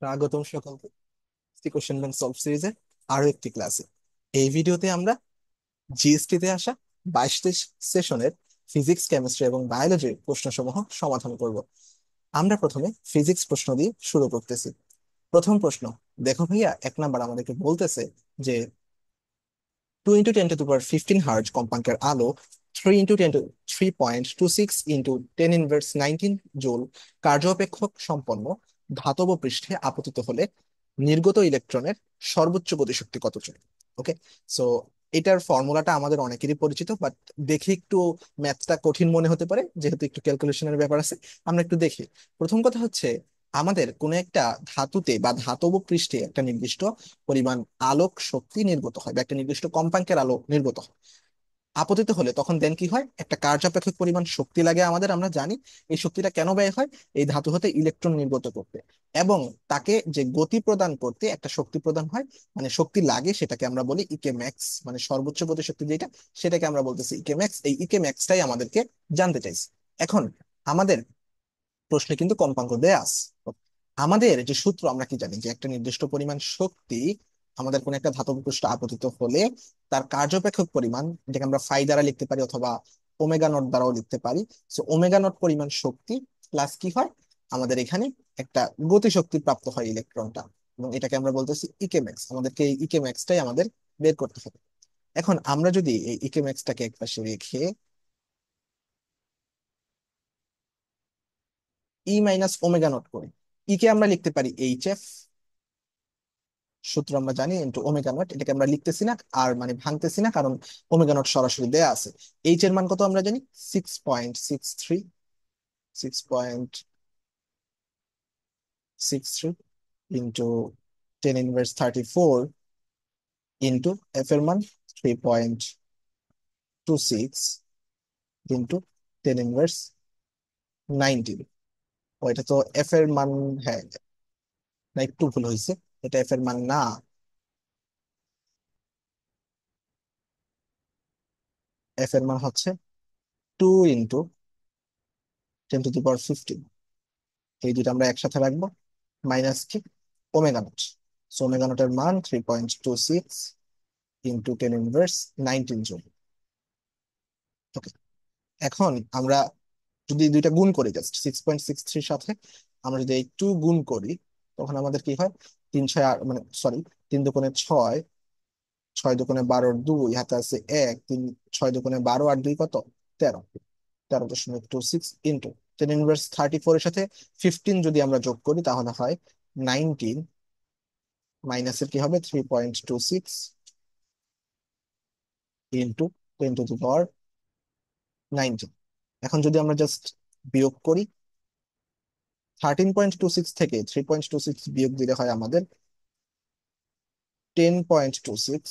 স্বাগতম সকলকে question bank solve সিরিজের আরো একটি ক্লাসে। এই ভিডিওতে আমরা জিএসটি তে আসা 22টি সেশনের ফিজিক্স, কেমিস্ট্রি এবং বায়োলজির প্রশ্নসমূহ সমাধান করব। আমরা প্রথমে ফিজিক্স প্রশ্ন দিয়ে শুরু করতেছি। প্রথম প্রশ্ন, দেখো ভাইয়া, 1 নাম্বার আমাদেরকে বলতেছে যে 2 × 10⁻15 হার্জ কম্পাঙ্কের আলো 3 × 10⁻3.26 × 10⁻19 জুল কার্য অপেক্ষক সম্পন্ন ধাতব পৃষ্ঠে আপতিত হলে নির্গত ইলেকট্রনের সর্বোচ্চ গতিশক্তি কত জুল। ওকে, সো এটার ফর্মুলাটা আমাদের অনেকেরই পরিচিত, বাট দেখে একটু ম্যাথটা কঠিন মনে হতে পারে যেহেতু একটু ক্যালকুলেশনের ব্যাপার আছে। আমরা একটু দেখি। প্রথম কথা হচ্ছে, আমাদের কোনো একটা ধাতুতে বা ধাতব পৃষ্ঠে একটা নির্দিষ্ট পরিমাণ আলোক শক্তি নির্গত হয় বা একটা নির্দিষ্ট কম্পাঙ্কের আলো নির্গত হয়। আপতিত হলে তখন দেন কি হয়, একটা কার্যাপেক্ষক পরিমাণ শক্তি লাগে আমাদের, আমরা জানি। এই শক্তিটা কেন ব্যয় হয়? এই ধাতু হতে ইলেকট্রন নির্গত করতে এবং তাকে যে গতি প্রদান করতে একটা শক্তি প্রদান হয়, মানে শক্তি লাগে, সেটাকে আমরা বলি ইকে ম্যাক্স, মানে সর্বোচ্চ গতি শক্তি যেটা, সেটাকে আমরা বলতেছি ইকে ম্যাক্স। এই ইকে ম্যাক্সটাই আমাদেরকে জানতে চাইছি। এখন আমাদের প্রশ্নে কিন্তু কম্পাঙ্ক দেয়া আছে। আমাদের যে সূত্র, আমরা কি জানি যে একটা নির্দিষ্ট পরিমাণ শক্তি আমাদের কোন একটা ধাতব পৃষ্ঠ আপতিত হলে তার কার্যপেক্ষক পরিমাণ, যেটা আমরা ফাই দ্বারা লিখতে পারি অথবা ওমেগা নট দ্বারাও লিখতে পারি। সো ওমেগা নট পরিমাণ শক্তি প্লাস কি হয়, আমাদের এখানে একটা গতিশক্তি প্রাপ্ত হয় ইলেকট্রনটা, এবং এটাকে আমরা বলতেছি ইকে ম্যাক্স। আমাদেরকে এই ইকে ম্যাক্সটাই আমাদের বের করতে হবে। এখন আমরা যদি এই ইকে ম্যাক্সটাকে একপাশে রেখে ই মাইনাস ওমেগা নট করি, ই কে আমরা লিখতে পারি এইচ এফ, সূত্র আমরা জানি, ইন্টু ওমেগা নট। এটাকে আমরা লিখতেছি না আর মানে ভাঙতেছি না, কারণ ওমেগা নট সরাসরি দেয়া আছে। এইচ এর মান কত আমরা জানি, 6.63, 6.63 ইন্টু 10⁻34 ইন্টু এফ এর মান 3.26 ইন্টু 10⁻19। ওইটা তো এফ এর মান, হ্যাঁ, না একটু ভুল হয়েছে, এটা এফ এর মান না। এফ এর মান হচ্ছে 2 × 10⁻15। এই দুটো আমরা একসাথে রাখবো, মাইনাস কি, ওমেগা নট। সো ওমেগা নটের মান 3.26 ইন্টু 10⁻19 জুল। ওকে, এখন আমরা যদি দুইটা গুণ করি, জাস্ট 6.63 সাথে আমরা যদি এই 2 গুণ করি, তখন আমাদের কি হয়, 3 6 মানে সরি, 3 × 2 = 6, 6 × 2 = 12, হাতে আছে 1, 6 × 2 = 12 আর 2 কত, 13, 13.26 ইন্টু 10⁻34 এর সাথে 15 যদি আমরা যোগ করি তাহলে হয় 19, মাইনাসের কি হবে 3.26 ইন্টু 10⁻19। এখন যদি আমরা জাস্ট বিয়োগ করি, 13.26 থেকে 3.26 বিয়োগ দিলে হয় আমাদের 10.26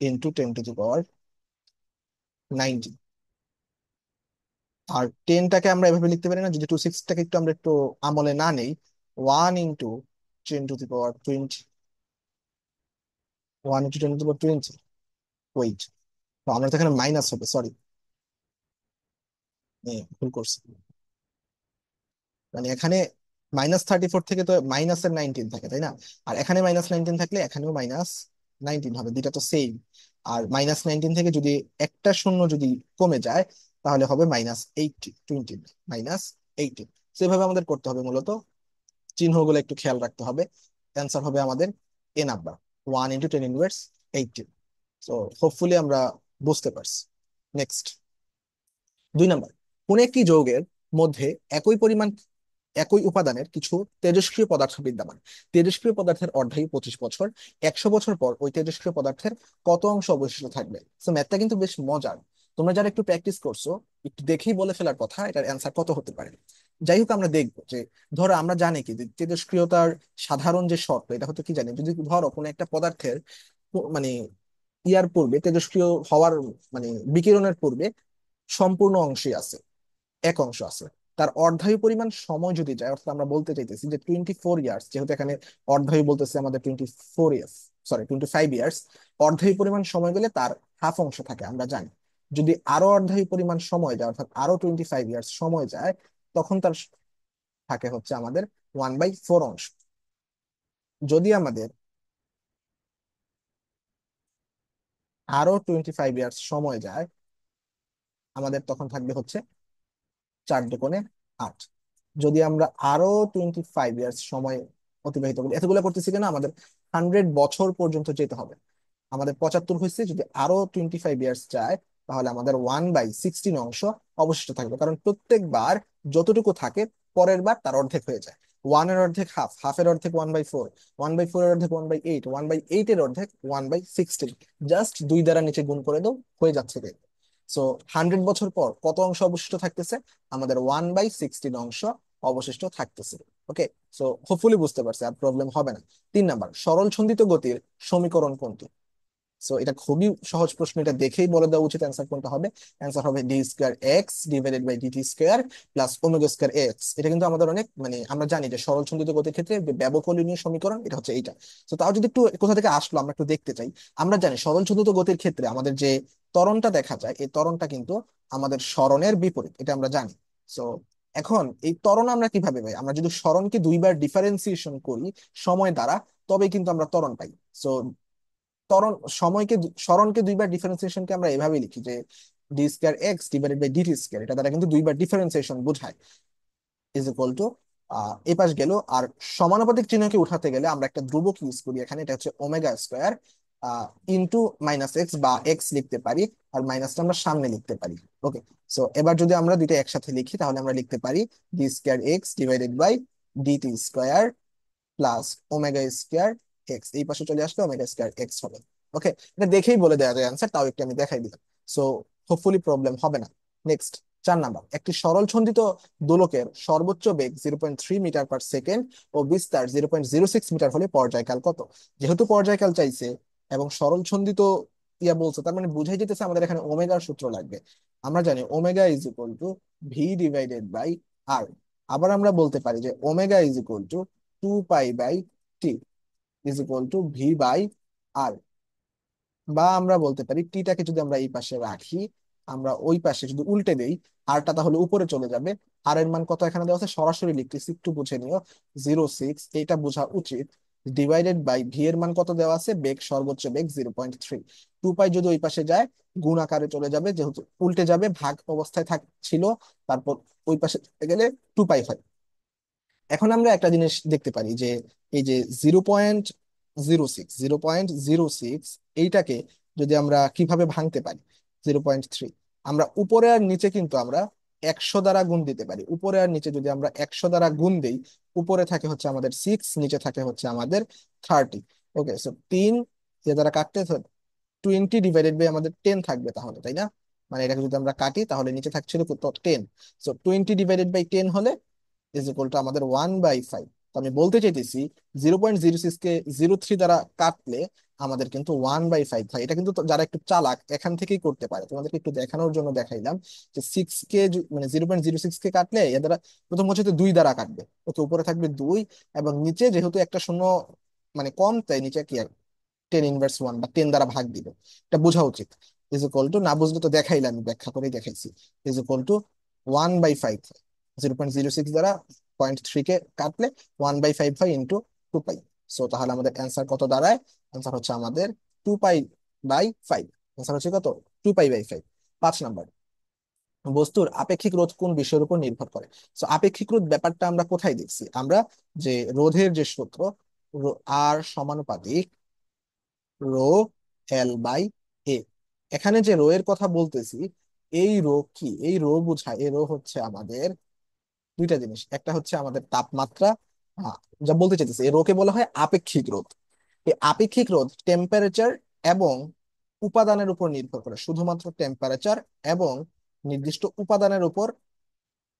ইন্টু 10⁻19। আর টেনটাকে আমরা এভাবে লিখতে পারি না, যদি 26টাকে একটু আমরা একটু আমলে না নেই, 1 ইন্টু 10⁻20, 1 × 10⁻20, ওয়েট, তো আমরা তো এখানে মাইনাস হবে, সরি, ভুল করছি। মানে এখানে -34 থেকে তো -19 থাকে, তাই না? আর এখানে -19 থাকলে এখানেও -19 হবে, দুইটা তো সেম। আর -19 থেকে যদি একটা শূন্য যদি কমে যায় তাহলে হবে -80, 20, -80। সেভাবে আমাদের করতে হবে মূলত, চিহ্নগুলো একটু খেয়াল রাখতে হবে। অ্যান্সার হবে আমাদের এ নাম্বার, 1 × 10⁻80। তো হোপফুলি আমরা বুঝতে পারছি। নেক্সট, 2 নাম্বার, কোন একটি যৌগের মধ্যে একই পরিমাণ একই উপাদানের কিছু তেজস্ক্রিয় পদার্থ বিদ্যমান। তেজস্ক্রিয় পদার্থের অর্ধায়ু 25 বছর। 100 বছর পর ওই তেজস্ক্রিয় পদার্থের কত অংশ অবশিষ্ট থাকবে? তো ম্যাথটা কিন্তু বেশ মজার। তোমরা যারা একটু প্র্যাকটিস করছো, একটু দেখেই বলে ফেলার কথা এটার অ্যান্সার কত হতে পারে। যাই হোক, আমরা দেখবো যে, ধরো আমরা জানি কি যে তেজস্ক্রিয়তার সাধারণ যে শর্ত, এটা হচ্ছে কি জানি, যদি ধরো কোনো একটা পদার্থের মানে ইয়ার পূর্বে তেজস্ক্রিয় হওয়ার, মানে বিকিরণের পূর্বে সম্পূর্ণ অংশই আছে, এক অংশ আছে, তার অর্ধায়ু পরিমাণ সময় যদি যায়, অর্থাৎ আমরা বলতে চাইতেছি যে 24 ইয়ার্স, যেহেতু এখানে অর্ধায়ু বলতেছে আমাদের 24 ইয়ার্স, সরি 25 ইয়ার্স, অর্ধায়ু পরিমাণ সময় গেলে তার হাফ অংশ থাকে আমরা জানি। যদি আরো অর্ধায়ু পরিমাণ সময় যায়, অর্থাৎ আরো 25 ইয়ার্স সময় যায়, তখন তার থাকে হচ্ছে আমাদের 1/4 অংশ। যদি আমাদের আরো 25 ইয়ার্স সময় যায়, আমাদের তখন থাকবে হচ্ছে 4 দুগুণে 8। যদি আমরা আরো 25 ইয়ার্স সময় অতিবাহিত করি, এতগুলো করতেছি কেন, আমাদের 100 বছর পর্যন্ত যেতে হবে। আমাদের 75 হয়েছে, যদি আরো 25 ইয়ার্স যায়, তাহলে আমাদের 1/16 অংশ অবশিষ্ট থাকবে, কারণ প্রত্যেকবার যতটুকু থাকে পরের বার তার অর্ধেক হয়ে যায়। ওয়ানের অর্ধেক হাফ, হাফের অর্ধেক 1/4, 1/4 এর অর্ধেক 1/8, 1/8 এর অর্ধেক 1/16। জাস্ট দুই দ্বারা নিচে গুণ করে দাও, হয়ে যাচ্ছে। সো 100 বছর পর কত অংশ অবশিষ্ট থাকতেছে, আমাদের 1/16 অংশ অবশিষ্ট থাকতেছে। ওকে, সো হোপফুলি বুঝতে পারছি, আর প্রবলেম হবে না। 3 নাম্বার, সরল ছন্দিত গতির সমীকরণ কোনটি? সো এটা খুবই সহজ প্রশ্ন, এটা দেখেই বলে দেওয়া উচিত অ্যান্সার কোনটা হবে। অ্যান্সার হবে d² x divided by dt² plus ω²x। এটা কিন্তু আমাদের অনেক, মানে আমরা জানি যে সরল ছন্দিত গতির ক্ষেত্রে যে ব্যবকলনীয় সমীকরণ, এটা হচ্ছে এইটা। তো তাও যদি একটু কোথা থেকে আসলো আমরা একটু দেখতে চাই। আমরা জানি সরল ছন্দিত গতির ক্ষেত্রে আমাদের যে ত্বরণটা দেখা যায়, এই ত্বরণটা কিন্তু আমাদের সরণের বিপরীত, এটা আমরা জানি। সো এখন এই ত্বরণ আমরা কিভাবে পাই? আমরা যদি সরণকে দুইবার ডিফারেন্সিয়েশন করি সময় দ্বারা, তবে কিন্তু আমরা ত্বরণ পাই। সো ত্বরণ সময়কে সরণকে দুইবার ডিফারেন্সিয়েশনকে আমরা এভাবে লিখি যে d²x ডিভাইডেড বাই dt², এটা দ্বারা কিন্তু দুইবার ডিফারেন্সিয়েশন বোঝায়। ইজ ইকুয়াল টু এ পাশ গেল। আর সমানুপাতিক চিহ্নকে উঠাতে গেলে আমরা একটা ধ্রুবক ইউজ করি এখানে, এটা হচ্ছে ω² ইন্টু -x, বা এক্স লিখতে পারি, আর মাইনাসটা আমরা সামনে লিখতে পারি। ওকে, সো এবার যদি আমরা দুইটা একসাথে লিখি, তাহলে আমরা লিখতে পারি d²x divided by dt² plus ω²x। এই পাশে চলে আসলে ω²x হবে। ওকে, এটা দেখেই বলে দেওয়া যায় অ্যান্সার, তাও একটু আমি দেখাই দিলাম। সো হোপফুলি প্রবলেম হবে না। নেক্সট, 4 নাম্বার, একটি সরল ছন্দিত দোলকের সর্বোচ্চ বেগ 0.3 মিটার পার সেকেন্ড ও বিস্তার 0.06 মিটার হলে পর্যায়কাল কত? যেহেতু পর্যায়কাল চাইছে এবং সরল ছন্দিত বলছে, তার মানে বুঝাই যেতেছে আমাদের এখানে ওমেগার সূত্র লাগবে। আমরা জানি omega is equal to v divided by r. আবার আমরা বলতে পারি যে omega is equal to 2π/t is equal to v/r। বা আমরা বলতে পারি টিটাকে যদি আমরা এই পাশে রাখি, আমরা ওই পাশে যদি উল্টে দেই, আরটা তাহলে উপরে চলে যাবে। আর এর মান কত এখানে দেওয়া আছে, সরাসরি লিখতেছি, একটু বুঝে নিও। 0.6, এটা বোঝা উচিত। ডিভাইডেড বাই ভি এর মান কত দেওয়া আছে, বেগ, সর্বোচ্চ বেগ 0.3। 2π যদি ওই পাশে যায়, গুণ আকারে চলে যাবে, যেহেতু উল্টে যাবে, ভাগ অবস্থায় ছিল, তারপর ওই পাশে গেলে 2π হয়। এখন আমরা একটা জিনিস দেখতে পারি যে এই যে 0.06 এইটাকে যদি আমরা কিভাবে ভাঙতে পারি, 0.3, আমরা উপরে আর নিচে কিন্তু আমরা 100 দ্বারা গুণ দিতে পারি। উপরে আর নিচে যদি আমরা 100 দ্বারা গুণ দিই, উপরে থাকে হচ্ছে আমাদের 6, নিচে থাকে হচ্ছে আমাদের 30। ওকে, সো 3 দ্বারা কাটতে 20 ডিভাইডেড বাই আমাদের 10 থাকবে তাহলে, তাই না? মানে এটাকে যদি আমরা কাটি, তাহলে নিচে থাকছিল কত, 10। সো 20 ডিভাইডেড বাই 10 হলে ইজ ইকুয়াল টু আমাদের 1/5। তো আমি বলতে চাইতেছি 0.06 কে 0.3 দ্বারা কাটলে আমাদের কিন্তু 1/5 হয়। এটা কিন্তু যারা একটু চালাক এখান থেকেই করতে পারে, তোমাদেরকে একটু দেখানোর জন্য দেখাইলাম যে 6 কে মানে 0.06 কে কাটলে এ দ্বারা প্রথম হচ্ছে 2 দ্বারা কাটবে। ওকে, উপরে থাকবে 2, এবং নিচে যেহেতু একটা শূন্য মানে কম, তাই নিচে কি 10 ইনভার্স 1 বা 10 দ্বারা ভাগ দিবে। এটা বোঝা উচিত। ইজ ইকুয়াল টু, না বুঝলে তো দেখাইলাম, আমি ব্যাখ্যা করে দেখাইছি। ইজ ইকুয়াল টু 1/5, 0.06 দ্বারা 0.3 কে কাটলে 1/5 হয় ইন্টু 2π। সো তাহলে আমাদের অ্যান্সার কত দাঁড়ায়? অ্যান্সার হচ্ছে আমাদের 2π/5। অ্যান্সার হচ্ছে কত, 2π/5। 5 নাম্বার, বস্তুর আপেক্ষিক রোধ কোন বিষয়ের উপর নির্ভর করে? সো আপেক্ষিক রোধ ব্যাপারটা আমরা কোথায় দেখছি, আমরা যে রোধের যে সূত্র, আর সমানুপাতিক রো L/A। এখানে যে রো এর কথা বলতেছি, এই রো কি, এই রো বোঝায়, এই রো হচ্ছে আমাদের দুইটা জিনিস। একটা হচ্ছে আমাদের তাপমাত্রা, আহ, যা বলতে চাইতেছি, এই রোকে বলা হয় আপেক্ষিক রোধ। এই আপেক্ষিক রোধ টেম্পারেচার এবং উপাদানের উপর নির্ভর করে, শুধুমাত্র টেম্পারেচার এবং নির্দিষ্ট উপাদানের উপর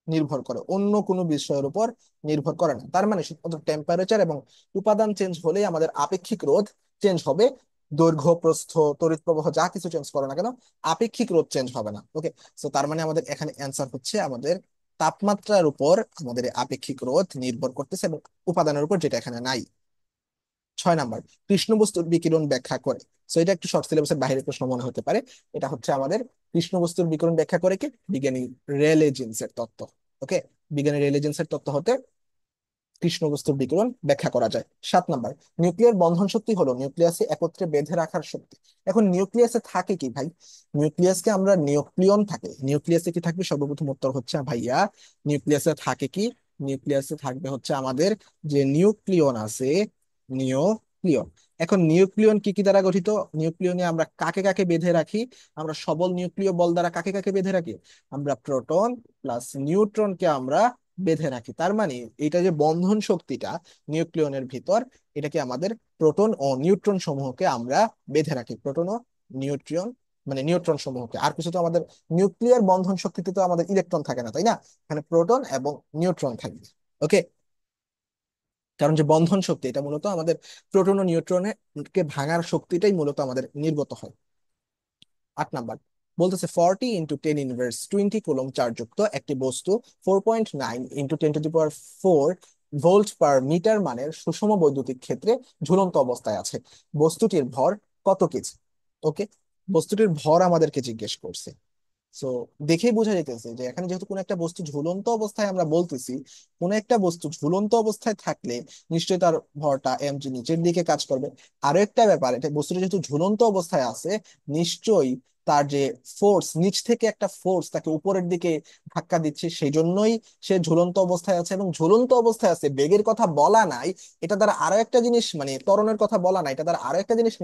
নির্ভর করে, অন্য কোনো বিষয়ের উপর নির্ভর করে না। তার মানে শুধুমাত্র টেম্পারেচার এবং উপাদান চেঞ্জ হলেই আমাদের আপেক্ষিক রোধ চেঞ্জ হবে। দৈর্ঘ্য, প্রস্থ, তড়িৎ প্রবাহ যা কিছু চেঞ্জ করে না কেন, আপেক্ষিক রোধ চেঞ্জ হবে না। ওকে, সো তার মানে আমাদের এখানে অ্যান্সার হচ্ছে আমাদের তাপমাত্রার উপর আমাদের এই আপেক্ষিক রোধ নির্ভর করতেছে, এবং উপাদানের উপর, যেটা এখানে নাই। 6 নাম্বার, কৃষ্ণ বস্তুর বিকিরণ ব্যাখ্যা করে। সো এটা একটু শর্ট সিলেবাসের বাইরের প্রশ্ন মনে হতে পারে। এটা হচ্ছে আমাদের কৃষ্ণ বস্তুর বিকিরণ ব্যাখ্যা করে কি, বিজ্ঞানী রেলে জিন্সের তত্ত্ব। ওকে, বিজ্ঞানী রেলে জিন্সের তত্ত্ব হতে কৃষ্ণ বস্তুর বিকিরণ ব্যাখ্যা করা যায়। 7 নাম্বার, নিউক্লিয়ার বন্ধন শক্তি হলো নিউক্লিয়াসে একত্রে বেঁধে রাখার শক্তি। এখন নিউক্লিয়াসে থাকে কি ভাই? নিউক্লিয়াসকে আমরা নিউক্লিয়ন থাকে, নিউক্লিয়াসে কি থাকবে? সর্বপ্রথম উত্তর হচ্ছে ভাইয়া, নিউক্লিয়াসে থাকে কি? নিউক্লিয়াসে থাকবে হচ্ছে আমাদের যে নিউক্লিয়ন আছে, নিউক্লিয়ন। এখন নিউক্লিয়ন কি কি দ্বারা গঠিত? নিউক্লিয়নে আমরা কাকে কাকে বেঁধে রাখি? আমরা সবল নিউক্লিয় বল দ্বারা কাকে কাকে বেঁধে রাখি? আমরা প্রোটন প্লাস নিউট্রনকে আমরা বেঁধে রাখি। তার মানে এটা যে বন্ধন শক্তিটা নিউক্লিয়নের ভিতর, এটা কি আমাদের প্রোটন ও নিউট্রন সমূহকে আমরা বেঁধে রাখি, প্রোটন ও নিউট্রিয়ন মানে নিউট্রন সমূহকে। আর কিছু তো আমাদের নিউক্লিয়ার বন্ধন শক্তিতে তো আমাদের ইলেকট্রন থাকে না, তাই না? এখানে প্রোটন এবং নিউট্রন থাকবে। ওকে, কারণ যে বন্ধন শক্তি এটা মূলত আমাদের প্রোটন ও নিউট্রনের কে ভাঙার শক্তিটাই মূলত আমাদের নির্গত হয়। 8 নাম্বার বলতেছে 40 × 10⁻20 কুলম্ব চার্জযুক্ত একটি বস্তু 4.9 × 10⁻⁴ ভোল্ট পার মিটার মানের সুষম বৈদ্যুতিক ক্ষেত্রে ঝুলন্ত অবস্থায় আছে। বস্তুটির ভর কত কেজি? ওকে, বস্তুটির ভর আমাদেরকে জিজ্ঞেস করছে। সো দেখেই বোঝা যাইতেছে যে এখানে যেহেতু কোনো একটা বস্তু ঝুলন্ত অবস্থায় আমরা বলতেছি, কোনো একটা বস্তু ঝুলন্ত অবস্থায় থাকলে নিশ্চয়ই তার ভরটা mg নিচের দিকে কাজ করবে। আরো একটা ব্যাপার, এটা বস্তুটা যেহেতু ঝুলন্ত অবস্থায় আছে, নিশ্চয়ই তার যে ফোর্স, নিচ থেকে একটা ফোর্স তাকে উপরের দিকে ধাক্কা দিচ্ছে, সেই জন্যই সে ঝুলন্ত অবস্থায় আছে। এবং ঝুলন্ত অবস্থায় আছে, বেগের কথা বলা নাই, এটা দ্বারা আরো একটা জিনিস মানে ত্বরণের কথা বলা নাই, এটা দ্বারা আরো একটা জিনিস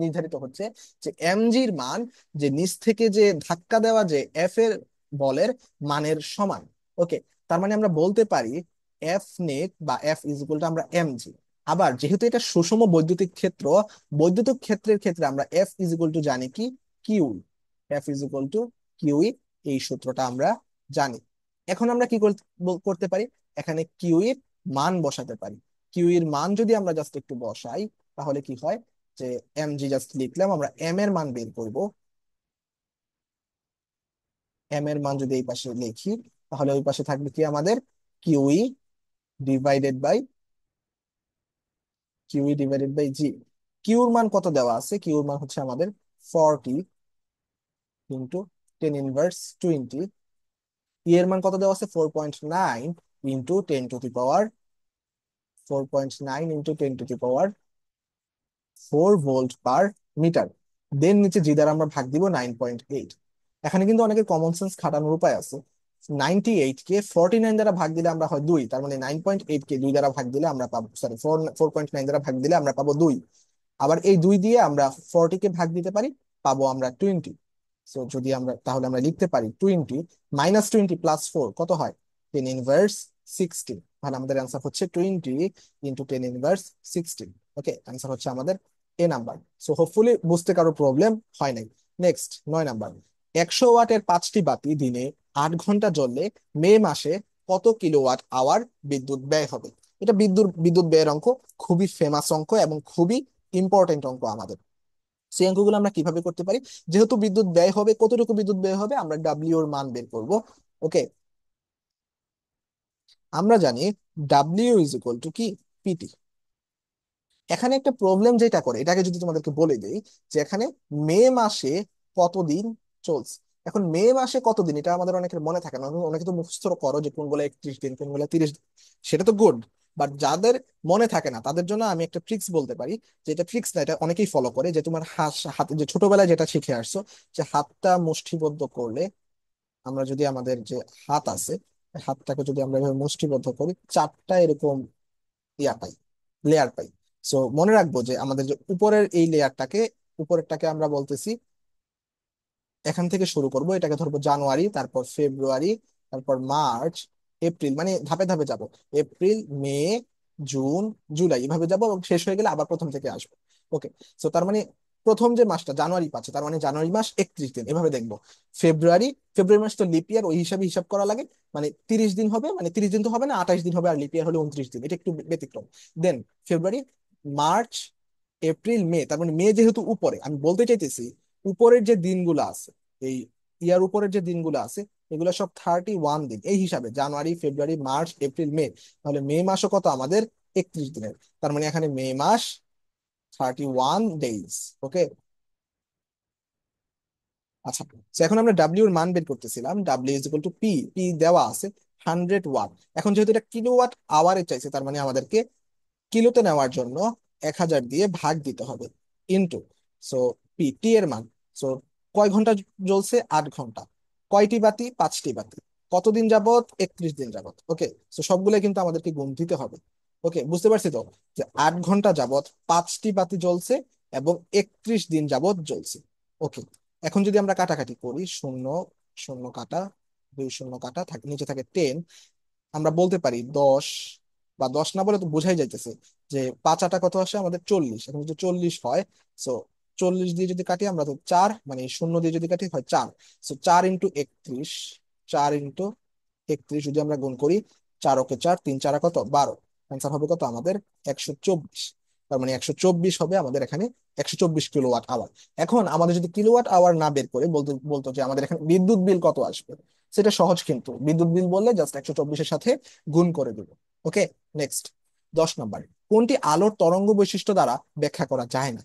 নির্ধারিত হচ্ছে যে mg-র মান যে নিচ থেকে যে ধাক্কা দেওয়া যে এফ এর বলের মানের সমান। ওকে, তার মানে আমরা বলতে পারি এফ নেট বা এফ ইজ ইকুয়াল টু আমরা mg। আবার যেহেতু এটা সুষম বৈদ্যুতিক ক্ষেত্র, বৈদ্যুতিক ক্ষেত্রের ক্ষেত্রে আমরা এফ ইজ ইকুয়াল টু জানি কি? Q. F is equal to Q, এই সূত্রটা আমরা জানি। এখন আমরা কি করতে পারি? এখানে কিউ এর মান বসাতে পারি। কিউ এর মান যদি আমরা জাস্ট একটু বসাই, তাহলে কি হয় যে mg জাস্ট লিখলাম, আমরা m এর মান বের করব। এম এর মান যদি এই পাশে লিখি, তাহলে ওই পাশে থাকবে কি আমাদের? কিউই ডিভাইডেড বাই জি। কিউর মান কত দেওয়া আছে? কিউর মান হচ্ছে আমাদের 40 × 10⁻20। ই এর মান কত দেওয়া আছে? 4.9 × 10⁻4 ভোল্ট পার মিটার। দেন নিচে জি দ্বারা আমরা ভাগ দিব 9.8। এখানে কিন্তু অনেকের কমন সেন্স খাটানোর উপায় আছে। 98 কে 49 দ্বারা ভাগ দিলে আমরা হয় 2, তার মানে 9.8 কে 2 দ্বারা ভাগ দিলে আমরা পাবো, সরি 4.9 দ্বারা ভাগ দিলে আমরা পাবো 2। আবার এই 2 দিয়ে আমরা 40 কে ভাগ দিতে পারি, পাবো আমরা 20। সো যদি আমরা তাহলে আমরা লিখতে পারি 20 - 20 + 4 কত হয়? 10⁻16। তাহলে আমাদের অ্যান্সার হচ্ছে 20 × 10⁻16। ওকে, অ্যান্সার হচ্ছে আমাদের নাম্বার। সো হোপফুলি বুঝতে কারো প্রবলেম হয় নাই। নেক্সট 9 নাম্বার, 100 ওয়াটের 5টি বাতি দিনে 8 ঘন্টা জ্বললে মে মাসে কত কিলোওয়াট আওয়ার বিদ্যুৎ ব্যয় হবে? এটা বিদ্যুৎ বিদ্যুৎ ব্যয়ের অঙ্ক, খুবই ফেমাস অঙ্ক এবং খুবই ইম্পর্টেন্ট অঙ্ক আমাদের। সেই অঙ্কগুলো আমরা কিভাবে করতে পারি? যেহেতু বিদ্যুৎ ব্যয় হবে, কতটুকু বিদ্যুৎ ব্যয় হবে, আমরা ডাব্লিউ এর মান বের করব। ওকে, আমরা জানি ডাব্লিউ ইজ ইকুয়াল টু কি? পিটি। এখানে একটা প্রবলেম যেটা করে, এটাকে যদি তোমাদেরকে বলে দেই যে এখানে মে মাসে কতদিন চলছে। এখন মে মাসে কতদিন এটা আমাদের অনেকের মনে থাকে না, অনেকে তো মুখস্থ করো যে কোনগুলো 31 দিন, কোনগুলো 30 দিন। সেটা তো গুড, বাট যাদের মনে থাকে না তাদের জন্য আমি একটা ট্রিক্স বলতে পারি, যে এটা ট্রিক্স না, এটা অনেকেই ফলো করে, যে তোমার হাতে যে ছোটবেলায় যেটা শিখে আসছো, যে হাতটা মুষ্টিবদ্ধ করলে, আমরা যদি আমাদের যে হাত আছে, হাতটাকে যদি আমরা এভাবে মুষ্টিবদ্ধ করি, 4টা এরকম ইয়া পাই, লেয়ার পাই। সো মনে রাখবো যে আমাদের যে উপরের এই লেয়ারটাকে, উপরেরটাকে আমরা বলতেছি, এখান থেকে শুরু করব, এটাকে ধরবো জানুয়ারি, তারপর ফেব্রুয়ারি, তারপর মার্চ, এপ্রিল, মানে ধাপে ধাপে যাব। এপ্রিল, মে, জুন, জুলাই, এভাবে যাব এবং শেষ হয়ে গেলে আবার প্রথম থেকে আসবো। ওকে, সো তার মানে প্রথম যে মাসটা জানুয়ারি পাচ্ছে, তার মানে জানুয়ারি মাস 31 দিন, এভাবে দেখবো। ফেব্রুয়ারি, ফেব্রুয়ারি মাস তো লিপ ইয়ার, ওই হিসাবে হিসাব করা লাগে, মানে 30 দিন হবে, মানে 30 দিন তো হবে না, 28 দিন হবে, আর লিপ ইয়ার হলে 29 দিন, এটা একটু ব্যতিক্রম। দেন ফেব্রুয়ারি, মার্চ, এপ্রিল, মে, তার মানে মে যেহেতু উপরে, আমি বলতে চাইতেছি উপরের যে দিনগুলো আছে, এই ইয়ার উপরের যে দিনগুলো আছে, এগুলো সব 31 দিন এই হিসাবে, জানুয়ারি, ফেব্রুয়ারি, মার্চ, এপ্রিল, মে। তাহলে মে মাসও কত আমাদের? 31 দিনের। তার মানে এখানে মে মাস 31 ডেইজ। ওকে, আচ্ছা, তো এখন আমরা ডাব্লিউ এর মান বের করতেছিলাম। W is equal two P, P দেওয়া আছে 100 ওয়াট। এখন যেহেতু এটা কিলোওয়াট আওয়ারে চাইছে, তার মানে আমাদেরকে কিলোতে নেওয়ার জন্য 1000 দিয়ে ভাগ দিতে হবে, ইনটু, সো পি, টি এর মান, সো কয় ঘন্টা জ্বলছে? 8 ঘন্টা। কয়টি বাতি? 5টি বাতি। কতদিন যাবত? 31 দিন যাবত। ওকে, সো সবগুলো কিন্তু আমাদেরকে গুণ দিতে হবে। ওকে, বুঝতে পারছি তো, যে 8 ঘন্টা যাবত 5টি বাতি জ্বলছে এবং 31 দিন যাবত জ্বলছে। ওকে, এখন যদি আমরা কাটাকাটি করি, শূন্য শূন্য কাটা, দুই শূন্য কাটা, থাকে নিচে থাকে 10, আমরা বলতে পারি 10, বা 10 না বলে তো বোঝাই যাইতেছে যে 5 আটা কত আসে আমাদের? 40। এখন যদি 40 হয়, সো 40 দিয়ে যদি কাটি আমরা, তো 4, মানে শূন্য দিয়ে যদি কাটি হয় 4। সো 4 × 31, 4 × 31 যদি আমরা গুণ করি, 4 × 4, 3 × 4 কত? 12। অ্যান্সার হবে কত আমাদের? 124। তার মানে 124 হবে আমাদের এখানে, 124 কিলোওয়াট আওয়ার। এখন আমাদের যদি কিলোওয়াট আওয়ার না বের করে বলতো বলতো যে আমাদের এখানে বিদ্যুৎ বিল কত আসবে, সেটা সহজ, কিন্তু বিদ্যুৎ বিল বললে জাস্ট 124-এর সাথে গুণ করে দেবো। ওকে, নেক্সট, 10 নম্বর। কোনটি আলোর তরঙ্গ বৈশিষ্ট্য দ্বারা ব্যাখ্যা করা যায় না?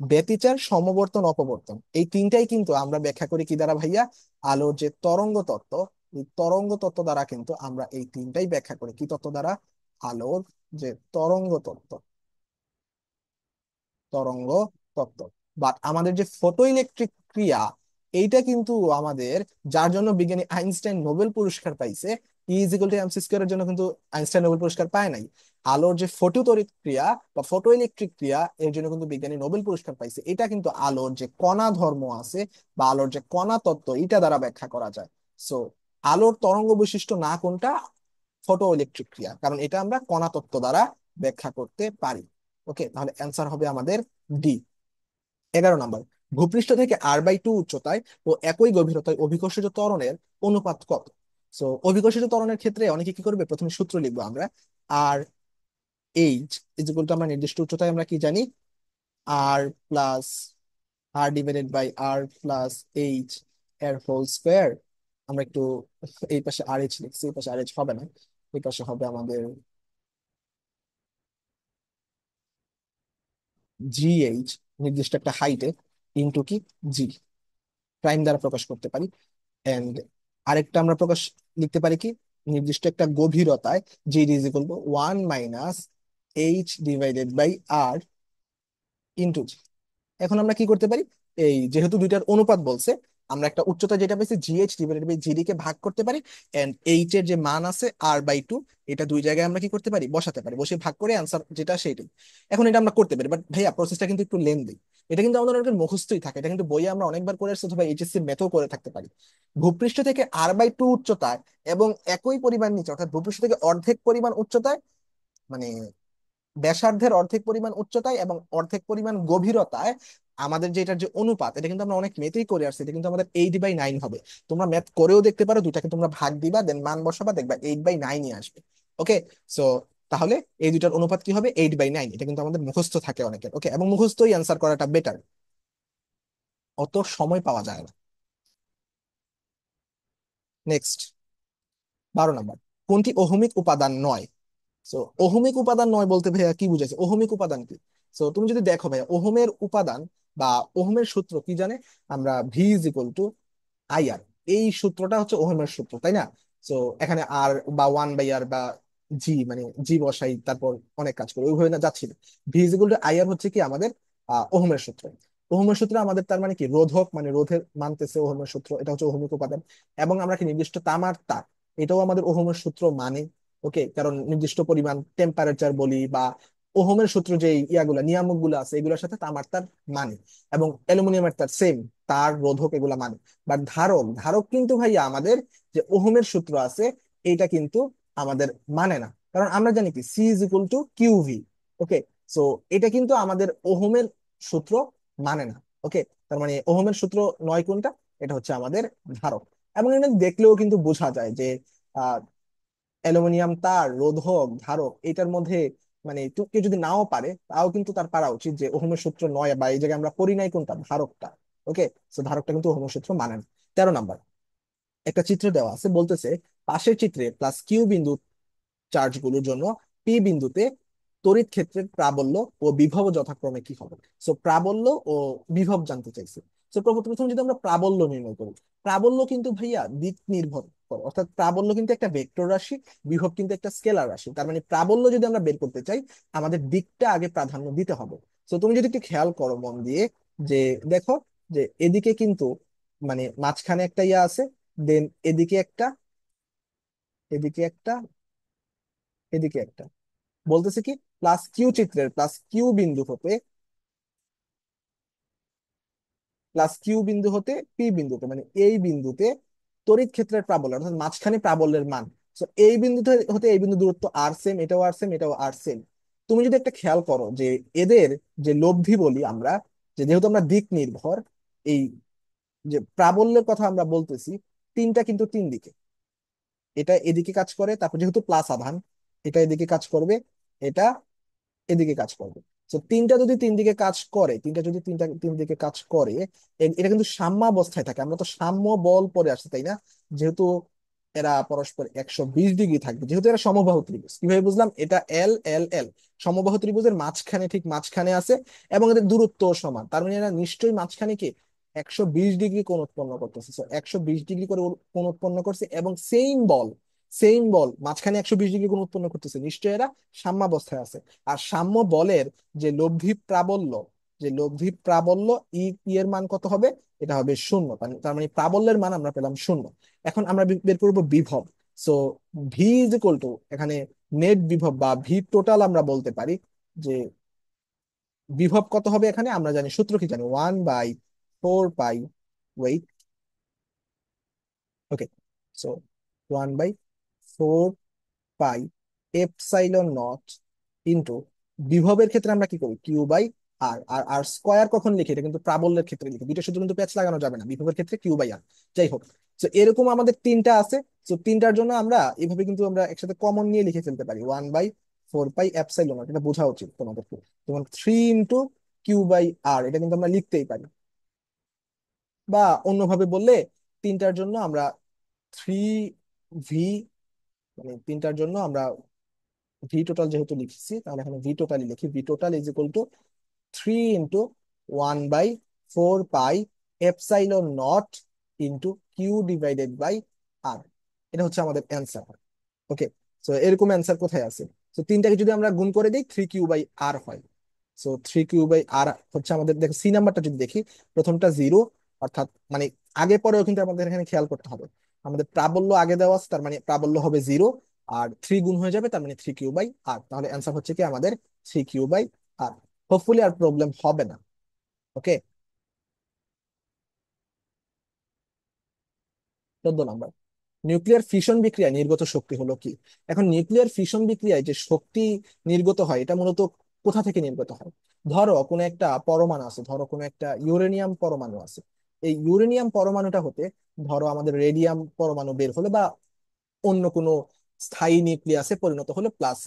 ব্যতিচার, সমবর্তন, অপবর্তন, এই তিনটাই কিন্তু আমরা ব্যাখ্যা করি কি দ্বারা ভাইয়া? আলোর যে তরঙ্গ তত্ত্ব, এই তরঙ্গ তত্ত্ব দ্বারা কিন্তু আমরা এই তিনটাই ব্যাখ্যা করি। কি তত্ত্ব দ্বারা? আলোর যে তরঙ্গ তত্ত্ব, তরঙ্গ তত্ত্ব। বাট আমাদের যে ফটো ইলেকট্রিক ক্রিয়া, এইটা কিন্তু আমাদের, যার জন্য বিজ্ঞানী আইনস্টাইন নোবেল পুরস্কার পাইছে, E = mc² এর জন্য কিন্তু আইনস্টাইন নোবেল পুরস্কার পায় নাই। আলোর যে ফটো তড়িৎ ক্রিয়া বা ফটো ইলেকট্রিক ক্রিয়া, এর জন্য কিন্তু বিজ্ঞানী নোবেল পুরস্কার পাইছে। এটা কিন্তু আলোর যে কণা ধর্ম আছে বা আলোর যে কণা তত্ত্ব, এটা দ্বারা ব্যাখ্যা করা যায়। সো আলোর তরঙ্গ বৈশিষ্ট্য না কোনটা? ফটো ইলেকট্রিক ক্রিয়া, কারণ এটা আমরা কণা তত্ত্ব দ্বারা ব্যাখ্যা করতে পারি। ওকে, তাহলে অ্যান্সার হবে আমাদের ডি। 11 নম্বর। ভূপৃষ্ঠ থেকে r/2 উচ্চতায় ও একই গভীরতায় অভিকর্ষজ ত্বরণের অনুপাত কত? সো অভিকর্ষজ ত্বরণের ক্ষেত্রে অনেকে কি করবে, প্রথমে সূত্র লিখবো আমরা। আর এইচ ইজ ইকুয়াল টু, আমরা নির্দিষ্ট উচ্চতায় আমরা কি জানি? আর প্লাস r/r+h এর হোল স্কোয়ার। আমরা একটু এই পাশে আর এইচ লিখছি, এই পাশে আর এইচ হবে না, এই পাশে হবে আমাদের GH, নির্দিষ্ট একটা হাইটে, ইনটু কি? জি, প্রাইম দ্বারা প্রকাশ করতে পারি। এন্ড আরেকটা আমরা প্রকাশ লিখতে পারি কি? নির্দিষ্ট একটা গভীরতায় G=1 - h/r ইন্টু জি। এখন আমরা কি করতে পারি? এই যেহেতু দুইটার অনুপাত বলছে, আমরা একটা উচ্চতা যেটা পেয়েছি GH/GD কে ভাগ করতে পারি। এন্ড এইচ এর যে মান আছে r/2, এটা দুই জায়গায় আমরা কি করতে পারি? বসাতে পারি, বসে ভাগ করে অ্যান্সার যেটা সেইটাই। এখন এটা আমরা করতে পারি, বাট ভাইয়া প্রসেসটা কিন্তু একটু লেন্দি। এটা কিন্তু আমাদের অনেকের মুখস্থই থাকে, এটা কিন্তু বইয়ে আমরা অনেকবার করে আসছি, অথবা এইচএসসি ম্যাথও করে থাকতে পারি। ভূপৃষ্ঠ থেকে r/2 উচ্চতায় এবং একই পরিমাণ নিচে, অর্থাৎ ভূপৃষ্ঠ থেকে অর্ধেক পরিমাণ উচ্চতায়, মানে ব্যাসার্ধের অর্ধেক পরিমাণ উচ্চতায় এবং অর্ধেক পরিমাণ গভীরতায়, আমাদের যে এটার যে অনুপাত, এটা কিন্তু আমরা অনেক ম্যাথেই করে আসছি, এটা কিন্তু আমাদের 8/9 হবে। তোমরা ম্যাথ করেও দেখতে পারো, দুটাকে তোমরা ভাগ দিবা, দেন মান বসাবা, দেখবা 8/9 আসবে। ওকে, সো তাহলে এই দুটার অনুপাত কি হবে? 8/9। এটা কিন্তু আমাদের মুখস্থ থাকে অনেকের। ওকে, এবং মুখস্থই অ্যান্সার করাটা বেটার, অত সময় পাওয়া যায় না। নেক্সট, 12 নম্বর। কোনটি ওহমিক উপাদান নয়? সো ওহমিক উপাদান নয় বলতে ভাইয়া কি বুঝাইছে? ওহমিক উপাদান কি? সো তুমি যদি দেখো ভাইয়া, ওহমের উপাদান বা ওহমের সূত্র কি জানে? আমরা V = IR, এই সূত্রটা হচ্ছে ওহমের সূত্র, তাই না? সো এখানে আর বা 1/r বা জি, মানে জি বসাই, তারপর অনেক কাজ করি, ওইভাবে না যাচ্ছি না। V = IR হচ্ছে কি আমাদের ওহমের সূত্র। ওহমের সূত্র আমাদের, তার মানে কি? রোধক, মানে রোধের মানতেছে ওহমের সূত্র, এটা হচ্ছে ওহমিক উপাদান। এবং আমরা কি নির্দিষ্ট তামার তার, এটাও আমাদের ওহমের সূত্র মানে। ওকে, কারণ নির্দিষ্ট পরিমাণ টেম্পারেচার বলি বা ওহমের সূত্র যে ইয়াগুলা নিয়ামক গুলো আছে, এগুলোর সাথে তামার তার মানে। এবং অ্যালুমিনিয়ামের তার সেম, তার রোধক এগুলা মানে। বাট ধারক, ধারক কিন্তু ভাইয়া আমাদের যে ওহমের সূত্র আছে, এটা কিন্তু আমাদের মানে না, কারণ আমরা জানি কি C = QV। ওকে, সো এটা কিন্তু আমাদের ওহমের সূত্র মানে না। ওকে, তার মানে ওহমের সূত্র নয় কোনটা? এটা হচ্ছে আমাদের ধারক। এবং এটা দেখলেও কিন্তু বোঝা যায় যে অ্যালুমিনিয়াম তার রোধক ধারক এটার মধ্যে, মানে কেউ যদি নাও পারে, তাও কিন্তু তার পারা উচিত যে ওহমের সূত্র নয়, বা এই জায়গায় আমরা পড়ি নাই কোনটা? ধারকটা। ওকে, তো ধারকটা কিন্তু ওহমের সূত্র মানে না। 13 নম্বর। একটা চিত্র দেওয়া আছে, বলতেছে পাশের চিত্রে +Q বিন্দু চার্জ গুলোর জন্য P বিন্দুতে তড়িৎ ক্ষেত্রের প্রাবল্য ও বিভব যথাক্রমে কি হবে? সো প্রাবল্য ও বিভব জানতে চাইছি। সো প্রথম প্রথম যদি আমরা প্রাবল্য নির্ণয় করি, প্রাবল্য কিন্তু ভাইয়া দিক নির্ভর। করে, অর্থাৎ প্রাবল্য কিন্তু একটা ভেক্টর রাশি, বিভব কিন্তু একটা স্কেলার রাশি। তার মানে প্রাবল্য যদি আমরা বের করতে চাই, আমাদের দিকটা আগে প্রাধান্য দিতে হবে। তো তুমি যদি একটু খেয়াল করো মন দিয়ে, যে দেখো যে এদিকে কিন্তু মানে মাঝখানে একটা ইয়া আছে, দেন এদিকে একটা, এদিকে একটা, এদিকে একটা, বলতেছে কি প্লাস কিউ চিত্রের প্লাস কিউ বিন্দু হতে, প্লাস কিউ বিন্দু হতে পি বিন্দুতে, মানে এই বিন্দুতে তড়িৎ ক্ষেত্রের প্রাবল্য অর্থাৎ মাঝখানে প্রাবল্যের মান। তো এই বিন্দুতে হতে এই বিন্দু দূরত্ব আর সেম, এটাও আর সেম, এটাও আর সেম। তুমি যদি একটা খেয়াল করো যে এদের যে লব্ধি বলি আমরা, যে যেহেতু আমরা দিক নির্ভর, এই যে প্রাবল্যের কথা আমরা বলতেছি, তিনটা কিন্তু তিন দিকে, এটা এদিকে কাজ করে, তারপর যেহেতু প্লাস আধান, এটা এদিকে কাজ করবে, এটা এদিকে কাজ করবে। তো তিনটা যদি তিন দিকে কাজ করে, তিনটা যদি তিন দিকে কাজ করে, এটা কিন্তু সাম্যাবস্থায় থাকে। আমরা তো সাম্য বল পরে আসছে, তাই না? যেহেতু এরা পরস্পর 120 ডিগ্রি থাকবে, যেহেতু এরা সমবাহু ত্রিভুজ, কিভাবে বুঝলাম? এটা এল এল এল, সমবাহু ত্রিভুজের মাঝখানে, ঠিক মাঝখানে আছে, এবং এদের দূরত্ব সমান। তার মানে এরা নিশ্চয়ই মাঝখানে কি 120 ডিগ্রি কোণ উৎপন্ন করতেছে। 120 ডিগ্রি করে কোণ উৎপন্ন করছে, এবং সেম বল মাঝখানে 120 ডিগ্রি কোণ উৎপন্ন করতেছে, নিশ্চয়ই এরা সাম্যাবস্থায় আছে। আর সাম্য বলের যে লব্ধি প্রাবল্য, যে লব্ধি প্রাবল্য ই ই এর মান কত হবে? এটা হবে শূন্য। তার মানে প্রাবল্যের মান আমরা পেলাম শূন্য। এখন আমরা বের করব বিভব। So V is equal two, এখানে নেট বিভব বা ভি টোটাল আমরা বলতে পারি, যে বিভব কত হবে এখানে আমরা জানি, সূত্র কি জানি? 1/4 pi, wait, okay, so 1/4 pi epsilon not into, বিভবের ক্ষেত্রে আমরা কি করি? Q by r. আর আর স্কয়ার কখন লিখি? এটা কিন্তু প্রাবল্যের ক্ষেত্রে লিখি, দুইটা শুধু কিন্তু প্যাচ লাগানো যাবে না, বিভবের ক্ষেত্রে কিউ বাই আর। যাই হোক, তো এরকম আমাদের তিনটা আছে। তো তিনটার জন্য আমরা এভাবে কিন্তু আমরা একসাথে কমন নিয়ে লিখে ফেলতে পারি, 1/4 পাই এপসাইলন নট, এটা বোঝা উচিত তোমাদেরকে। যেমন 3 ইন্টু কিউ বাই আর, এটা কিন্তু আমরা লিখতেই পারি। বা অন্যভাবে বললে, তিনটার জন্য আমরা 3 ভি, মানে তিনটার জন্য আমরা ভি টোটাল যেহেতু লিখছি, তাহলে এখানে ভি টোটালই লিখি, V total is equal to 3 into 1/4 pi epsilon not into q divided by r. এটা হচ্ছে আমাদের অ্যান্সার। ওকে, তো এরকম অ্যান্সার কোথায় আছে? তো তিনটাকে যদি আমরা গুণ করে দিই, 3 কিউ বাই আর হয়। সো 3 কিউ বাই আর হচ্ছে আমাদের, দেখো সি নাম্বারটা যদি দেখি, প্রথমটা জিরো, অর্থাৎ মানে আগে পরেও কিন্তু আমাদের এখানে খেয়াল করতে হবে, আমাদের প্রাবল্য আগে দেওয়া আছে, তার মানে প্রাবল্য হবে জিরো, আর থ্রি গুণ হয়ে যাবে, তার মানে 3 কিউ বাই আর। তাহলে অ্যান্সার হচ্ছে কি আমাদের 3 কিউ বাই আর। হোপফুলি আর প্রবলেম হবে না। ওকে, 14 নাম্বার, নিউক্লিয়ার ফিশন বিক্রিয়ায় নির্গত শক্তি হলো কি? এখন নিউক্লিয়ার ফিশন বিক্রিয়ায় যে শক্তি নির্গত হয়, এটা মূলত কোথা থেকে নির্গত হয়? ধরো কোনো একটা পরমাণু আছে, ধরো কোনো একটা ইউরেনিয়াম পরমাণু আছে, এই ইউরেনিয়াম পরমাণুটা হতে ধরো আমাদের রেডিয়াম পরমাণু বের হলো, বা অন্য কোনো স্থায়ী নিউক্লিয়াসে পরিণত হলো, প্লাস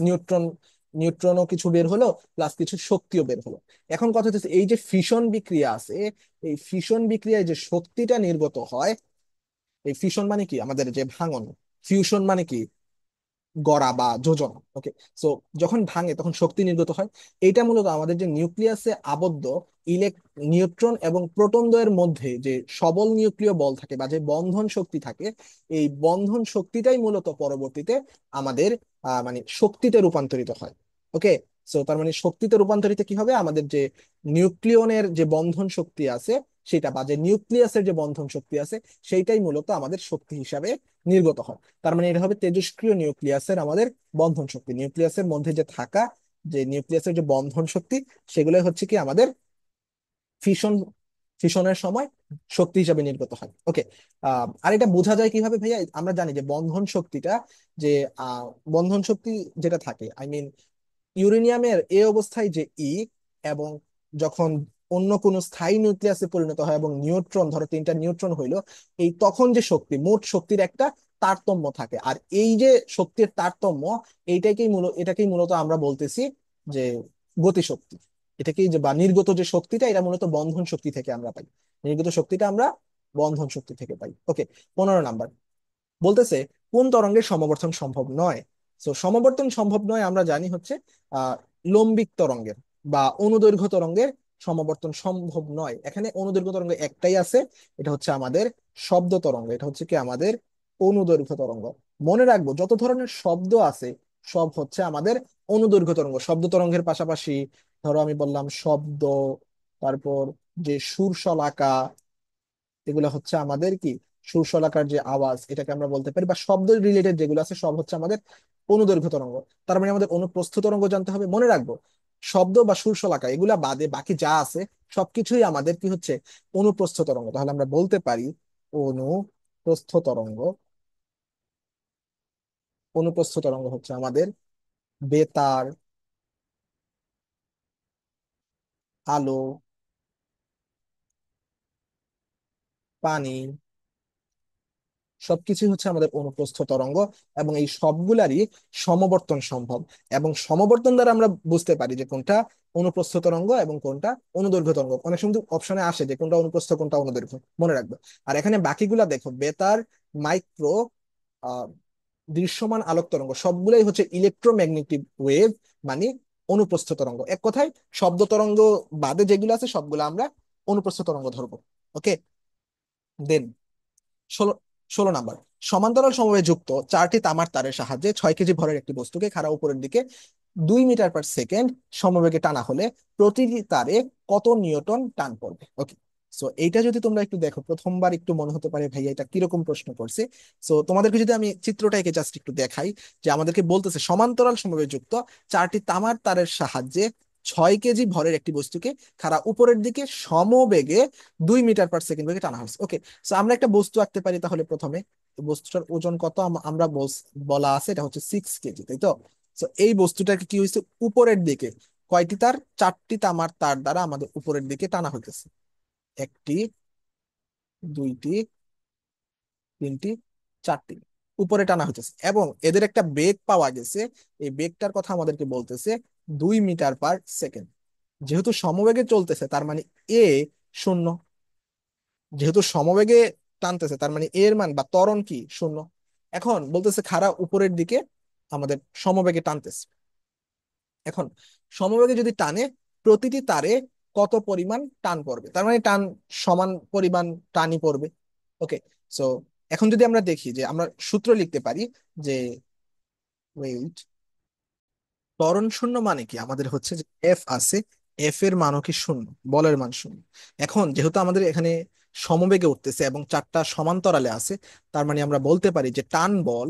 নিউট্রনও কিছু বের হলো, প্লাস কিছু শক্তিও বের হলো। এখন কথা হচ্ছে, এই যে ফিশন বিক্রিয়া আছে, এই ফিশন বিক্রিয়ায় যে শক্তিটা নির্গত হয়, এই ফিশন মানে কি? আমাদের যে ভাঙন। ফিউশন মানে কি? গড়া বা যোজন। ওকে, সো যখন ভাঙে তখন শক্তি নির্গত হয়। এইটা মূলত আমাদের যে নিউক্লিয়াসে আবদ্ধ ইলেক নিউট্রন এবং প্রোটন দ্বয়ের মধ্যে যে সবল নিউক্লিয় বল থাকে বা যে বন্ধন শক্তি থাকে, এই বন্ধন শক্তিটাই মূলত পরবর্তীতে আমাদের মানে শক্তিতে রূপান্তরিত হয়। ওকে, সো তার মানে শক্তিতে রূপান্তরিত কি হবে? আমাদের যে নিউক্লিয়নের যে বন্ধন শক্তি আছে সেটা, বা যে নিউক্লিয়াসের যে বন্ধন শক্তি আছে, সেইটাই মূলত আমাদের শক্তি হিসাবে নির্গত হয়। তার মানে এটা হবে তেজস্ক্রিয় নিউক্লিয়াসের আমাদের বন্ধন শক্তি, নিউক্লিয়াসের মধ্যে যে থাকা যে নিউক্লিয়াসের যে বন্ধন শক্তি, সেগুলোই হচ্ছে কি আমাদের ফিশন, ফিশনের সময় শক্তি হিসাবে নির্গত হয়। ওকে, আর এটা বোঝা যায় কিভাবে ভাইয়া? আমরা জানি যে বন্ধন শক্তিটা, যে আহ বন্ধন শক্তি যেটা থাকে, আই মিন ইউরেনিয়ামের এ অবস্থায় যে এবং যখন অন্য কোনো স্থায়ী নিউক্লিয়াসে পরিণত হয় এবং নিউট্রন, ধরো তিনটা নিউট্রন হইলো, এই তখন যে শক্তি, মোট শক্তির একটা তারতম্য থাকে। আর এই যে শক্তির তারতম্য, এটাকেই মূলত আমরা বলতেছি যে গতিশক্তি। এটাকেই যে বা নির্গত যে শক্তিটা, এটা মূলত বন্ধন শক্তি থেকে আমরা পাই, নির্গত শক্তিটা আমরা বন্ধন শক্তি থেকে পাই। ওকে, 15 নাম্বার বলতেছে, কোন তরঙ্গের সমবর্তন সম্ভব নয়? তো সমবর্তন সম্ভব নয় আমরা জানি হচ্ছে আহ লম্বিক তরঙ্গের বা অনুদৈর্ঘ্য তরঙ্গের সমবর্তন সম্ভব নয়। এখানে অনুদৈর্ঘ্য তরঙ্গ একটাই আছে, এটা হচ্ছে আমাদের শব্দ তরঙ্গ, এটা হচ্ছে কি আমাদের অনুদৈর্ঘ্য তরঙ্গ। মনে রাখবো যত ধরনের শব্দ আছে সব হচ্ছে আমাদের অনুদৈর্ঘ্য তরঙ্গ। শব্দ তরঙ্গের পাশাপাশি ধরো আমি বললাম শব্দ, তারপর যে সুর শলাকা, এগুলো হচ্ছে আমাদের কি সুর শলাকার যে আওয়াজ, এটাকে আমরা বলতে পারি, বা শব্দ রিলেটেড যেগুলো আছে সব হচ্ছে আমাদের অনুদৈর্ঘ্য তরঙ্গ। তার মানে আমাদের অনুপ্রস্থ তরঙ্গ জানতে হবে। মনে রাখবো শব্দ বা সুর শলাকা এগুলা বাদে বাকি যা আছে সবকিছুই আমাদের কি হচ্ছে অনুপ্রস্থ তরঙ্গ। তাহলে আমরা বলতে পারি অনুপ্রস্থ তরঙ্গ। অনুপ্রস্থ তরঙ্গ হচ্ছে আমাদের বেতার, আলো, পানি, সবকিছুই হচ্ছে আমাদের অনুপ্রস্থ তরঙ্গ। এবং এই সবগুলারই সমবর্তন সম্ভব। এবং সমবর্তন দ্বারা আমরা বুঝতে পারি যে কোনটা অনুপ্রস্থ তরঙ্গ এবং কোনটা অনুদৈর্ঘ্য তরঙ্গ। অনেক সময় অপশনে আসে যে কোনটা অনুপ্রস্থ কোনটা অনুদৈর্ঘ্য, মনে রাখবে। আর এখানে বাকিগুলা দেখো, বেতার, মাইক্রো, আহ দৃশ্যমান আলোক তরঙ্গ সবগুলাই হচ্ছে ইলেকট্রোম্যাগনেটিক ওয়েভ, মানে অনুপ্রস্থ তরঙ্গ। এক কথায় শব্দ তরঙ্গ বাদে যেগুলো আছে সবগুলো আমরা অনুপ্রস্থ তরঙ্গ ধরবো। ওকে, দেন 16 16 নাম্বার, সমান্তরাল সমবায়ে যুক্ত 4টি তামার তারের সাহায্যে 6 কেজি ভরের একটি বস্তুকে খাড়া উপরের দিকে 2 মিটার পার সেকেন্ড সমবেগে টানা হলে প্রতিটি তারে কত নিউটন টান পড়বে? ওকে, সো এইটা যদি তোমরা একটু দেখো প্রথমবার একটু মনে হতে পারে ভাইয়া এটা কিরকম প্রশ্ন করছে। সো তোমাদেরকে যদি আমি চিত্রটাকে জাস্ট একটু দেখাই, যে আমাদেরকে বলতেছে সমান্তরাল সমবায়ে যুক্ত 4টি তামার তারের সাহায্যে 6 কেজি ভরের একটি বস্তুকে খাড়া উপরের দিকে সমবেগে 2 মিটার পার সেকেন্ড বেগে টানা হয়েছে। ওকে, সো আমরা একটা বস্তু আঁকতে পারি। তাহলে প্রথমে বস্তুটার ওজন কত আমরা বলা আছে এটা হচ্ছে 6 কেজি, তাই তো? তো এই বস্তুটাকে কি হয়েছে উপরের দিকে কয়টি তার, 4টি তামার তার দ্বারা আমাদের উপরের দিকে টানা হইতেছে। একটি, দুইটি, তিনটি, চারটি, উপরে টানা হইতেছে এবং এদের একটা বেগ পাওয়া গেছে। এই বেগটার কথা আমাদেরকে বলতেছে 2 মিটার পার সেকেন্ড। যেহেতু সমবেগে চলতেছে তার মানে এ শূন্য। যেহেতু সমবেগে টানতেছে তার মানে এর মান বা ত্বরণ কি শূন্য। এখন বলতেছে খাড়া উপরের দিকে আমাদের সমবেগে টানতেছে। এখন সমবেগে যদি টানে প্রতিটি তারে কত পরিমাণ টান পড়বে, তার মানে টান সমান পরিমাণ টানই পড়বে। ওকে, সো এখন যদি আমরা দেখি যে আমরা সূত্র লিখতে পারি যে ওয়েট ত্বরণ শূন্য মানে কি আমাদের হচ্ছে যে এফ আছে, এফ এর মানও কি শূন্য, বলের মান শূন্য। এখন যেহেতু আমাদের এখানে সমবেগে উঠতেছে এবং 4টা সমান্তরালে আছে, তার মানে আমরা বলতে পারি যে টান বল,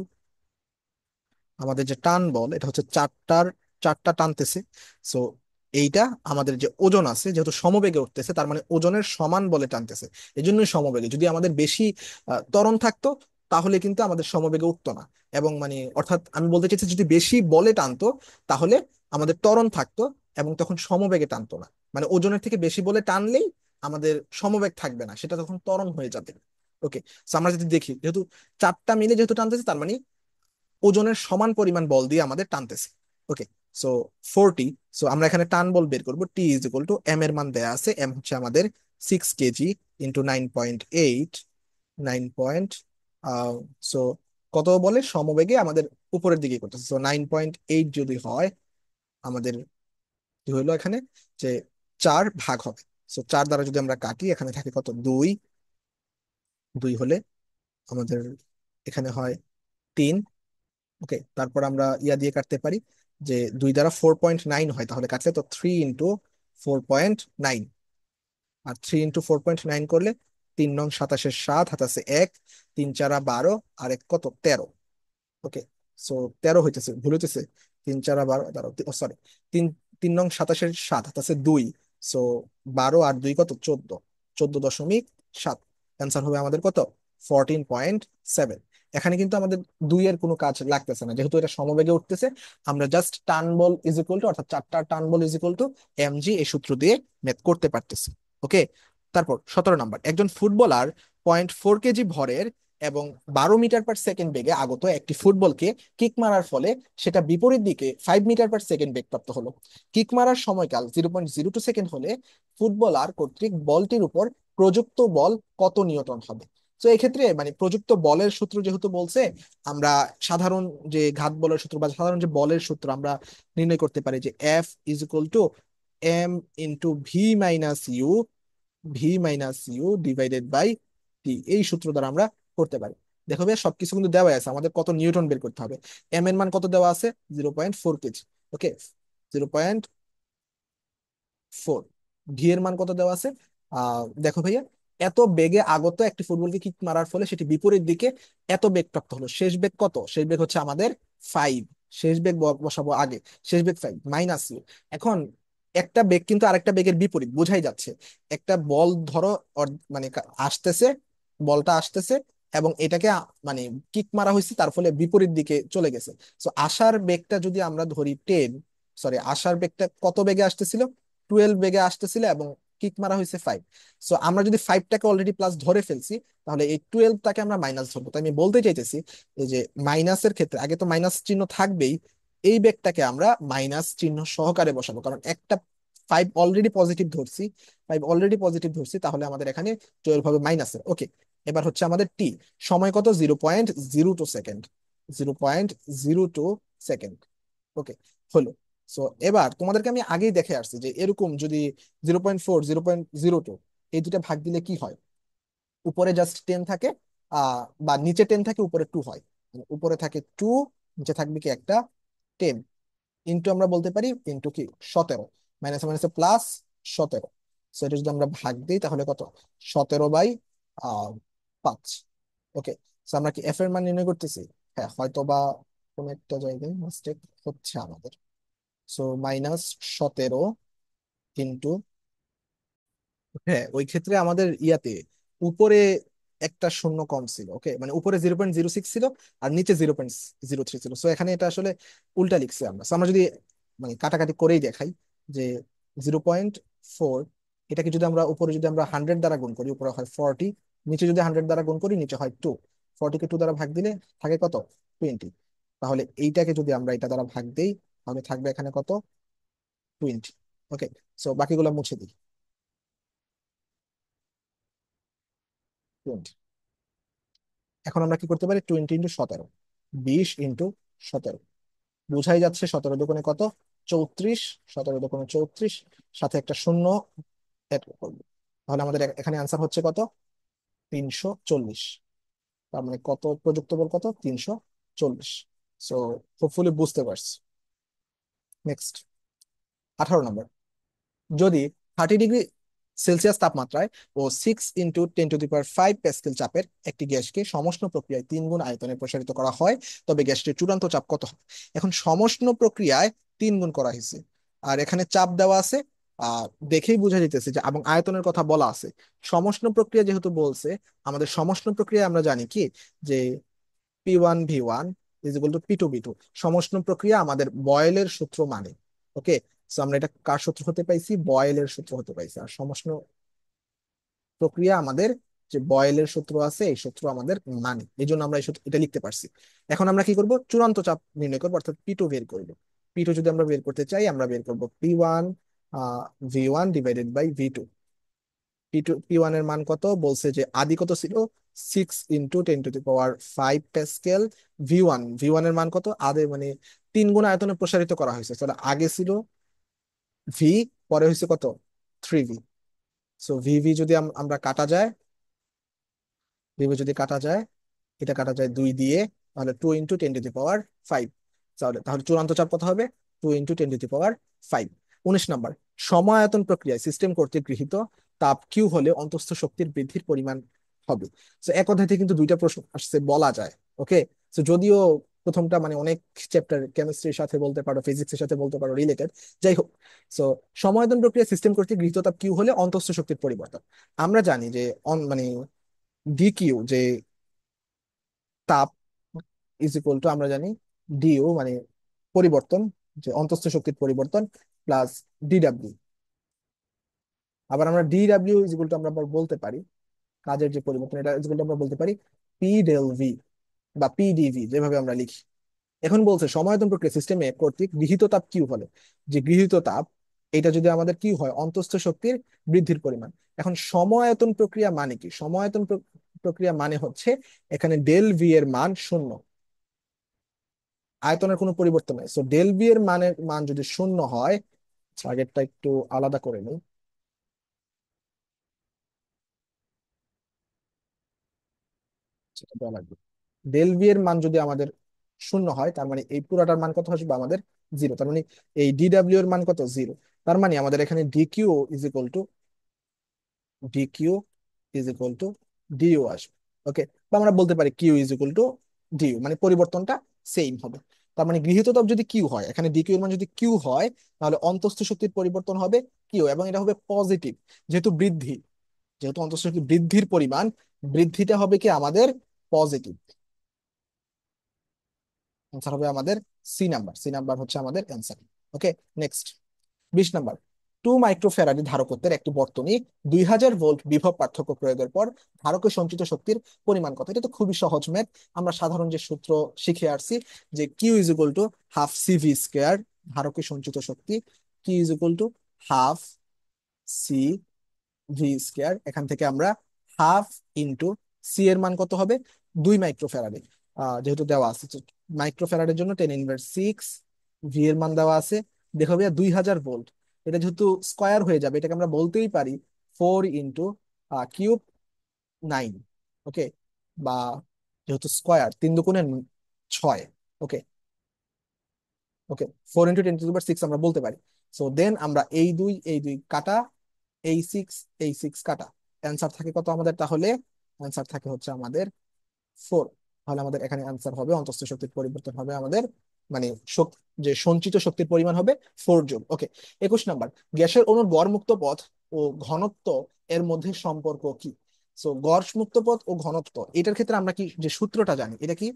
আমাদের যে টান বল এটা হচ্ছে চারটা টানতেছে। সো এইটা আমাদের যে ওজন আছে যেহেতু সমবেগে উঠতেছে তার মানে ওজনের সমান বলে টানতেছে, এই জন্যই সমবেগে। যদি আমাদের বেশি ত্বরণ থাকতো তাহলে কিন্তু আমাদের সমবেগে উঠতো না। এবং মানে অর্থাৎ আমি বলতে চাইছি যদি বেশি বলে টানতো তাহলে আমাদের ত্বরণ থাকতো এবং তখন সমবেগে টানতো না। মানে ওজনের থেকে বেশি বলে টানলেই আমাদের সমবেগ থাকবে না, সেটা তখন ত্বরণ হয়ে যাবে। ওকে, আমরা যদি দেখি যেহেতু 4টা মিলে যেহেতু টানতেছে তার মানে ওজনের সমান পরিমাণ বল দিয়ে আমাদের টানতেছে। ওকে, সো 40, সো আমরা এখানে টান বল বের করবো। টি ইজ ইকুয়াল টু এম এর মান দেয়া আছে, এম হচ্ছে আমাদের 6 কেজি ইন্টু 9.8, 9 সো কত বলে সমবেগে আমাদের উপরের দিকে করতেছে। সো 9.8 যদি হয় আমাদের কি হইলো এখানে, যে 4 ভাগ হবে। সো 4 দ্বারা যদি আমরা কাটি এখানে থাকে কত, 2, 2 হলে আমাদের এখানে হয় 3। ওকে, তারপর আমরা ইয়া দিয়ে কাটতে পারি যে 2 দ্বারা 4.9 হয়, তাহলে কাটলে তো 3 ইন্টু 4.9। আর 3 ইন্টু 4.9 করলে 3 নং 27 হাত আছে 1, 3 4 12, আর এক কত 13। ওকে, সো 13 হইতেছে, ভুল হইতেছে। 3 4 12, দাঁড়াও, সরি, তিন 3 নং 27 হাত আছে 2। সো 12 আর 2 কত, 14, 14.7। অ্যান্সার হবে আমাদের কত, 14.7। এখানে কিন্তু আমাদের 2 এর কোনো কাজ লাগতেছে না, যেহেতু এটা সমবেগে উঠতেছে। আমরা জাস্ট টান বল ইজ ইকুয়াল টু, অর্থাৎ 4টা টান বল ইজ ইকুয়াল টু mg, এই সূত্র দিয়ে ম্যাথ করতে পারতেছি। ওকে, তারপর 17 নাম্বার, একজন ফুটবলার 0.4 কেজি ভরের এবং 12 মিটার পার সেকেন্ড বেগে আগত একটি ফুটবলকে কিক মারার ফলে সেটা বিপরীত দিকে 5 মিটার পার সেকেন্ড বেগ প্রাপ্ত হলো। কিক মারার সময়কাল 0.02 সেকেন্ড হলে ফুটবলার কর্তৃক বলটির উপর প্রযুক্ত বল কত নিউটন হবে? তো এক্ষেত্রে মানে প্রযুক্ত বলের সূত্র যেহেতু বলছে, আমরা সাধারণ যে ঘাত বলের সূত্র বা সাধারণ যে বলের সূত্র আমরা নির্ণয় করতে পারি যে F is equal to m into v minus you divided by t, এই সূত্র দ্বারা আমরা করতে পারি। দেখো ভাই সবকিছু কিন্তু দেওয়া আছে, আমাদের কত নিউটন বের করতে হবে। এম এর মান কত দেওয়া আছে? 0.4 কেজি। ওকে, 0.4। ভি এর মান কত দেওয়া আছে? দেখো ভাইয়া, এত বেগে আগত একটি ফুটবলকে কিক মারার ফলে সেটি বিপরীত দিকে এত বেগ প্রাপ্ত হলো। শেষ বেগ কত? শেষ বেগ হচ্ছে আমাদের 5। শেষ বেগ বসাবো আগে। শেষ বেগ 5 মাইনাস ইউ। এখন একটা বেগ কিন্তু আরেকটা বেগের বিপরীত, বোঝাই যাচ্ছে। একটা বল ধরো মানে আসতেছে, বলটা আসতেছে, এবং এটাকে মানে কিক মারা হয়েছে, তার ফলে বিপরীত দিকে চলে গেছে। তো আসার বেগটা যদি আমরা ধরি 10, সরি, আসার বেগটা কত বেগে আসতেছিল? 12 বেগে আসতেছিল, এবং কিক মারা হয়েছে 5। সো আমরা যদি 5টাকে অলরেডি প্লাস ধরে ফেলছি, তাহলে এই 12টাকে আমরা মাইনাস ধরবো। তাই আমি বলতে চাইতেছি এই যে মাইনাসের ক্ষেত্রে আগে তো মাইনাস চিহ্ন থাকবেই, এই বেগটাকে আমরা মাইনাস চিহ্ন সহকারে বসাবো, কারণ একটা 5 অলরেডি পজিটিভ ধরছি, তাহলে আমাদের এখানে 12 হবে মাইনাসের। ওকে, এবার হচ্ছে আমাদের টি, সময় কত? 0.02 সেকেন্ড। 0.02 সেকেন্ড। ওকে, হলো। সো এবার তোমাদেরকে আমি আগেই দেখে আসছি যে এরকম যদি 0.4, 0.02 এই দুটা ভাগ দিলে কি হয়। উপরে জাস্ট 10 থাকে, বা নিচে 10 থাকে, উপরে 2 হয়। মানে উপরে থাকে 2, নিচে থাকবে কি একটা 10। ইন্টু আমরা বলতে পারি ইন্টু কি 17, মাইনাসে মাইনাসে প্লাস 17। সো এটা যদি আমরা ভাগ দিই তাহলে কত? 17/5। ওকে, সো আমরা কি এফ এর মান নির্ণয় করতেছি? হ্যাঁ, হয়তো বা কোন একটা জায়গায় মিস্টেক হচ্ছে আমাদের। সো -17 ইন্টু, হ্যাঁ ওই ক্ষেত্রে আমাদের ইয়াতে উপরে একটা শূন্য কম ছিল। ওকে, মানে উপরে 0.06 ছিল, আর নিচে 0.03 ছিল। সো এখানে এটা আসলে উল্টা লিখছি আমরা। So আমরা যদি মানে কাটাকাটি করেই দেখাই যে 0.4, এটাকে যদি আমরা উপরে যদি আমরা 100 দ্বারা গুণ করি, উপরে হয় 40, নিচে যদি 100 দ্বারা গুণ করি নিচে হয় 2। 40কে 2 দ্বারা ভাগ দিলে থাকে কত? 20। তাহলে এইটাকে যদি আমরা এটা দ্বারা ভাগ দেই, তাহলে থাকবে এখানে কত? 20। ওকে, সো বাকিগুলো মুছে দিই। 20। এখন আমরা কি করতে পারি? 20 × 17, 20 × 17। বোঝাই যাচ্ছে 17 দুগুণে কত? 34। 17 দুগুণে 34, সাথে একটা শূন্য অ্যাড করবো। তাহলে আমাদের এখানে আনসার হচ্ছে কত? 340। তার মানে কত প্রযুক্ত বল? কত? 340। সো হোপফুলি বুঝতে পারছি। নেক্সট, 18 নম্বর। যদি 30 ডিগ্রি সেলসিয়াস তাপমাত্রায় ও 6 × 10⁵ প্যাসকেল চাপের একটি গ্যাসকে সমষ্ণ প্রক্রিয়ায় 3 গুণ আয়তনে প্রসারিত করা হয়, তবে গ্যাসটির চূড়ান্ত চাপ কত হবে? এখন সমষ্ণ প্রক্রিয়ায় 3 গুণ করা হয়েছে, আর এখানে চাপ দেওয়া আছে। দেখেই বোঝা যেতেছে যে, এবং আয়তনের কথা বলা আছে। সমষ্ণ প্রক্রিয়া যেহেতু বলছে, আমাদের সমষ্ণ প্রক্রিয়া আমরা জানি কি, যে P1V1 = P2V2। সমষ্ণ প্রক্রিয়া আমাদের বয়েলের সূত্র মানে। ওকে, সো আমরা এটা কার সূত্র হতে পাইছি? বয়েলের সূত্র হতে পাইছি। আর সমষ্ণ প্রক্রিয়া আমাদের যে বয়েলের সূত্র আছে, এই সূত্র আমাদের মানে, এই জন্য আমরা এটা লিখতে পারছি। এখন আমরা কি করব? চূড়ান্ত চাপ নির্ণয় করবো, অর্থাৎ P2 বের করবো। P2 যদি আমরা বের করতে চাই, আমরা বের করবো P1V1/V2। P1 এর মান কত বলছে? যে আদি কত ছিল? 6 × 10⁵ প্যাসকেল। ভি ওয়ান এর মান কত? আদে মানে 3 গুণ আয়তনে প্রসারিত করা হয়েছে, তাহলে আগে ছিল ভি, পরে হয়েছে কত? 3V। সো ভিভি যদি আমরা কাটা যায়, ভিভি যদি কাটা যায়, এটা কাটা যায় 2 দিয়ে, তাহলে 2 × 10⁵ 5। তাহলে তাহলে চূড়ান্ত চাপ কত হবে? 2 × 10⁵ 5। 19 নম্বর। সমায়তন প্রক্রিয়ায় সিস্টেম কর্তৃক গৃহীত তাপ কিউ হলে অন্তঃস্থ শক্তির বৃদ্ধির পরিমাণ হবে। তো এক অধ্যায় থেকে কিন্তু দুইটা প্রশ্ন আসছে বলা যায়। ওকে, তো যদিও প্রথমটা মানে অনেক চ্যাপ্টার, কেমিস্ট্রির সাথে বলতে পারো, ফিজিক্সের সাথে বলতে পারো রিলেটেড, যাই হোক। সো সমায়তন প্রক্রিয়া সিস্টেম কর্তৃক গৃহীত তাপ কিউ হলে অন্তঃস্থ শক্তির পরিবর্তন। আমরা জানি যে মানে ডিকিউ, যে তাপ, ইজ ইকুয়াল টু, আমরা জানি ডিইউ মানে পরিবর্তন, যে অন্তঃস্থ শক্তির পরিবর্তন, প্লাস ডিডাব্লিউ। আবার আমরা ডিডাব্লিউ ইজ ইকুয়াল টু আমরা আবার বলতে পারি কাজের যে পরিবর্তন, এটা ইজ ইকুয়াল টু আমরা বলতে পারি পি ডেল ভি বা পিডিভি, যেভাবে আমরা লিখি। এখন বলছে সমায়তন প্রক্রিয়া সিস্টেমে কর্তৃক গৃহীত তাপ কিউ হলে, যে গৃহীত তাপ, এটা যদি আমাদের কি হয়? অন্তঃস্থ শক্তির বৃদ্ধির পরিমাণ। এখন সমায়তন প্রক্রিয়া মানে কি? প্রক্রিয়া মানে হচ্ছে এখানে ডেল ভি এর মান শূন্য, আয়তনের কোনো পরিবর্তন নেই। সো ডেল ভি এর মান যদি শূন্য হয়, আগেরটা একটু আলাদা করে নিই, সেটা দেওয়া লাগবে। ডেল ভি এর মান যদি আমাদের শূন্য হয়, তার মানে এই পুরাটার মান কত আসবে আমাদের? জিরো। তার মানে এই ডিডাব্লিউ এর মান কত? জিরো। তার মানে আমাদের এখানে dQ is equal to dQ is equal to dU আসবে। ওকে, বা আমরা বলতে পারি Q is equal to dU, মানে পরিবর্তনটা সেম হবে। তার মানে গৃহীত তাপ যদি কিউ হয়, এখানে ডিকিউ এর মান যদি কিউ হয়, তাহলে অন্তঃস্থ শক্তির পরিবর্তন হবে কিউ, এবং এটা হবে পজিটিভ। যেহেতু বৃদ্ধি, যেহেতু অন্তঃস্থ শক্তি বৃদ্ধির পরিমাণ, বৃদ্ধিটা হবে কি আমাদের পজিটিভ। অ্যান্সার হবে আমাদের সি নাম্বার। সি নাম্বার হচ্ছে আমাদের অ্যান্সার। ওকে, নেক্সট 20 নাম্বার। 2 মাইক্রোফ্যারাডে ধারকত্বের একটি বর্তনী 2000 ভোল্ট বিভব পার্থক্য প্রয়োগের পর ধারকে সঞ্চিত শক্তির পরিমাণ কত? এটা তো খুবই সহজ ম্যাথ। আমরা সাধারণ যে সূত্র শিখে আসছি, যে q is equal to half CV square, ধারকে সঞ্চিত শক্তি q is equal to half C V square. এখান থেকে আমরা হাফ ইন্টু সি এর মান কত হবে? 2 মাইক্রোফ্যারাডে। যেহেতু দেওয়া আছে মাইক্রোফ্যারাডের জন্য 10⁻⁶, ভি এর মান দেওয়া আছে, দেখো ভাইয়া 2000 ভোল্ট, এটা যেহেতু স্কোয়ার হয়ে যাবে, এটাকে আমরা বলতেই পারি 4 ইন্টু কিউব 9। ওকে, বা যেহেতু স্কোয়ার, 3 দুগুণে 6। ওকে, ওকে, 4 ইন্টু 10⁻⁶ আমরা বলতে পারি। সো দেন আমরা এই দুই কাটা, এই 6 এই 6 কাটা, অ্যান্সার থাকে কত আমাদের? তাহলে অ্যান্সার থাকে হচ্ছে আমাদের 4। তাহলে আমাদের এখানে অ্যান্সার হবে অন্তঃস্থ শক্তির পরিবর্তন হবে আমাদের, মানে যে সঞ্চিত শক্তির পরিমাণ হবে 4 জুল। ওকে, 21 নাম্বার। গ্যাসের অণুর গড় মুক্ত পথ ও ঘনত্ব এর মধ্যে সম্পর্ক কি? সো গড় মুক্ত পথ ও ঘনত্ব, এটার ক্ষেত্রে আমরা কি যে সূত্রটা জানি, এটা কি?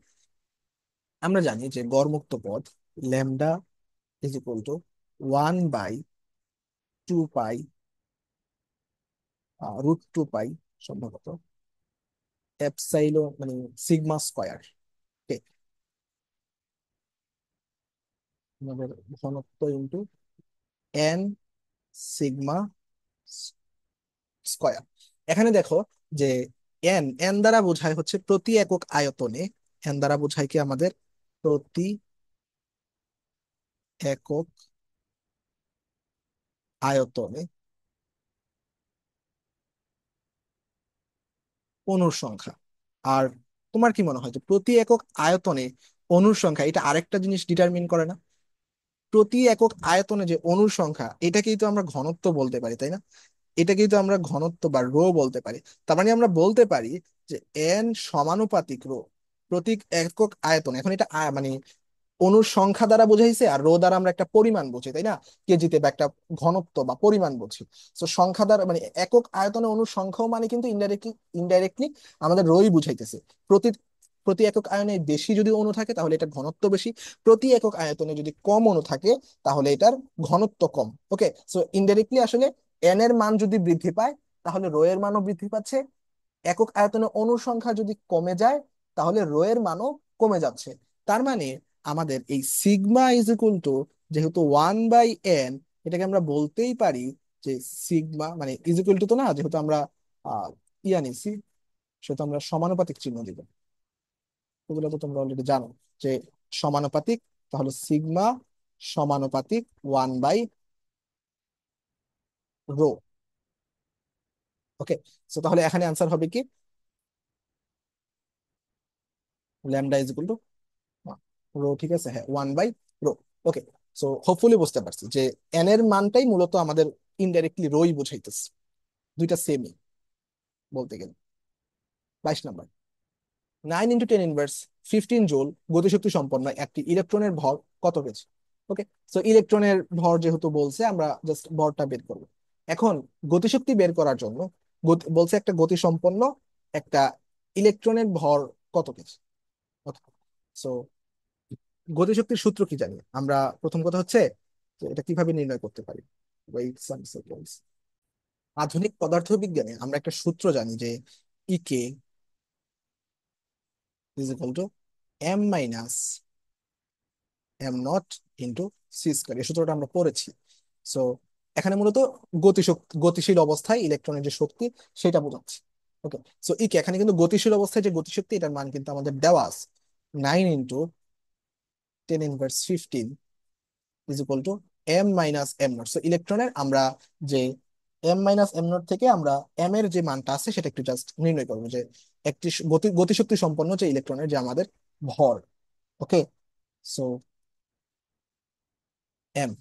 আমরা জানি যে গড় মুক্ত পথ ল্যামডা ইজ ইকুয়াল টু 1/2 পাই √2 পাই সম্ভবত এপসাইলো, মানে সিগমা স্কয়ার। ওকে, আমাদের ঘনত্ব ইন্টু এন সিগমা স্কয়ার। এখানে দেখো যে এন এন দ্বারা বোঝায় হচ্ছে প্রতি একক আয়তনে। এন দ্বারা বোঝায় কি আমাদের? প্রতি একক আয়তনে অণুর সংখ্যা। আর তোমার কি মনে হয় যে প্রতি একক আয়তনে অণুর সংখ্যা এটা আরেকটা জিনিস ডিটারমিন করে না? প্রতি একক আয়তনে যে অণুর সংখ্যা, এটাকেই তো আমরা ঘনত্ব বলতে পারি, তাই না? এটাকেই তো আমরা ঘনত্ব বা রো বলতে পারি। তার মানে আমরা বলতে পারি যে এন সমানুপাতিক রো প্রতি একক আয়তন। এখন এটা মানে অণুর সংখ্যা দ্বারা বোঝাইছে, আর রো দ্বারা আমরা একটা পরিমাণ বুঝি, তাই না? কেজিতে, বা একটা ঘনত্ব বা পরিমাণ বুঝি। তো সংখ্যা দ্বারা মানে একক আয়তনে অণুর সংখ্যাও মানে কিন্তু ইনডাইরেক্টলি আমাদের রোই বুঝাইতেছে। প্রতি প্রতি একক আয়নে বেশি যদি অণু থাকে তাহলে এটা ঘনত্ব বেশি, প্রতি একক আয়তনে যদি কম অণু থাকে তাহলে এটার ঘনত্ব কম। ওকে, সো ইনডাইরেক্টলি আসলে এন এর মান যদি বৃদ্ধি পায়, তাহলে রো এর মানও বৃদ্ধি পাচ্ছে। একক আয়তনে অণুর সংখ্যা যদি কমে যায়, তাহলে রো এর মানও কমে যাচ্ছে। তার মানে আমাদের এই সিগমা ইজ ইকুয়াল টু, যেহেতু 1/n, এটাকে আমরা বলতেই পারি যে সিগমা মানে ইজ ইকুয়াল টু তো না, যেহেতু আমরা আহ ইয়া নিছি, সেহেতু আমরা সমানুপাতিক চিহ্ন দিব। এগুলো তো তোমরা অলরেডি জানো যে সমানুপাতিক। তাহলে সিগমা সমানুপাতিক 1/ρ। ওকে, সো তাহলে এখানে অ্যান্সার হবে কি? Lambda is equal to rho. ঠিক আছে, হ্যাঁ, 1/ρ। ওকে, সো হোপফুলি বুঝতে পারছি যে এন এর মানটাই মূলত আমাদের ইনডাইরেক্টলি রোই বুঝাইতেছে। দুইটা সেমই বলতে গেলে। 22 নাম্বার। 9 × 10⁻15 জুল গতিশক্তি সম্পন্ন একটি ইলেকট্রনের ভর কত কেজি? ওকে, সো ইলেকট্রনের ভর যেহেতু বলছে, আমরা জাস্ট ভরটা বের করবো। এখন গতিশক্তি বের করার জন্য বলছে একটা গতি সম্পন্ন একটা ইলেকট্রনের ভর কত কেজি। ওকে, সো গতিশক্তির সূত্র কি জানি আমরা? প্রথম কথা হচ্ছে যে এটা কিভাবে নির্ণয় করতে পারি। Wait some seconds. আধুনিক পদার্থবিজ্ঞানে আমরা একটা সূত্র জানি যে E K is equal to m - m0 × c²। এই সূত্রটা আমরা পড়েছি। সো এখানে মূলত গতিশীল অবস্থায় ইলেকট্রনের যে শক্তি সেটা বোঝাচ্ছে। ওকে, সো ইকে এখানে কিন্তু গতিশীল অবস্থায় যে গতিশক্তি, এটার মান কিন্তু আমাদের দেওয়া আছে 9 × 10⁻15 is equal to m - m0। So ইলেকট্রনের আমরা যে এম মাইনাস এম নট থেকে আমরা এম এর যে মানটা আছে সেটা একটু জাস্ট নির্ণয় করবো, যে একটি গতিশক্তি সম্পন্ন যে ইলেকট্রনের যে আমাদের ভর। ওকে, সো এম,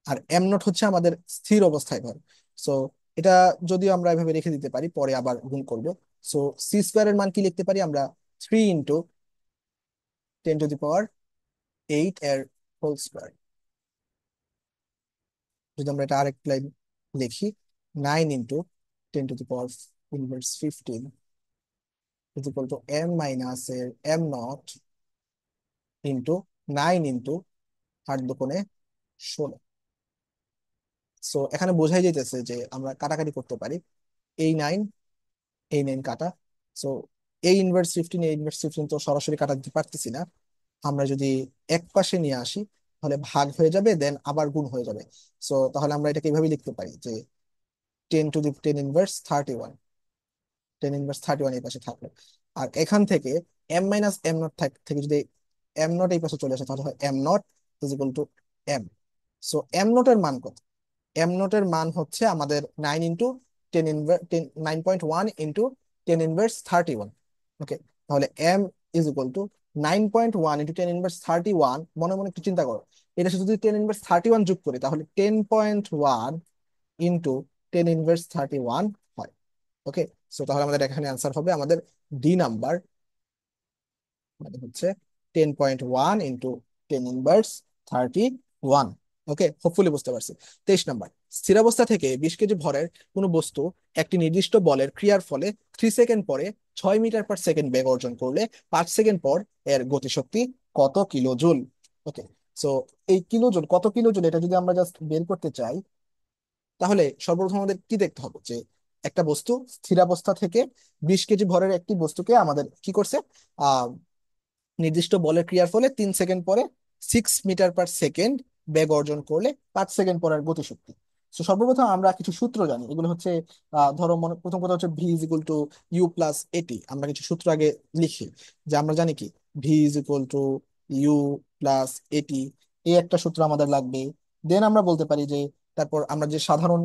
আর এম নট হচ্ছে আমাদের স্থির অবস্থায় ভর। সো এটা যদিও আমরা এভাবে রেখে দিতে পারি, পরে আবার গুণ করবো। সো সি স্কোয়ার এর মান কি লিখতে পারি আমরা? 3 × 10⁻⁸ এর হোল স্কোয়ার। যদি আমরা এটা আরেক লাইন লিখি, 9 × 10⁻⁵ is equal to M minus এর এম নট ইন্টু 9 × 8 × 16। সো এখানে বোঝাই যাইতেছে যে আমরা কাটাকাটি করতে পারি, এই 9, এই 9 কাটা। সো এই ইনভার্স 15 তো সরাসরি কাটা দিতে পারতেছি না। আমরা যদি এক পাশে নিয়ে আসি তাহলে ভাগ হয়ে যাবে, দেন আবার গুণ হয়ে যাবে। সো তাহলে আমরা এটাকে এইভাবে লিখতে পারি যে 10 × 10⁻31, 10 ইনভার্স 31 এই পাশে থাকলো। আর এখান থেকে এম মাইনাস এম নট থেকে যদি এম নট এই পাশে চলে আসে, তাহলে হয় m not is equal to m. So m নটের মান কত? এম নটের মান হচ্ছে আমাদের 9 × 10 ইনভার্স 9.1 × 10 ইনভার্স 31। ওকে, তাহলে M is equal to 9.1 × 10 inverse 31। মনে মনে একটু চিন্তা করো, এটা সাথে যদি 10 ইনভার্স 31 যোগ করি তাহলে 10.1 × 10 ইনভার্স 31 হয়। ওকে, সো তাহলে আমাদের এখানে অ্যান্সার হবে আমাদের ডি নাম্বার, মানে হচ্ছে 10.1 × 10 ইনভার্স 31। ওকে, হোপফুলি বুঝতে পারছি। 23 নাম্বার, স্থিরাবস্থা থেকে 20 কেজি ভরের কোনো বস্তু একটি নির্দিষ্ট বলের ক্রিয়ার ফলে 3 সেকেন্ড পরে 6 মিটার পার সেকেন্ড বেগ অর্জন করলে 5 সেকেন্ড পর এর গতিশক্তি কত কিলোজুল? ওকে, সো এই কিলোজুল, কত কিলোজুল, এটা যদি আমরা জাস্ট বের করতে চাই, তাহলে সর্বপ্রথম আমাদের কি দেখতে হবে যে একটা বস্তু স্থিরাবস্থা থেকে 20 কেজি ভরের একটি বস্তুকে আমাদের কি করছে, আহ নির্দিষ্ট বলের ক্রিয়ার ফলে 3 সেকেন্ড পরে 6 মিটার পার সেকেন্ড বেগ অর্জন করলে 5 সেকেন্ড পরের গতিশক্তি। তো সর্বপ্রথম আমরা কিছু সূত্র জানি, এগুলো হচ্ছে ধরো প্রথম কথা হচ্ছে V is equal to U plus at. আমরা কিছু সূত্র আগে লিখি, যে আমরা জানি কি V is equal to U plus at, এই একটা সূত্র আমাদের লাগবে। দেন আমরা বলতে পারি যে, তারপর আমরা যে সাধারণ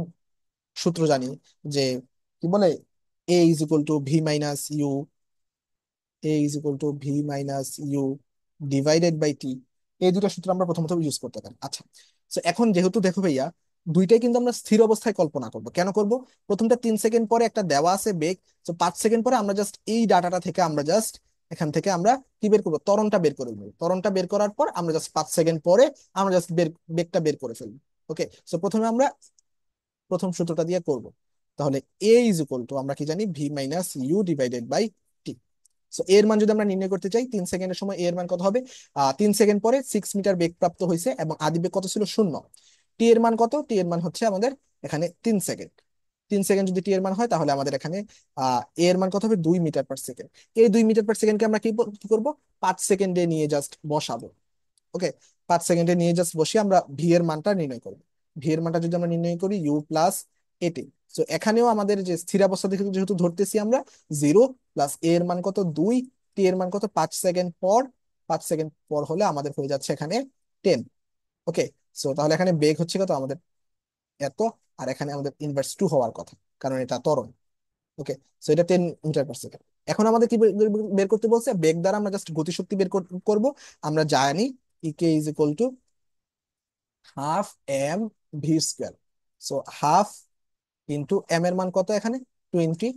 সূত্র জানি, যে কি বলে, a is equal to v minus u, a = v - u divided by t. এই দুটো সূত্র আমরা প্রথমত ইউজ করতে পারি। আচ্ছা, তো এখন যেহেতু দেখো ভাইয়া, দুইটাই কিন্তু আমরা স্থির অবস্থায় কল্পনা করব। কেন করব? প্রথমটা 3 সেকেন্ড পরে একটা দেওয়া আছে বেগ, তো 5 সেকেন্ড পরে আমরা জাস্ট এই ডাটাটা থেকে আমরা জাস্ট এখান থেকে আমরা কি বের করবো, ত্বরণটা বের করে নেবো। ত্বরণটা বের করার পর আমরা জাস্ট 5 সেকেন্ড পরে আমরা জাস্ট বেগটা বের করে ফেলবো। ওকে, তো প্রথমে আমরা প্রথম সূত্রটা দিয়ে করব। তাহলে এ ইজ ইকুয়াল টু, আমরা কি জানি, V minus you divided by T. So এর মান যদি আমরা নির্ণয় করতে চাই, 3 সেকেন্ডের সময় এর মান কত হবে? 3 সেকেন্ড পরে 6 মিটার বেগ প্রাপ্ত হয়েছে এবং আদি বেগ কত ছিল? 0। টি এর মান কত? টি এর মান হচ্ছে আমাদের এখানে 3 সেকেন্ড। 3 সেকেন্ড যদি টি এর মান হয়, তাহলে আমাদের এখানে এর মান কত হবে? 2 মিটার পার সেকেন্ড। এই 2 মিটার পার সেকেন্ডকে আমরা কি করবো, 5 সেকেন্ডে নিয়ে জাস্ট বসাবো। ওকে, 5 সেকেন্ডে নিয়ে জাস্ট বসিয়ে আমরা ভি এর মানটা নির্ণয় করবো। ভি এর মানটা যদি আমরা নির্ণয় করি ইউ প্লাস এটি, তো এখানেও আমাদের যে স্থিরাবস্থা থেকে যেহেতু ধরতেছি আমরা 0, প্লাস এ এর মান কত? 2, টি এর মান কত? 5 সেকেন্ড পর। 5 সেকেন্ড পর হলে আমাদের হয়ে যাচ্ছে এখানে 10। ওকে, সো তাহলে এখানে বেগ হচ্ছে কত আমাদের? এত। আর এখানে আমাদের ইনভার্স 2 হওয়ার কথা, কারণ এটা ত্বরণ। ওকে, সো এটা 10 মিটার পার সেকেন্ড। এখন আমাদের কি বের করতে বলছে? বেগ দ্বারা আমরা জাস্ট গতিশক্তি বের করব। আমরা জানি E K is equal to half m v square. So half into m এর মান কত এখানে? 20।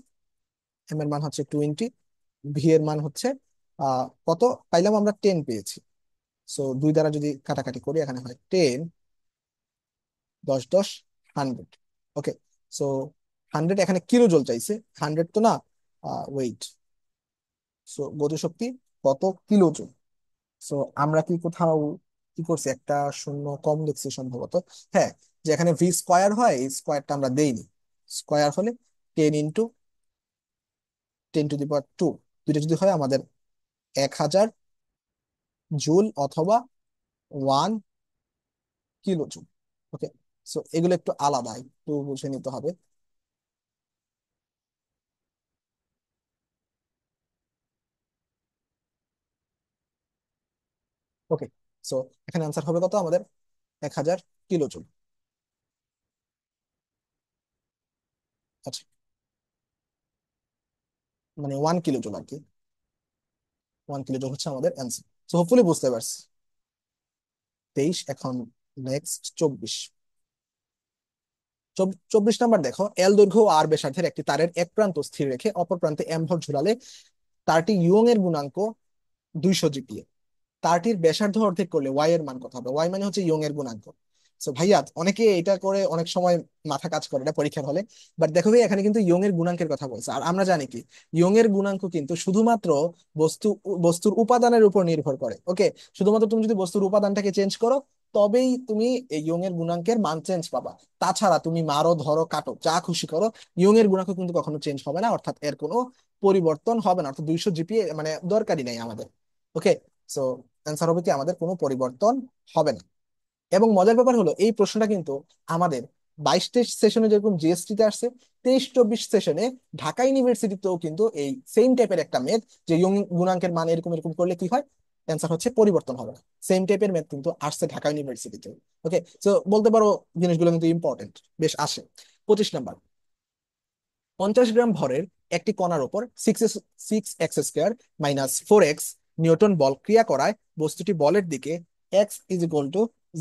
এম এর মান হচ্ছে 20, ভি এর মান হচ্ছে কত পাইলাম আমরা? 10 পেয়েছি। সো 2 দ্বারা যদি কাটাকাটি করি, এখানে হয় 10, 10 10 100। ওকে, সো 100 এখানে কিলো জল চাইছে, 100 তো না, ওয়েট। সো গতিশক্তি কত কিলো জুল? সো আমরা কি কোথাও কি করছি, একটা শূন্য কম লিখছি সম্ভবত। হ্যাঁ, যে এখানে ভি স্কোয়ার হয়, এই স্কোয়ারটা আমরা দেইনি। স্কোয়ার হলে 10 × 10⁻², দুইটা যদি হয় আমাদের 1000 জুল অথবা 1 কিলো জুল। ওকে, সো এগুলো একটু আলাদা, একটু বুঝে নিতে হবে। ওকে, সো এখানে আনসার হবে কত আমাদের? 1000 কিলোজুল। মানে 1 কিলো জুল আর কি। 1 কিলো জুল হচ্ছে আমাদের অ্যান্সার। তো হোপফুলি বুঝতে পারছি। 23। এখন নেক্সট 24। 24 নাম্বার দেখো, এল দৈর্ঘ্য ও আর ব্যাসার্ধের একটি তারের এক প্রান্ত স্থির রেখে অপর প্রান্তে এম ভর ঝুলালে তারটি ইয়ং এর গুণাঙ্ক 200 জিপিএ। তারটির ব্যাসার্ধ অর্ধেক করলে ওয়াই এর মান কত হবে? ওয়াই মানে হচ্ছে ইয়ং এর গুণাঙ্ক। সো ভাইয়া, অনেকে এটা করে অনেক সময় মাথা কাজ করে এটা পরীক্ষার হলে। বাট দেখো ভাই, এখানে কিন্তু ইয়ং এর গুণাঙ্কের কথা বলছে, আর আমরা জানি কি ইয়ং এর গুণাঙ্ক কিন্তু শুধুমাত্র বস্তু বস্তুর উপাদানের উপর নির্ভর করে। ওকে, শুধুমাত্র তুমি যদি বস্তুর উপাদানটাকে চেঞ্জ করো, তবেই তুমি এই ইয়ং এর গুণাঙ্কের মান চেঞ্জ পাবা। তাছাড়া তুমি মারো, ধরো, কাটো, যা খুশি করো, ইয়ং এর গুণাঙ্ক কিন্তু কখনো চেঞ্জ হবে না, অর্থাৎ এর কোনো পরিবর্তন হবে না, অর্থাৎ 200 জিপিএ মানে দরকারই নাই আমাদের। ওকে, সো অ্যান্সার হবে কি আমাদের কোনো পরিবর্তন হবে না। এবং মজার ব্যাপার হলো এই প্রশ্নটা কিন্তু আমাদের 22-23 সেশনে যেরকম জিএসটি তে আসছে, 23-24 সেশনে ঢাকা ইউনিভার্সিটিতেও কিন্তু এই সেম টাইপের একটা মেথ, যে ইয়ং গুণাঙ্কের মান এরকম এরকম করলে কি হয়, অ্যান্সার হচ্ছে পরিবর্তন হবে না। সেম টাইপের মেথ কিন্তু আসছে ঢাকা ইউনিভার্সিটিতে। ওকে, তো বলতে পারো জিনিসগুলো কিন্তু ইম্পর্টেন্ট বেশ আসে। 25 নাম্বার, 50 গ্রাম ভরের একটি কণার উপর 6x² - 4x নিউটন বল ক্রিয়া করায় বস্তুটি বলের দিকে x =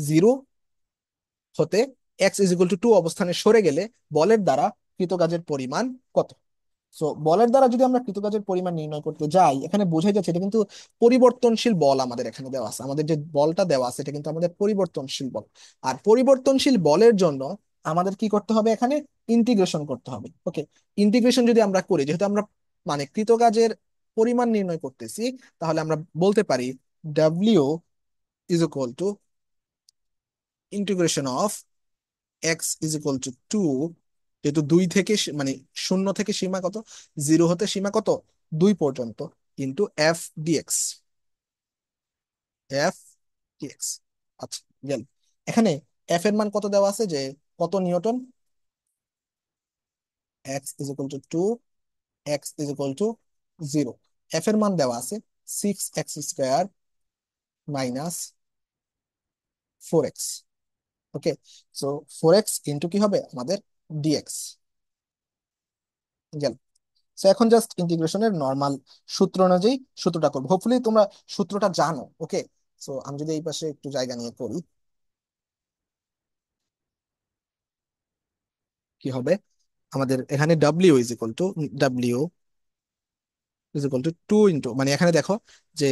0 হতে x = 2 অবস্থানে সরে গেলে বলের দ্বারা কৃতকাজের পরিমাণ কত? সো বলের দ্বারা যদি আমরা কৃতকাজের পরিমাণ নির্ণয় করতে যাই, এখানে বোঝাই যাচ্ছে এটা কিন্তু পরিবর্তনশীল বল আমাদের এখানে দেওয়া আছে। আমাদের যে বলটা দেওয়া আছে এটা কিন্তু আমাদের পরিবর্তনশীল বল। আর পরিবর্তনশীল বলের জন্য আমাদের কি করতে হবে? এখানে ইন্টিগ্রেশন করতে হবে। ওকে, ইন্টিগ্রেশন যদি আমরা করি, যেহেতু আমরা মানে কৃতকাজের পরিমাণ নির্ণয় করতেছি, তাহলে আমরা বলতে পারি W = ইন্টিগ্রেশন অফ x = 2, যেহেতু 0 থেকে সীমা কত, 0 হতে সীমা কত, 2 পর্যন্ত, ইন্টু f dx। আচ্ছা, গেল। এখানে এফ এর মান কত দেওয়া আছে, যে কত নিউটন, x = 2, x = 0। এফ এর মান দেওয়া আছে 6x² - 4x। ওকে, সো 4x ইন্টু কি হবে আমাদের ডিএক্স। গেল। সো এখন জাস্ট ইন্টিগ্রেশনের নর্মাল সূত্র অনুযায়ী সূত্রটা করবো। হোপফুলি তোমরা সূত্রটা জানো। ওকে, সো আমি যদি এই পাশে একটু জায়গা নিয়ে করি, কি হবে আমাদের এখানে W = 2 ইন্টু, মানে এখানে দেখো যে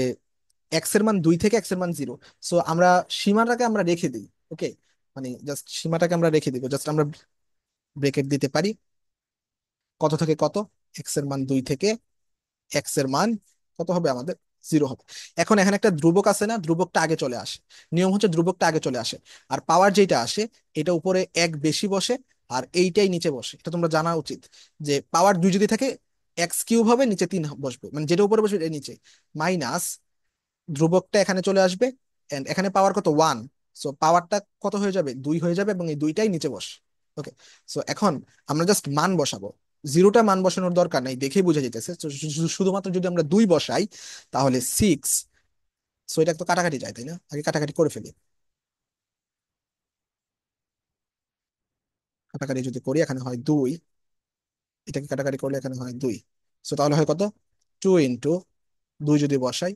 এক্স এর মান 2 থেকে এক্স এর মান 0। সো আমরা সীমাটাকে আমরা রেখে দিই। ওকে, মানে জাস্ট সীমাটাকে আমরা রেখে দিব, জাস্ট আমরা ব্রেকেট দিতে পারি কত থেকে কত, এক্স এর মান 2 থেকে এক্স এর মান কত হবে আমাদের, 0 হবে। এখন এখানে একটা ধ্রুবক আছে না, ধ্রুবকটা আগে চলে আসে। নিয়ম হচ্ছে ধ্রুবকটা আগে চলে আসে, আর পাওয়ার যেটা আসে এটা উপরে এক বেশি বসে, আর এইটাই নিচে বসে। এটা তোমরা জানা উচিত, যে পাওয়ার 2 যদি থাকে x³ হবে, নিচে 3 বসবে, মানে যেটা উপরে বসবে এটা নিচে, মাইনাস ধ্রুবকটা এখানে চলে আসবে, এন্ড এখানে পাওয়ার কত, 1। সো পাওয়ারটা কত হয়ে যাবে, 2 হয়ে যাবে, এবং এই দুইটাই নিচে বসে। ওকে, সো এখন আমরা জাস্ট মান বসাবো। জিরোটা মান বসানোর দরকার নাই, দেখেই বোঝা যেতেছে। তো শুধুমাত্র যদি আমরা 2 বসাই, তাহলে 6। সো এটা তো কাটাকাটি যায়, তাই না? আগে কাটাকাটি করে ফেলি। কাটাকাটি যদি করি এখানে হয় 2, এটাকে কাটাকাটি করলে এখানে হয় 2। সো তাহলে হয় কত, 2 ইন্টু 2 যদি বসাই,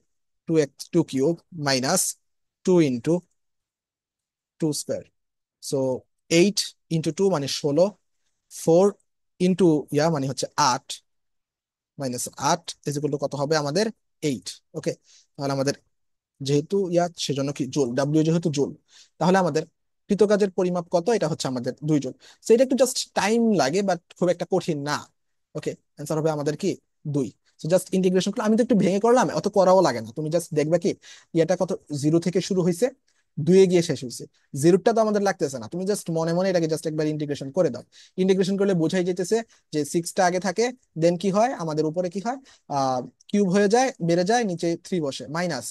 2x2³ -2 into 2 square. So 8 into 2 মানে 16, 4 ইন্টু মানে হচ্ছে 8, -8 কত হবে আমাদের, 8। ওকে, তাহলে আমাদের যেহেতু সেজন্য কি জুল, ডাব্লিউ যেহেতু জুল, তাহলে আমাদের কৃতকাজের পরিমাপ কত, এটা হচ্ছে আমাদের 2 জুল। তো এটা একটু জাস্ট টাইম লাগে, বাট খুব একটা কঠিন না। ওকে, অ্যান্সার হবে আমাদের কি 2। তো জাস্ট ইন্টিগ্রেশন করলে, আমি তো একটু ভেঙে করলাম, অত করাও লাগে না, তুমি জাস্ট দেখবে কি এটা কত, 0 থেকে শুরু হয়েছে, 2-এ গিয়ে শেষ হয়েছে। জিরোটা তো আমাদের লাগতেছে না, তুমি জাস্ট মনে মনে এটাকে জাস্ট একবার ইন্টিগ্রেশন করে দাও। ইন্টিগ্রেশন করলে বোঝাই যেতেছে যে 6টা আগে থাকে, দেন কি হয় আমাদের উপরে কি হয়, কিউব হয়ে যায়, বেড়ে যায়, নিচে 3 বসে, মাইনাস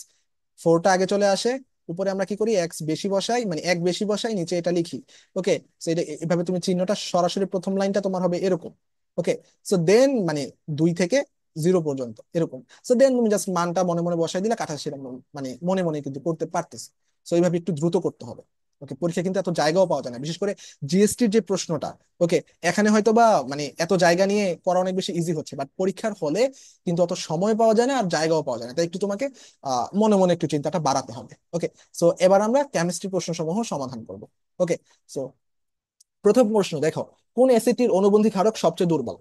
4টা আগে চলে আসে, উপরে আমরা কি করি, এক্স বেশি বসাই, মানে এক বেশি বসাই, নিচে এটা লিখি। ওকে, সো এটা এভাবে তুমি চিহ্নটা সরাসরি প্রথম লাইনটা তোমার হবে এরকম। ওকে, সো দেন মানে 2 থেকে 0 পর্যন্ত এরকম। সো দেন তুমি জাস্ট মানটা মনে মনে বসাই দিলে কাটা সেরকম, মানে মনে মনে কিন্তু করতে পারতেছে। সো এইভাবে একটু দ্রুত করতে হবে। ওকে, পরীক্ষা কিন্তু এত জায়গাও পাওয়া যায় না, বিশেষ করে জিএসটির যে প্রশ্নটা। ওকে, এখানে হয়তো বা মানে এত জায়গা নিয়ে করা অনেক বেশি ইজি হচ্ছে, বাট পরীক্ষার হলে কিন্তু অত সময় পাওয়া যায় না আর জায়গাও পাওয়া যায় না, তাই একটু তোমাকে মনে মনে একটু চিন্তাটা বাড়াতে হবে। ওকে, সো এবার আমরা কেমিস্ট্রি প্রশ্ন সমূহ সমাধান করব। ওকে, সো প্রথম প্রশ্ন দেখো, কোন অ্যাসিডটির অনুবন্ধী ক্ষারক সবচেয়ে দুর্বল?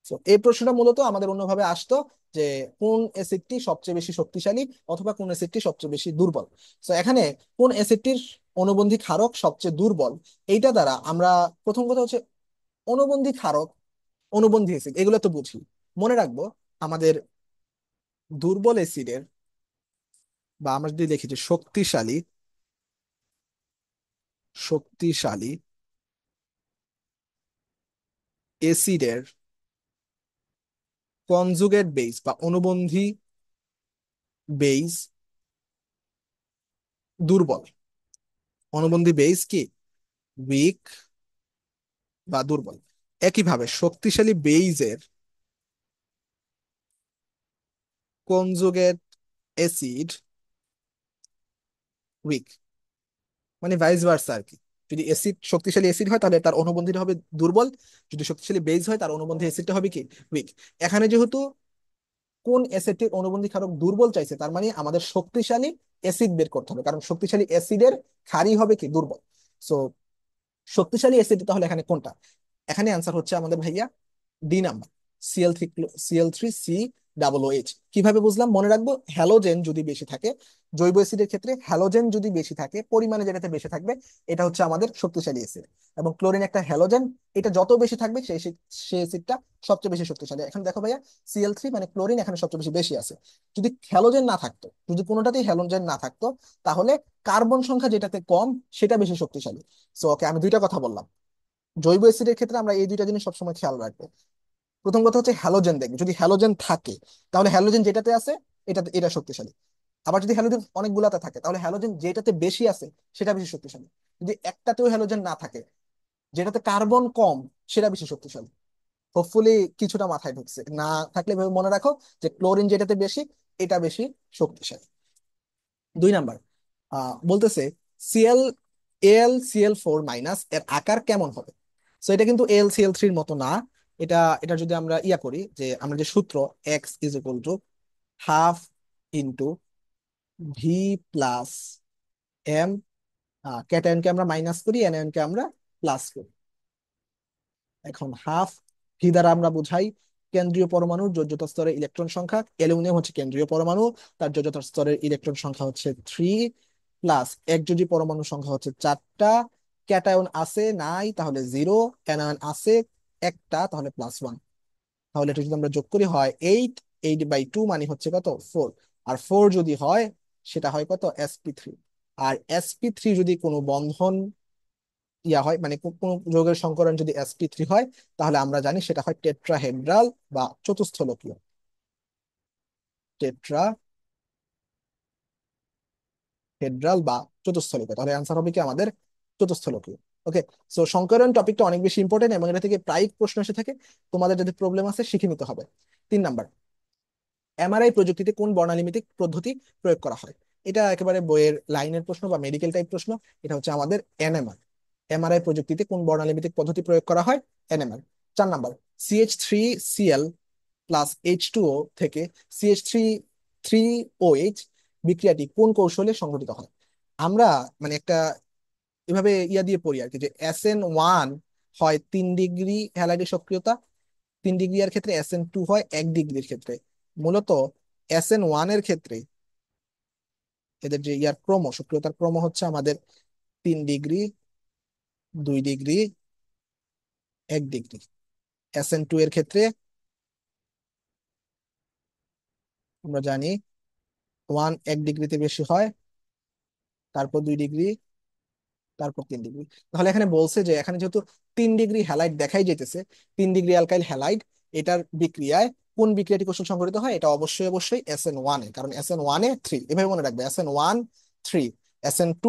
তো এই প্রশ্নটা মূলত আমাদের অন্যভাবে আসতো, যে কোন অ্যাসিডটি সবচেয়ে বেশি শক্তিশালী অথবা কোন অ্যাসিডটি সবচেয়ে বেশি দুর্বল। তো এখানে কোন অ্যাসিডটির অনুবন্ধী ক্ষারক সবচেয়ে দুর্বল, এইটা দ্বারা আমরা প্রথম কথা হচ্ছে অনুবন্ধী ক্ষারক, অনুবন্ধী অ্যাসিড এগুলো তো বুঝি, মনে রাখবো আমাদের দুর্বল অ্যাসিডের, বা আমরা যদি দেখি যে শক্তিশালী, শক্তিশালী অ্যাসিডের কনজুগেট বেস বা অনুবন্ধী বেস দুর্বল, অনুবন্ধী বেস কি উইক বা দুর্বল। একইভাবে শক্তিশালী বেইজের কনজুগেট অ্যাসিড উইক, মানে ভাইস ভার্সা আর কি। যদি অ্যাসিড শক্তিশালী অ্যাসিড হয় তাহলে তার অনুবন্ধীটা হবে দুর্বল, যদি শক্তিশালী বেজ হয় তার অনুবন্ধী অ্যাসিডটা হবে কি উইক। এখানে যেহেতু কোন অ্যাসিডটির অনুবন্ধী ক্ষারক দুর্বল চাইছে, তার মানে আমাদের শক্তিশালী অ্যাসিড বের করতে হবে, কারণ শক্তিশালী অ্যাসিডের ক্ষারই হবে কি দুর্বল। সো শক্তিশালী অ্যাসিড তাহলে এখানে কোনটা? এখানে অ্যান্সার হচ্ছে আমাদের ভাইয়া ডি নাম্বার, সিএল3, সিএল3C OH। কিভাবে বুঝলাম? মনে রাখবো, হ্যালোজেন যদি বেশি থাকে, জৈব অ্যাসিডের ক্ষেত্রে হ্যালোজেন যদি বেশি থাকে, পরিমাণে যেটাতে বেশি থাকবে, এটা হচ্ছে আমাদের শক্তিশালী অ্যাসিড। এবং ক্লোরিন একটা হ্যালোজেন, এটা যত বেশি থাকবে সেই অ্যাসিডটা সবচেয়ে বেশি শক্তিশালী। এখন দেখো ভাইয়া, সিএল3 মানে ক্লোরিন এখানে সবচেয়ে বেশি বেশি আছে। যদি হ্যালোজেন না থাকতো, যদি কোনোটাতেই হ্যালোজেন না থাকতো, তাহলে কার্বন সংখ্যা যেটাতে কম সেটা বেশি শক্তিশালী। সো ওকে, আমি দুইটা কথা বললাম। জৈব অ্যাসিডের ক্ষেত্রে আমরা এই দুইটা জিনিস সবসময় খেয়াল রাখবো। প্রথম কথা হচ্ছে হ্যালোজেন দেখবে, যদি হ্যালোজেন থাকে তাহলে হ্যালোজেন যেটাতে আছে এটা শক্তিশালী। আবার যদি হ্যালোজেন অনেকগুলাতে থাকে তাহলে হ্যালোজেন যেটাতে বেশি আছে সেটা বেশি শক্তিশালী। যদি একটাতেও হ্যালোজেন না থাকে, যেটাতে কার্বন কম, সেটা বেশি শক্তিশালী। হোপফুলি কিছুটা মাথায় ঢুকছে, না থাকলে এভাবে মনে রাখো যে ক্লোরিন যেটাতে বেশি, এটা বেশি শক্তিশালী। 2 নাম্বার, বলতেছে সিএল AlCl4- এর আকার কেমন হবে? সো এটা কিন্তু AlCl3-র মতো না। এটা এটা যদি আমরা ইয়া করি, যে আমরা যে সূত্র X = ½ into v plus m, ক্যাটায়নকে আমরা মাইনাস করি, অ্যানায়নকে আমরা প্লাস করি। এখন হাফ, ভি দ্বারা আমরা বুঝাই কেন্দ্রীয় পরমাণুর যোজ্যতা স্তরের ইলেকট্রন সংখ্যা, অ্যালুমিনিয়াম হচ্ছে কেন্দ্রীয় পরমাণু, তার যোজ্যতা স্তরের ইলেকট্রন সংখ্যা হচ্ছে 3, প্লাস একযোজী পরমাণু সংখ্যা হচ্ছে 4টা, ক্যাটায়ন আছে নাই তাহলে 0, অ্যানায়ন আছে একটা তাহলে +1। তাহলে এটা যদি আমরা যোগ করি হয় 8, 8/2 মানে হচ্ছে কত 4, আর 4 যদি হয় সেটা হয় কত sp3। আর sp3 যদি কোনো বন্ধন ইয়া হয়, মানে কোনো যৌগের সংকরণ যদি sp3 হয়, তাহলে আমরা জানি সেটা হয় টেট্রাহেড্রাল বা চতুস্থলকীয়, টেট্রাহেড্রাল বা চতুস্থলকীয়। তাহলে অ্যান্সার হবে কি আমাদের চতুস্থলকীয়। ওকে, সো সংকরণ টপিকটা অনেক বেশি ইম্পর্টেন্ট এবং এটা থেকে প্রায় প্রশ্ন এসে থাকে, তোমাদের যদি প্রবলেম আছে শিখে নিতে হবে। 3 নাম্বার, এমআরআই প্রযুক্তিতে কোন বর্ণালিমিতিক পদ্ধতি প্রয়োগ করা হয়? এটা একেবারে বইয়ের লাইনের প্রশ্ন বা মেডিকেল টাইপ প্রশ্ন। এটা হচ্ছে আমাদের এনএমআর। এমআরআই প্রযুক্তিতে কোন বর্ণালিমিতিক পদ্ধতি প্রয়োগ করা হয়? এনএমআর। 4 নাম্বার, CH3Cl+H2O থেকে CH3 3OH বিক্রিয়াটি কোন কৌশলে সংঘটিত হয়? আমরা মানে একটা এভাবে ইয়া দিয়ে পড়ি আর কি, যে SN1 হয় 3 ডিগ্রি হ্যালাইডের সক্রিয়তা, 3 ডিগ্রি এর ক্ষেত্রে, SN2 হয় 1 ডিগ্রির ক্ষেত্রে। মূলত SN1 এর ক্ষেত্রে এদের যে ইয়ার ক্রম, সক্রিয়তার ক্রম হচ্ছে আমাদের 3 ডিগ্রি, 2 ডিগ্রি, 1 ডিগ্রি। SN2 এর ক্ষেত্রে আমরা জানি 1 ডিগ্রিতে বেশি হয়, তারপর 2 ডিগ্রি, তারপর 3 ডিগ্রি। তাহলে এখানে বলছে যে এখানে যেহেতু 3 ডিগ্রি হ্যালাইড দেখাই যেতেছে, 3 ডিগ্রি অ্যালকাইল হ্যালাইড, এটার বিক্রিয়ায় কোন বিক্রিয়াটি কৌশল সংঘটিত হয়? এটা অবশ্যই অবশ্যই SN1 এ, কারণ SN1 এ 3, এভাবে মনে রাখবে SN1 3, SN2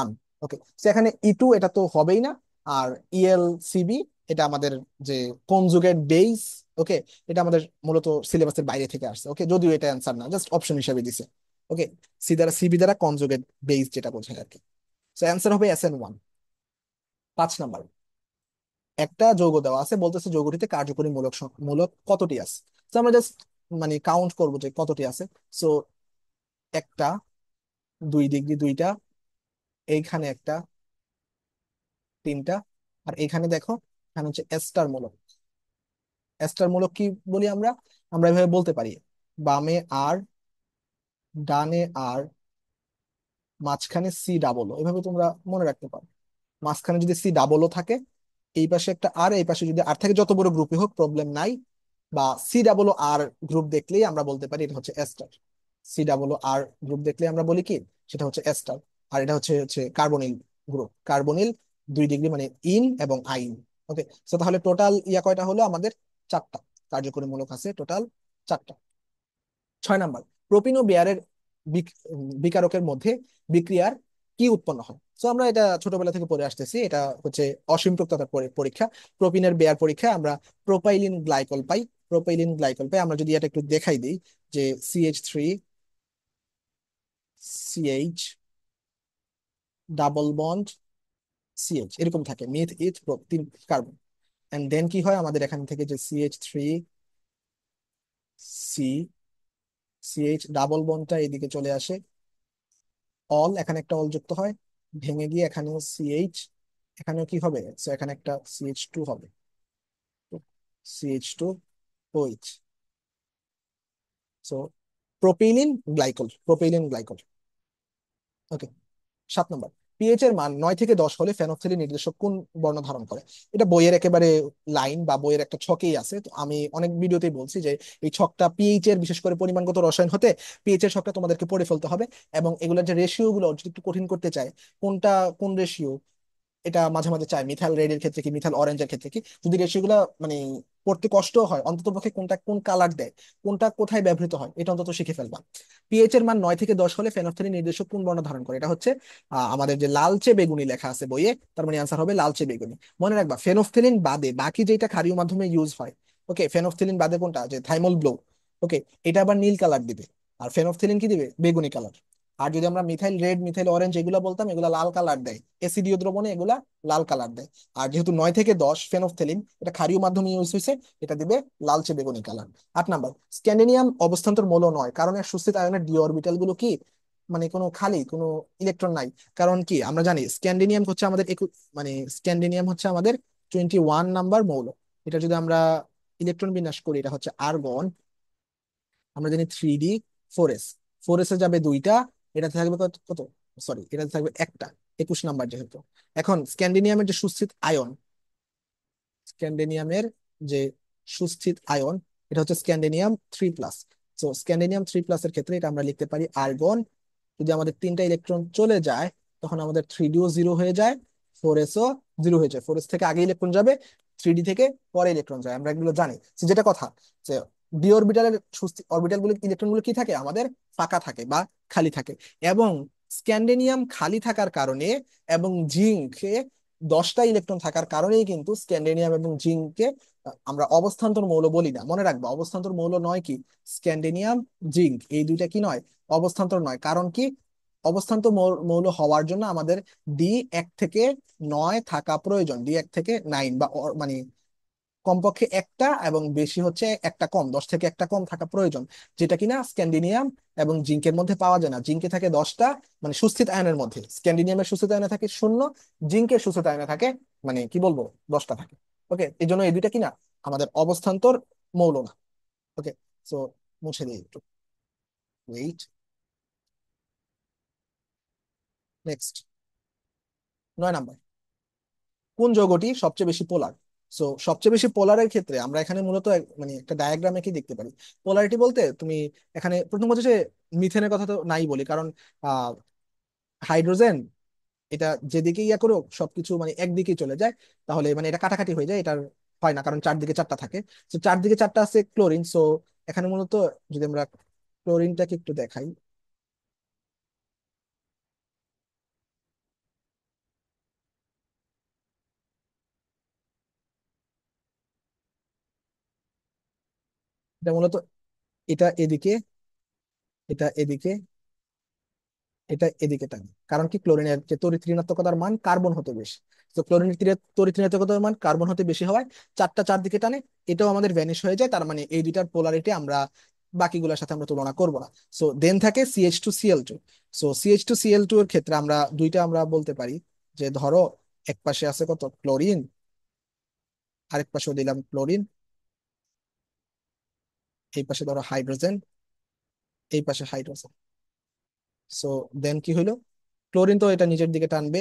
1। ওকে, সেখানে E2 এটা তো হবেই না। আর ELCB এটা আমাদের যে কনজুগেট বেস, ওকে, এটা আমাদের মূলত সিলেবাসের বাইরে থেকে আসছে। ওকে, যদিও এটা অ্যান্সার না, জাস্ট অপশন হিসেবে দিছে। ওকে, সি দ্বারা সিবি দ্বারা কনজুগেট বেস যেটা বোঝায় আর কি। তো অ্যান্সার হবে SN1। 5 নাম্বার, একটা যৌগ দেওয়া আছে, বলতেছে যৌগটিতে কার্যকরী মূলক কতটি আছে। তো আমরা জাস্ট মানে কাউন্ট করবো যে কতটি আছে। সো একটা, 2 ডিগ্রি দুইটা, এইখানে একটা, তিনটা, আর এখানে দেখো, এখানে হচ্ছে এস্টার মূলক। এস্টার মূলক কি বলি আমরা? আমরা এভাবে বলতে পারি, বামে আর, ডানে আর, মাঝখানে C ডাবল, এভাবে তোমরা মনে রাখতে পারো। মাঝখানে যদি C ডাবলও থাকে, এই পাশে একটা আর, এই পাশে যদি আর থাকে, যত বড় গ্রুপই হোক প্রবলেম নাই। বা C ডাবল আর গ্রুপ দেখলেই আমরা বলতে পারি এটা হচ্ছে এস্টার। C ডাবল আর গ্রুপ দেখলে আমরা বলি কি, সেটা হচ্ছে এস্টার। আর এটা হচ্ছে হচ্ছে কার্বনিল গ্রুপ, কার্বনিল, 2 ডিগ্রি মানে ইন এবং আইন। ওকে, তো তাহলে টোটাল ইয়া কয়টা হলো আমাদের? 4টা কার্যকরী মূলক আছে, টোটাল 4টা। 6 নাম্বার, প্রোপিন ও বেয়ারের বিকারকের মধ্যে বিক্রিয়ার কি উৎপন্ন হয়? তো আমরা এটা ছোটবেলা থেকে পড়ে আসতেছি, এটা হচ্ছে অসিম্পৃক্ততার পরীক্ষা। প্রোপিনের বেয়ার পরীক্ষা আমরা প্রোপাইলিন গ্লাইকল পাই। প্রোপাইলিন গ্লাইকল পাই, আমরা যদি এটা একটু দেখাই দিই, যে CH3 CH double bond CH এরকম থাকে, মিথ ইথ তিন কার্বন। এন্ড দেন কি হয় আমাদের এখান থেকে, যে CH3C ডাবল বন্ডটা এদিকে চলে আসে, অল, এখানে একটা অল যুক্ত হয়, ভেঙে গিয়ে এখানেও CH, এখানেও কি হবে, সো এখানে একটা CH2 হবে, CH2OH। So propylene glycol. Okay, 7 নম্বর, পিএইচ এর মান 9 থেকে 10 হলে ফেনফথেলিন নির্দেশক কোন বর্ণ ধারণ করে? এটা বইয়ের একেবারে লাইন বা বইয়ের একটা ছকেই আছে। তো আমি অনেক ভিডিওতেই বলছি যে এই ছকটা পিএইচ এর, বিশেষ করে পরিমাণগত রসায়ন হতে পিএইচ এর ছকটা তোমাদেরকে পড়ে ফেলতে হবে। এবং এগুলোর যে রেশিও গুলো যদি একটু কঠিন করতে চায়, কোনটা কোন রেশিও, এটা মাঝে মাঝে চাই, মিথাইল রেড এর ক্ষেত্রে কি, মিথাইল অরেঞ্জের ক্ষেত্রে কি, যদি রেশিওগুলো মানে পড়তে কষ্ট হয়, অন্তত পক্ষে কোনটা কোন কালার দেয়, কোনটা কোথায় ব্যবহৃত হয়, এটা অন্তত শিখে ফেলবা। পিএইচ এর মান 9 থেকে 10 হলে ফেনফথেলিন নির্দেশক কোন বর্ণ ধারণ করে? এটা হচ্ছে আমাদের যে লালচে বেগুনি লেখা আছে বইয়ে, তার মানে আনসার হবে লালচে বেগুনি। মনে রাখবা, ফেনফথেলিন বাদে বাকি যেটা ক্ষারীয় মাধ্যমে ইউজ হয়, ওকে, ফেনফথেলিন বাদে কোনটা, যে থাইমল ব্লু, ওকে, এটা আবার নীল কালার দিবে। আর ফেনফথেলিন কি দিবে? বেগুনি কালার। আর যদি আমরা মিথাইল রেড, মিথাইল অরেঞ্জ এগুলা বলতাম, এগুলা লাল কালার দেয়, এসিডীয় দ্রবণে এগুলা লাল কালার দেয়। আর যেহেতু 9 থেকে 10 ফেনফথেলিন, এটা ক্ষারীয় মাধ্যমে ইউজ হয়েছে, এটা দিবে লালচে বেগুনি কালার। 8 নাম্বার, স্ক্যান্ডিনিয়াম অবস্থান্তর মৌল নয় কারণ এর সুস্থিত আয়নের ডি অরবিটাল গুলো কি, মানে কোনো খালি কোনো ইলেকট্রন নাই। কারণ কি আমরা জানি, স্ক্যান্ডিনিয়াম হচ্ছে আমাদের মানে স্ক্যান্ডিনিয়াম হচ্ছে আমাদের 21 নাম্বার মৌল। এটা যদি আমরা ইলেকট্রন বিন্যাস করি, এটা হচ্ছে আর্গন, আমরা জানি 3D 4s, 4s এ যাবে দুইটা, এটাতে থাকবে কত কত, সরি, এটাতে থাকবে একটা, 21 নাম্বার যেহেতু। এখন স্ক্যান্ডিনিয়ামের যে সুস্থিত আয়ন, স্ক্যান্ডিনিয়ামের যে সুস্থিত আয়ন, এটা হচ্ছে স্ক্যান্ডিনিয়াম 3+। তো স্ক্যান্ডিনিয়াম 3+ এর ক্ষেত্রে এটা আমরা লিখতে পারি আর্গন। যদি আমাদের 3টা ইলেকট্রন চলে যায়, তখন আমাদের 3Dও জিরো হয়ে যায়, 4sও জিরো হয়ে যায়। 4s থেকে আগে ইলেকট্রন যাবে, 3D থেকে পরে ইলেকট্রন যায়, আমরা এগুলো জানি। তো যেটা কথা, যে ডি অরবিটালের অরবিটাল গুলো, ইলেকট্রন গুলো কি থাকে আমাদের, ফাঁকা থাকে বা খালি থাকে। এবং স্ক্যান্ডিনিয়াম খালি থাকার কারণে এবং জিঙ্কে 10টা ইলেকট্রন থাকার কারণেই কিন্তু স্ক্যান্ডিনিয়াম এবং জিঙ্ককে আমরা অবস্থান্তর মৌল বলি না। মনে রাখবা, অবস্থান্তর মৌল নয় কি, স্ক্যান্ডিনিয়াম, জিঙ্ক, এই দুইটা কি নয়, অবস্থান্তর নয়। কারণ কি, অবস্থান্তর মৌল হওয়ার জন্য আমাদের D1 থেকে 9 থাকা প্রয়োজন, D1 থেকে 9, বা মানে কমপক্ষে একটা এবং বেশি হচ্ছে একটা কম, 10 থেকে একটা কম থাকা প্রয়োজন, যেটা কিনা স্ক্যান্ডিনিয়াম এবং জিঙ্কের মধ্যে পাওয়া যায় না। জিঙ্কে থাকে 10টা, মানে সুস্থিত আয়নের মধ্যে, স্ক্যান্ডিনিয়ামের সুস্থিত আয়নে থাকে 0, জিঙ্কের সুস্থিত আয়নে থাকে মানে কি বলবো, 10টা থাকে। ওকে, এই জন্য এই দুইটা কিনা আমাদের অবস্থান্তর মৌল না। ওকে, সো মুছে দিই একটু, ওয়েট, নেক্সট। 9 নাম্বার, কোন যৌগটি সবচেয়ে বেশি পোলার? সো সবচেয়ে বেশি পোলারের ক্ষেত্রে আমরা এখানে মূলত মানে একটা ডায়াগ্রামে কি দেখতে পারি, পোলারিটি বলতে তুমি এখানে প্রথম হচ্ছে যে মিথেনের কথা তো নাই বলি, কারণ আহ হাইড্রোজেন, এটা যেদিকে ইয়া করো সবকিছু মানে একদিকেই চলে যায়, তাহলে মানে এটা কাটাকাটি হয়ে যায়, এটার হয় না, কারণ চারদিকে 4টা থাকে। তো চারদিকে 4টা আছে ক্লোরিন। সো এখানে মূলত যদি আমরা ক্লোরিনটাকে একটু দেখাই, এটা মূলত, এটা এদিকে, এটা এদিকে, এটা এদিকে টানে, কারণ কি ক্লোরিনের যে তড়িৎ ঋণাত্মকতার মান কার্বন হতে বেশি। তো ক্লোরিনের তড়িৎ ঋণাত্মকতার মান কার্বন হতে বেশি হওয়ায় চারটা চারদিকে টানে, এটাও আমাদের ভ্যানিশ হয়ে যায়। তার মানে এই দুইটার পোলারিটি আমরা বাকিগুলোর সাথে আমরা তুলনা করব না। সো দেন থাকে CH2Cl2। সো CH2Cl2 এর ক্ষেত্রে আমরা দুইটা আমরা বলতে পারি, যে ধরো এক পাশে আছে কত ক্লোরিন, আরেক পাশেও দিলাম ক্লোরিন, এই পাশে ধরো হাইড্রোজেন, এই পাশে হাইড্রোজেন। সো দেন কি হইলো, ক্লোরিন তো এটা নিজের দিকে টানবে,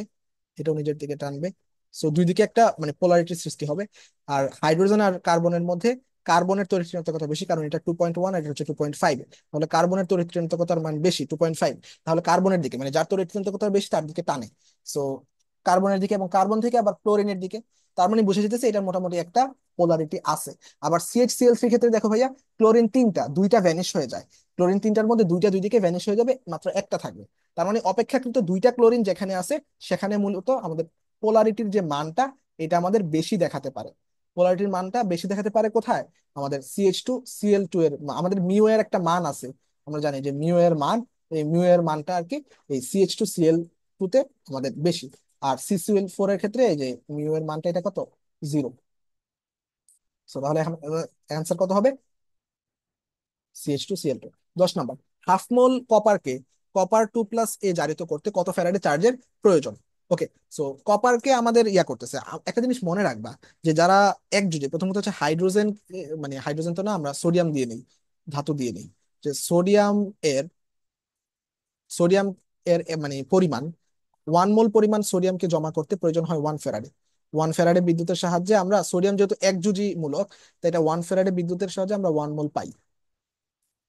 এটাও নিজের দিকে টানবে। সো দুই দিকে একটা মানে পোলারিটির সৃষ্টি হবে। আর হাইড্রোজেন আর কার্বনের মধ্যে কার্বনের তড়িৎ ঋণাত্মকতা বেশি, কারণ এটা 2.1 আর এটা হচ্ছে 2.5। তাহলে কার্বনের তড়িৎ ঋণাত্মকতার মান বেশি 2.5, তাহলে কার্বনের দিকে মানে যার তড়িৎ ঋণাত্মকতা বেশি তার দিকে টানে। সো কার্বনের দিকে, এবং কার্বন থেকে আবার ক্লোরিনের দিকে। তার মানে বুঝে যেতেছে এটার মোটামুটি একটা পোলারিটি আছে। আবার CH Cl3 ক্ষেত্রে দেখো ভাইয়া, ক্লোরিন তিনটা, দুইটা ভ্যানিশ হয়ে যায়। ক্লোরিন তিনটার মধ্যে দুইটা দুই দিকে ভ্যানিশ হয়ে যাবে, মাত্র একটা থাকবে। তার মানে অপেক্ষাকৃত দুইটা ক্লোরিন যেখানে আছে সেখানে মূলত আমাদের পোলারিটির যে মানটা, এটা আমাদের বেশি দেখাতে পারে। পোলারিটির মানটা বেশি দেখাতে পারে কোথায়, আমাদের CH2Cl2 এর আমাদের মিউ এর একটা মান আছে, আমরা জানি যে মিউ এর মান, এই মিউ এর মানটা আর কি এই CH2Cl2 তে আমাদের বেশি। আর CCl4 এর ক্ষেত্রে এই যে মিউ এর মানটা এটা কত, 0। তাহলে এখন অ্যান্সার কত হবে, CH2Cl2। 10 নম্বর, হাফ মোল কপারকে Copper 2+A জারিত করতে কত ফ্যারাডে চার্জের প্রয়োজন? ওকে। সো কপারকে আমাদের ইয়া করতেছে, একটা জিনিস মনে রাখবা, যে যারা একযোজে, প্রথমত হচ্ছে হাইড্রোজেন, মানে হাইড্রোজেন তো না, আমরা সোডিয়াম দিয়ে নেই, ধাতু দিয়ে নেই, যে এর সোডিয়াম মানে পরিমাণ, 1 মোল পরিমাণ সোডিয়ামকে জমা করতে প্রয়োজন হয় 1 ফ্যারাডে। 1 ফ্যারাডে বিদ্যুতের সাহায্যে আমরা, সোডিয়াম যেহেতু একযোজী মূলক, তাই এটা 1 ফ্যারাডে বিদ্যুতের সাহায্যে আমরা 1 মোল পাই।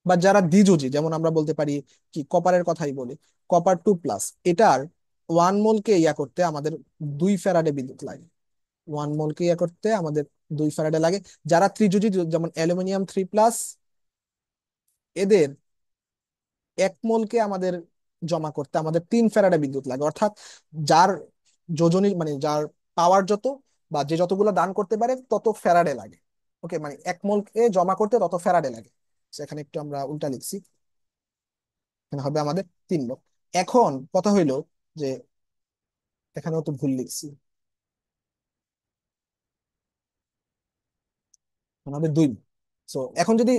বা যারা দ্বিযোজী, যেমন আমরা বলতে পারি কি কপারের কথাই বলি, Copper 2+, এটার 1 মোলকে ইয়া করতে আমাদের 2 ফ্যারাডে বিদ্যুৎ লাগে। 1 মোলকে ইয়া করতে আমাদের 2 ফ্যারাডে লাগে। যারা ত্রিযোজী, যেমন অ্যালুমিনিয়াম 3+, এদের 1 মোলকে আমাদের জমা করতে আমাদের 3 ফ্যারাডে বিদ্যুৎ লাগে। অর্থাৎ যার যোজনী মানে যার পাওয়ার যত, বা যে যতগুলো দান করতে পারে তত ফ্যারাডে লাগে। ওকে, মানে 1 মোলকে জমা করতে তত ফ্যারাডে লাগে। সেখানে একটু আমরা উল্টা লিখছি, এখানে হবে আমাদের 3 মোল। এখন কথা হইলো যে এখানেও তো ভুল লিখছি, আমাদের 2 মোল। সো এখন যদি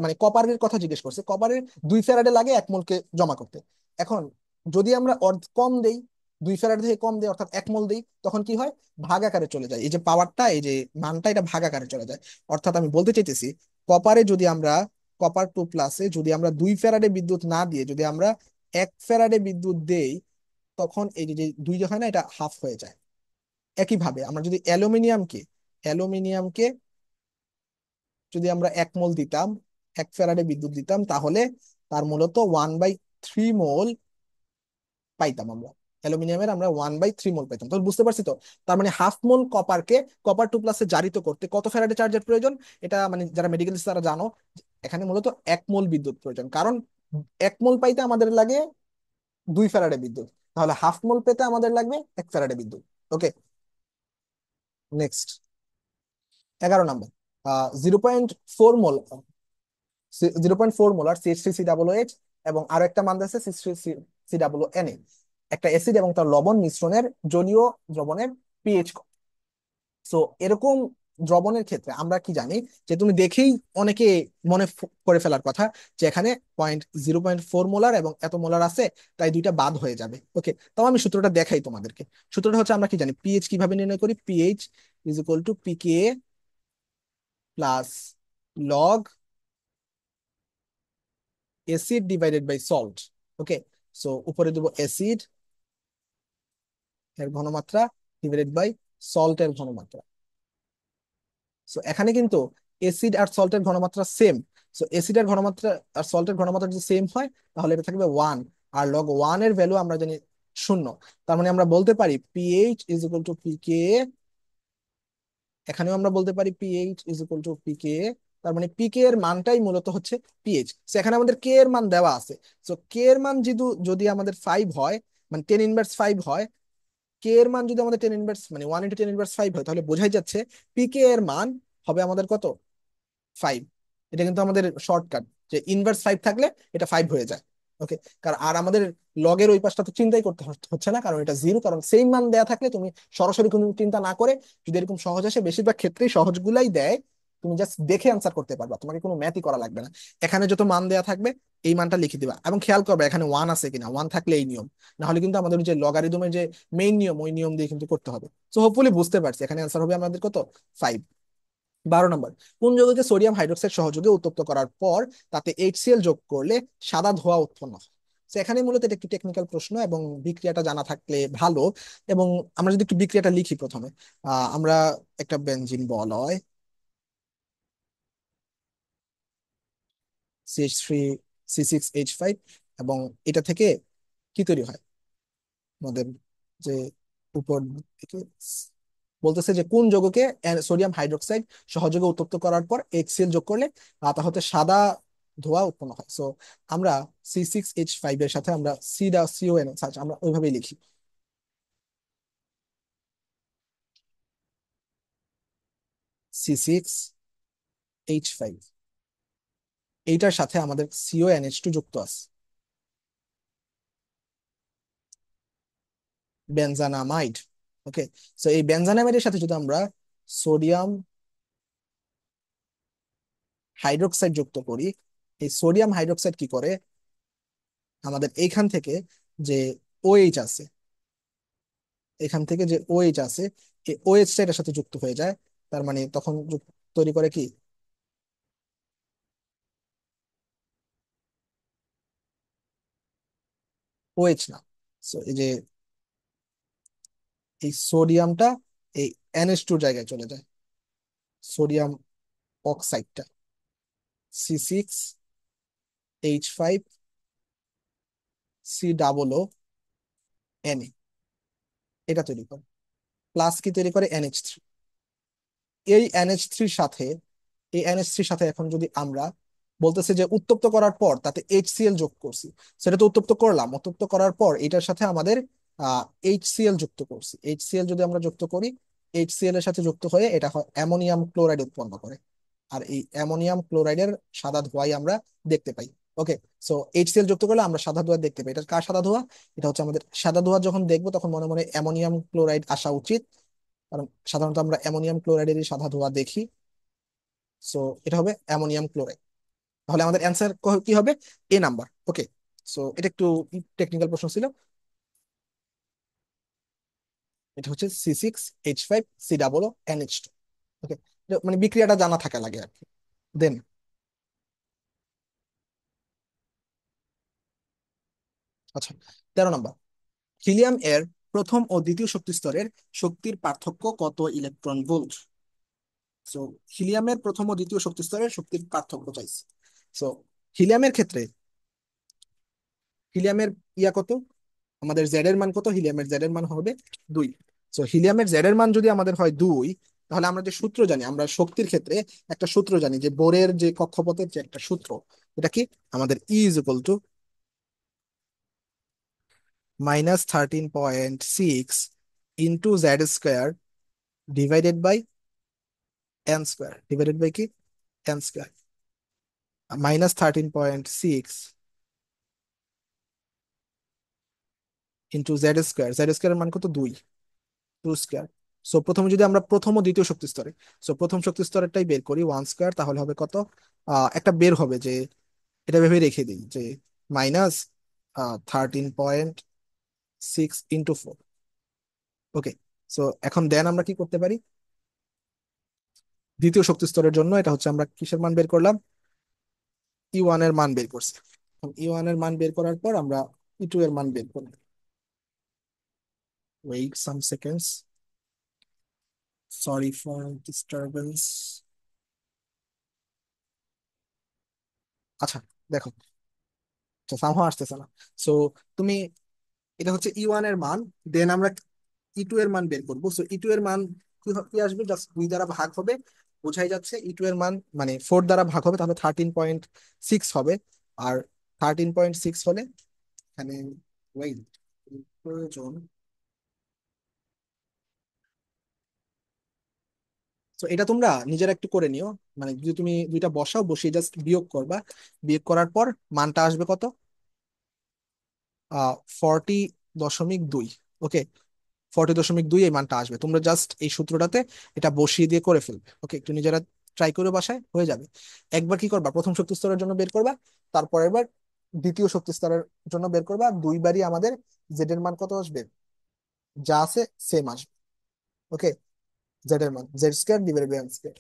মানে কপারের কথা জিজ্ঞেস করছে, কপারের 2 ফ্যারাডে লাগে 1 মোলকে জমা করতে। এখন যদি আমরা কম দেই, 2 ফ্যারাডে থেকে কম দেই, অর্থাৎ 1 মোল দেই, তখন কি হয়, ভাগ আকারে চলে যায়। এই যে পাওয়ারটা, এই যে মানটা, এটা ভাগ আকারে চলে যায়। অর্থাৎ আমি বলতে চাইতেছি, কপারে যদি আমরা, Copper 2+-এ যদি আমরা 2 ফ্যারাডে বিদ্যুৎ না দিয়ে যদি আমরা 1 ফ্যারাডে বিদ্যুৎ দেই, তখন এই যে যে দুই যে হয় না, এটা হাফ হয়ে যায়। একইভাবে আমরা যদি অ্যালুমিনিয়ামকে যদি আমরা 1 মোল দিতাম, 1 ফ্যারাডে বিদ্যুৎ দিতাম, তাহলে তার মূলত 1/3 মোল পাইতাম আমরা। অ্যালুমিনিয়ামের আমরা 1/3 মোল পাইতাম। তো বুঝতে পারছি তো, তার মানে হাফ মোল কপারকে Copper 2+-এ জারিত করতে কত ফ্যারাডে চার্জের প্রয়োজন? এটা মানে যারা মেডিকেল তারা জানো, এখানে মূলত 1 মোল বিদ্যুৎ প্রয়োজন, কারণ 1 মোল পাইতে আমাদের লাগে 2 ফ্যারাডে বিদ্যুৎ, তাহলে হাফ মোল পেতে আমাদের লাগবে 1 ফ্যারাডে বিদ্যুৎ। ওকে, নেক্সট 11 নম্বর, 0.4 মোল, 0.4 মোলার CH3COOH এবং আরো একটা মান আছে CH3COONA, একটা অ্যাসিড এবং তার লবণ মিশ্রণের জলীয় দ্রবণের পিএইচ। সো এরকম দ্রবণের ক্ষেত্রে আমরা কি জানি, যে তুমি দেখেই অনেকে মনে করে ফেলার কথা, যে এখানে 0.4 মোলার এবং এত মোলার আছে, তাই দুইটা বাদ হয়ে যাবে। ওকে, তাও আমি সূত্রটা দেখাই তোমাদেরকে। সূত্রটা হচ্ছে, আমরা কি জানি পিএইচ কিভাবে নির্ণয় করি, PH = PKA + log acid divided by salt. Okay, so উপরে দেবো অ্যাসিড এর ঘনমাত্রা ডিভাইডেড বাই সল্ট এর ঘনমাত্রা। সো এখানে কিন্তু অ্যাসিড আর সল্টের ঘনমাত্রা সেম। সো অ্যাসিড এর ঘনমাত্রা আর সল্টের ঘনমাত্রা যদি সেম হয়, তাহলে এটা থাকবে 1। আর log 1 এর ভ্যালু আমরা জানি 0। তার মানে আমরা বলতে পারি PH = PKA, এখানেও আমরা বলতে পারি PH = PKA। তার মানে পিকে এর মানটাই মূলত হচ্ছে পিএইচ। এখানে আমাদের কে এর মান দেওয়া আছে। সো কে এর মান যদি যদি আমাদের 5 হয়, মানে 10⁻5 হয়, কে এর মান যদি আমাদের 10 ইনভার্স মানে 1 × 10⁻5 হয়, তাহলে বোঝাই যাচ্ছে পিকে এর মান হবে আমাদের কত, 5। এটা কিন্তু আমাদের শর্টকাট, যে ইনভার্স 5 থাকলে এটা 5 হয়ে যায়। ওকে, কারণ আর আমাদের লগের ওই পাশটা তো চিন্তাই করতে হচ্ছে না, কারণ এটা জিরো, কারণ সেম মান দেয়া থাকলে তুমি সরাসরি কোনো চিন্তা না করে, যদি এরকম সহজ আসে, বেশিরভাগ ক্ষেত্রেই সহজগুলাই দেয়, তুমি জাস্ট দেখে অ্যান্সার করতে পারবা, তোমাকে কোনো ম্যাথই করা লাগবে না। এখানে যত মান দেয়া থাকবে এই মানটা লিখে দিবা, এবং খেয়াল করবে এখানে ওয়ান আছে কিনা, ওয়ান থাকলে এই নিয়ম, না হলে কিন্তু আমাদের ওই যে লগারিদমের যে মেইন নিয়ম, ওই নিয়ম দিয়ে কিন্তু করতে হবে। তো হোপফুলি বুঝতে পারছি, এখানে অ্যান্সার হবে আমাদের কত, 5। 12 নম্বর, কোন যৌগকে সোডিয়াম হাইড্রোক্সাইড সহযোগে উত্তপ্ত করার পর তাতে HCl যোগ করলে সাদা ধোঁয়া উৎপন্ন হয়? তো এখানে মূলত এটা একটু টেকনিক্যাল প্রশ্ন, এবং বিক্রিয়াটা জানা থাকলে ভালো। এবং আমরা যদি একটু বিক্রিয়াটা লিখি প্রথমে, আমরা একটা বেনজিন বলয় CH3 C6H5, এবং এটা থেকে কি তৈরি হয় আমাদের, যে উপর থেকে বলতেছে যে কোন যৌগকে সোডিয়াম হাইড্রোক্সাইড সহযোগে উত্তপ্ত করার পর HCl যোগ করলে তা হতে সাদা ধোঁয়া উৎপন্ন হয়। সো আমরা C6H5 এর সাথে আমরা CON, আমরা ওইভাবেই লিখি, C6H5, এইটার সাথে আমাদের CONH2 যুক্ত আছে, বেনজানামাইড। ওকে, সো এই বেনজানামাইডের সাথে যদি আমরা সোডিয়াম হাইড্রোক্সাইড যুক্ত করি, এই সোডিয়াম হাইড্রোক্সাইড কি করে, আমাদের এইখান থেকে যে OH আছে, এখান থেকে যে OH আছে, এই OH টা এটার সাথে যুক্ত হয়ে যায়, তার মানে তখন তৈরি করে কি, OH না। সো এই যে এই সোডিয়ামটা এই NH2 জায়গায় চলে যায়, সোডিয়াম অক্সাইডটা, C6H5C, এটা তৈরি করে, প্লাস কি তৈরি করে, NH3। এই NH3-র সাথে, এই NH3-র সাথে এখন যদি আমরা, বলতেছে যে উত্তপ্ত করার পর তাতে HCl যোগ করছি, সেটা তো উত্তপ্ত করলাম, উত্তপ্ত করার পর এটার সাথে আমাদের HCl যুক্ত করছি, HCl যদি আমরা যুক্ত করি, HCl এর সাথে যুক্ত হয়ে এটা হয় অ্যামোনিয়াম ক্লোরাইড উৎপন্ন করে, আর এই অ্যামোনিয়াম ক্লোরাইডের সাদা ধোঁয়াই আমরা দেখতে পাই। ওকে, সো HCl যুক্ত করলে আমরা সাদা ধোঁয়া দেখতে পাই, এটা কার সাদা ধোঁয়া, এটা হচ্ছে আমাদের সাদা ধোঁয়া, যখন দেখবো তখন মনে মনে অ্যামোনিয়াম ক্লোরাইড আসা উচিত, কারণ সাধারণত আমরা অ্যামোনিয়াম ক্লোরাইডেরই সাদা ধোঁয়া দেখি। সো এটা হবে অ্যামোনিয়াম ক্লোরাইড, তাহলে আমাদের অ্যান্সার কি হবে, A নাম্বার। ওকে, সো এটা একটু টেকনিক্যাল প্রশ্ন ছিল, এটা হচ্ছে C6H5C, ওকে, মানে বিক্রিয়াটা জানা থাকা লাগে আর কি। দেন, আচ্ছা, 13 নম্বর, হিলিয়াম এর প্রথম ও দ্বিতীয় শক্তি স্তরের শক্তির পার্থক্য কত ইলেকট্রন ভোল্ট? সো হিলিয়ামের প্রথম ও দ্বিতীয় শক্তি স্তরের শক্তির পার্থক্য চাইছে। সো হিলিয়ামের ক্ষেত্রে, হিলিয়ামের কত, আমাদের জেড এর মান কত, হিলিয়ামের জেড এর মান হবে 2। সো হিলিয়ামের জেড এর মান যদি আমাদের হয় 2, তাহলে আমরা যে সূত্র জানি, আমরা শক্তির ক্ষেত্রে একটা সূত্র জানি, যে বোরের যে কক্ষপথের যে একটা সূত্র, এটা কি, আমাদের E = -13.6 into Z² divided by কি, n², -13.6 ইন্টু Z², এর মান কত, 2, 2²। সো প্রথমে যদি আমরা প্রথম ও দ্বিতীয় শক্তি স্তরে, সো প্রথম শক্তি স্তরেরটাই বের করি, 1², তাহলে হবে কত, একটা বের হবে যে, এটা ভেবে রেখে দিই যে -13.6 ইন্টু 4। ওকে, সো এখন দেন আমরা কি করতে পারি, দ্বিতীয় শক্তি স্তরের জন্য এটা হচ্ছে আমরা কিসের মান বের করলাম, E1 এর মান বের করছি। E1 এর মান বের করার পর আমরা E2 এর মান বের করব, wait some seconds, sorry for disturbance. আচ্ছা, দেখো, সামহাও আসতেছে না। সো তুমি, এটা হচ্ছে E1 এর মান, দেন আমরা E2 এর মান বের করবো। সো E2 এর মান কি আসবে, জাস্ট 2 দ্বারা ভাগ হবে, বোঝাই যাচ্ছে E2 এর মান মানে 4 দ্বারা ভাগ হবে, তাহলে 13.6 হবে। আর 13.6 হলে এখানে, ওয়েট, প্রয়োজন, তো এটা তোমরা নিজেরা একটু করে নিও, মানে যদি তুমি দুইটা বসাও, বসিয়ে জাস্ট বিয়োগ করবা, বিয়োগ করার পর মানটা আসবে কত, 40.2। ওকে, 40.2 এই মানটা আসবে। তোমরা জাস্ট এই সূত্রটাতে এটা বসিয়ে দিয়ে করে ফেলবে। ওকে, একটু নিজেরা ট্রাই করে বাসায় হয়ে যাবে। একবার কি করবা, প্রথম শক্তি স্তরের জন্য বের করবা, তারপর এবার দ্বিতীয় শক্তি স্তরের জন্য বের করবা। দুইবারই আমাদের জেড এর মান কত আসবে, যা আছে সেম আসবে। ওকে, জেড এর মান Z square divided by m square.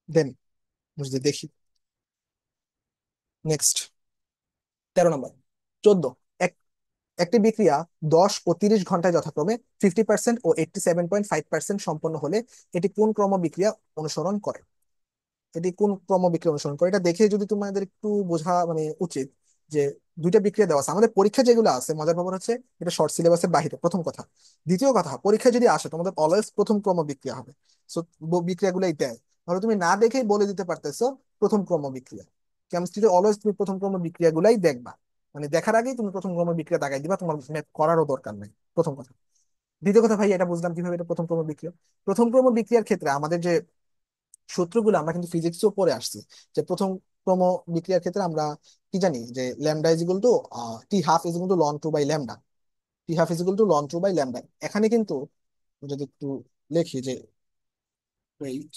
Then বুঝতে দেখি নেক্সট 13 নম্বর। 14, একটি বিক্রিয়া 10 ও 30 ঘন্টায় যথাক্রমে 50% ও 87.5% সম্পন্ন হলে এটি কোন ক্রম বিক্রিয়া অনুসরণ করে? এটি কোন ক্রম বিক্রিয়া অনুসরণ করে, এটা দেখে যদি তোমাদের একটু বোঝা মানে উচিত যে দুইটা বিক্রিয়া দেওয়া আছে আমাদের পরীক্ষা যেগুলো আছে। মজার ব্যাপার হচ্ছে এটা শর্ট সিলেবাসের বাইরে, প্রথম কথা। দ্বিতীয় কথা, পরীক্ষায় যদি আসে তোমাদের অলওয়েজ প্রথম ক্রম বিক্রিয়া হবে। সো বিক্রিয়াগুলোই দেয়, তাহলে তুমি না দেখেই বলে দিতে পারতেছো প্রথম ক্রম বিক্রিয়া। কেমিস্ট্রিতে অলওয়েজ তুমি প্রথম ক্রম বিক্রিয়াগুলাই দেখবা, মানে দেখার আগেই তুমি প্রথম ক্রম বিক্রিয়া দাগাই দিবা, তোমার ম্যাথ করারও দরকার নেই। প্রথম কথা। দ্বিতীয় কথা ভাই, এটা বুঝলাম কিভাবে এটা প্রথম ক্রম বিক্রিয়া। প্রথম ক্রম বিক্রিয়ার ক্ষেত্রে আমাদের যে সূত্রগুলো আমরা কিন্তু ফিজিক্সও পড়ে আসছি, যে প্রথম ক্রম বিক্রিয়ার ক্ষেত্রে আমরা কি জানি যে lambda is equal to T half is equal to ln two by lambda. T half is equal to ln two by lambda. এখানে কিন্তু যদি একটু লিখি যে wait,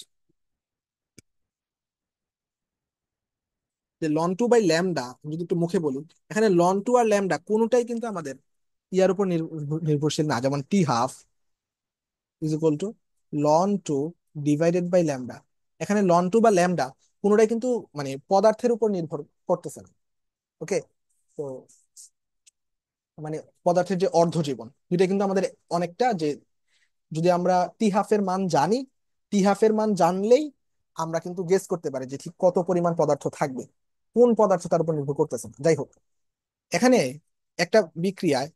যে লন টু বাই ল্যামডা যদি একটু মুখে বলি, এখানে লন টু আর ল্যামডা কোনোটাই কিন্তু আমাদের ইয়ার উপর নির্ভরশীল না। যেমন t half is equal to ln two divided by lambda. এখানে লন টু বা ল্যামডা কোনোটাই কিন্তু মানে পদার্থের উপর নির্ভর করতেছে না। ওকে, তো মানে পদার্থের যে অর্ধ জীবন দুইটা কিন্তু আমাদের অনেকটা যে, যদি আমরা টি হাফের মান জানি, টি হাফের মান জানলেই আমরা কিন্তু গেস করতে পারি যে ঠিক কত পরিমাণ পদার্থ থাকবে, কোন পদার্থ তার উপর নির্ভর করতেছে না। যাই হোক, এখানে একটা বিক্রিয়ায়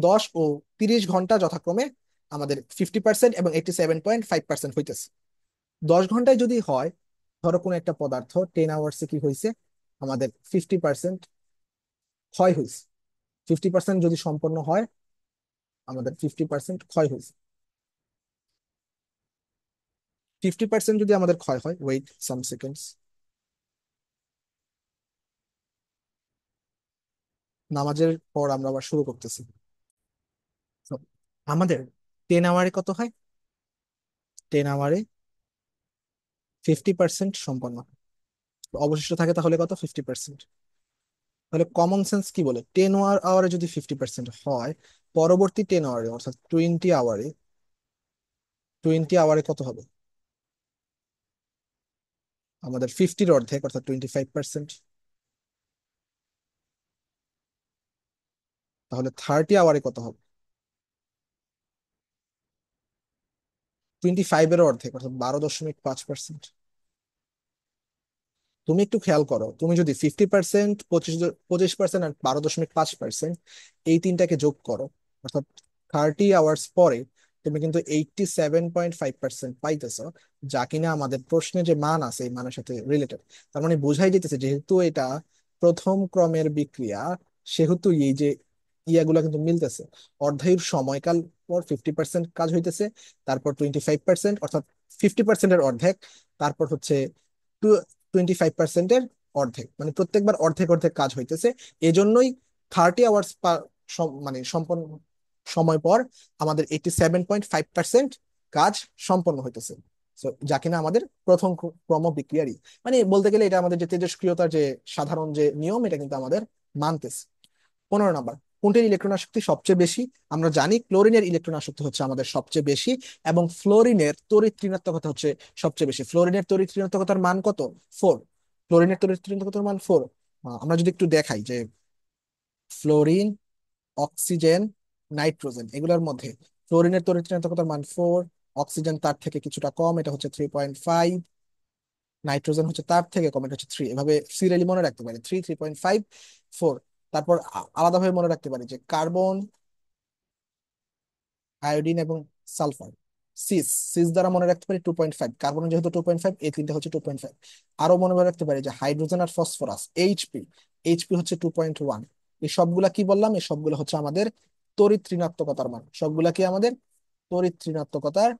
10 ও 30 ঘন্টা যথাক্রমে আমাদের 50% এবং 87.5% হইতেছে। 10 ঘন্টায় যদি হয়, ধরো কোনো একটা পদার্থ 10 আওয়ার্সে কি হয়েছে, আমাদের 50% ক্ষয় হয়েছে। 50% যদি সম্পন্ন হয়, আমাদের 50% ক্ষয় হয়েছে। 50% যদি আমাদের ক্ষয় হয়, ওয়েট সাম সেকেন্ডস, নামাজের পর আমরা আবার শুরু করতেছি। So, আমাদের 10 আওয়ারে কত হয়, 10 আওয়ারে 50% সম্পন্ন। তো অবশিষ্ট থাকে তাহলে কত, 50%। তাহলে কমন সেন্স কি বলে, 10 আওয়ারে যদি 50% হয়, পরবর্তী 10 আওয়ারে অর্থাৎ 20 আওয়ারে, 20 আওয়ারে কত হবে, আমাদের 50-এর অর্ধেক অর্থাৎ 25%। তাহলে 30 আওয়ারে কত হবে, 25-এর অর্ধেক অর্থাৎ 12.5%। তুমি একটু খেয়াল করো, তুমি যদি 50%, 25% আর 12.5% এই তিনটাকে যোগ করো, অর্থাৎ 30 আওয়ার্স পরে তুমি কিন্তু 87.5% পাইতেছো, যা কিনা আমাদের প্রশ্নে যে মান আছে এই মানের সাথে রিলেটেড। তার মানে বোঝাই যেতেছে যেহেতু এটা প্রথম ক্রমের বিক্রিয়া, সেহেতু এই যে ইয়াগুলা কিন্তু মিলতেছে। অর্ধায়ুর সময়কাল পর 50% কাজ হইতেছে, তারপর 25% অর্থাৎ 50%-এর অর্ধেক, তারপর হচ্ছে 25%-এর অর্ধেক, মানে প্রত্যেকবার অর্ধেক অর্ধেক কাজ হইতেছে। এজন্যই 30 আওয়ার্স মানে সম্পন্ন সময় পর আমাদের 87.5% কাজ সম্পন্ন হইতেছে। So, যা কিনা আমাদের প্রথম ক্রম বিক্রিয়ারই, মানে বলতে গেলে এটা আমাদের যে তেজস্ক্রিয়তার যে সাধারণ যে নিয়ম, এটা কিন্তু আমাদের মানতেছে। 15 নম্বর, কোনটির ইলেকট্রন আসক্তি সবচেয়ে বেশি? আমরা জানি ক্লোরিনের ইলেকট্রন আসক্তি হচ্ছে আমাদের সবচেয়ে বেশি, এবং ফ্লোরিনের তড়িৎ ঋণাত্মকতা হচ্ছে সবচেয়ে বেশি। ফ্লোরিনের তড়িৎ ঋণাত্মকতার মান কত, 4। ফ্লোরিনের তড়িৎ ঋণাত্মকতার মান 4। আমরা যদি একটু দেখাই যে ফ্লোরিন, অক্সিজেন, নাইট্রোজেন এগুলোর মধ্যে ফ্লোরিনের তড়িৎ ঋণাত্মকতার মান 4, অক্সিজেন তার থেকে কিছুটা কম, এটা হচ্ছে 3.5, নাইট্রোজেন হচ্ছে তার থেকে কম, এটা হচ্ছে 3। এভাবে সিরিয়ালি মনে রাখতে পারি, 3, 3.5, 4। তারপর আলাদাভাবে মনে রাখতে পারি যে কার্বন, আয়োডিন এবং সালফার, সিস, সিস দ্বারা মনে রাখতে পারি 2.5। কার্বন যেহেতু 2.5, এই তিনটা হচ্ছে 2.5। আরো মনে রাখতে পারি যে হাইড্রোজেন আর ফসফরাস, এইচপি, এইচপি হচ্ছে 2.1। এই সবগুলা কি বললাম, এই সবগুলো হচ্ছে আমাদের তড়িৎ ঋণাত্মকতার মান। সবগুলা কি আমাদের তড়িৎ ঋণাত্মকতার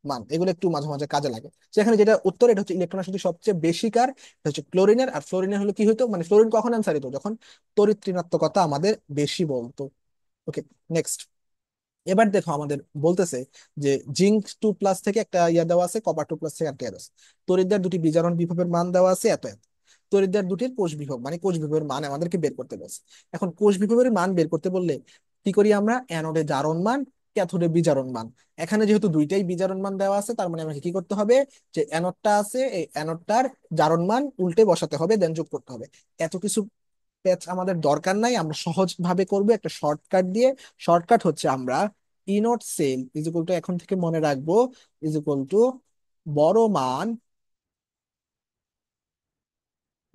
মান, এগুলো একটু মাঝে মাঝে কাজে লাগে। সেখানে যেটা উত্তর, এটা হচ্ছে ইলেকট্রন আসলে সবচেয়ে বেশি কার, এটা হচ্ছে ক্লোরিনের। আর ফ্লোরিনের হলো কি হতো, মানে ফ্লোরিন কখন অ্যান্সার হতো, যখন তড়িৎ ঋণাত্মকতা আমাদের বেশি বলতো। ওকে, নেক্সট। এবার দেখো আমাদের বলতেছে যে জিঙ্ক 2+ থেকে একটা ইয়া দেওয়া আছে, কপার 2+ থেকে একটা ইয়া দেওয়া আছে। তড়িৎদ্বার দুটি বিজারণ বিভবের মান দেওয়া আছে এত এত। তড়িৎদ্বার দুটির কোষ বিভব, মানে কোষ বিভবের মান আমাদেরকে বের করতে বলছে। এখন কোষ বিভবের মান বের করতে বললে কি করি আমরা, অ্যানোডে জারণ মান, ক্যাথোডে বিজারণ মান। এখানে যেহেতু দুইটাই বিজারণ মান দেওয়া আছে, তার মানে আমাকে কি করতে হবে, যে অ্যানোডটা আছে এই অ্যানোডটার জারণ মান উল্টে বসাতে হবে, দেন যোগ করতে হবে। এত কিছু প্যাচ আমাদের দরকার নাই, আমরা সহজ ভাবে করবো একটা শর্টকাট দিয়ে। শর্টকাট হচ্ছে আমরা E not cell is equal to, এখন থেকে মনে রাখবো, ইজ ইকুয়াল টু বড় মান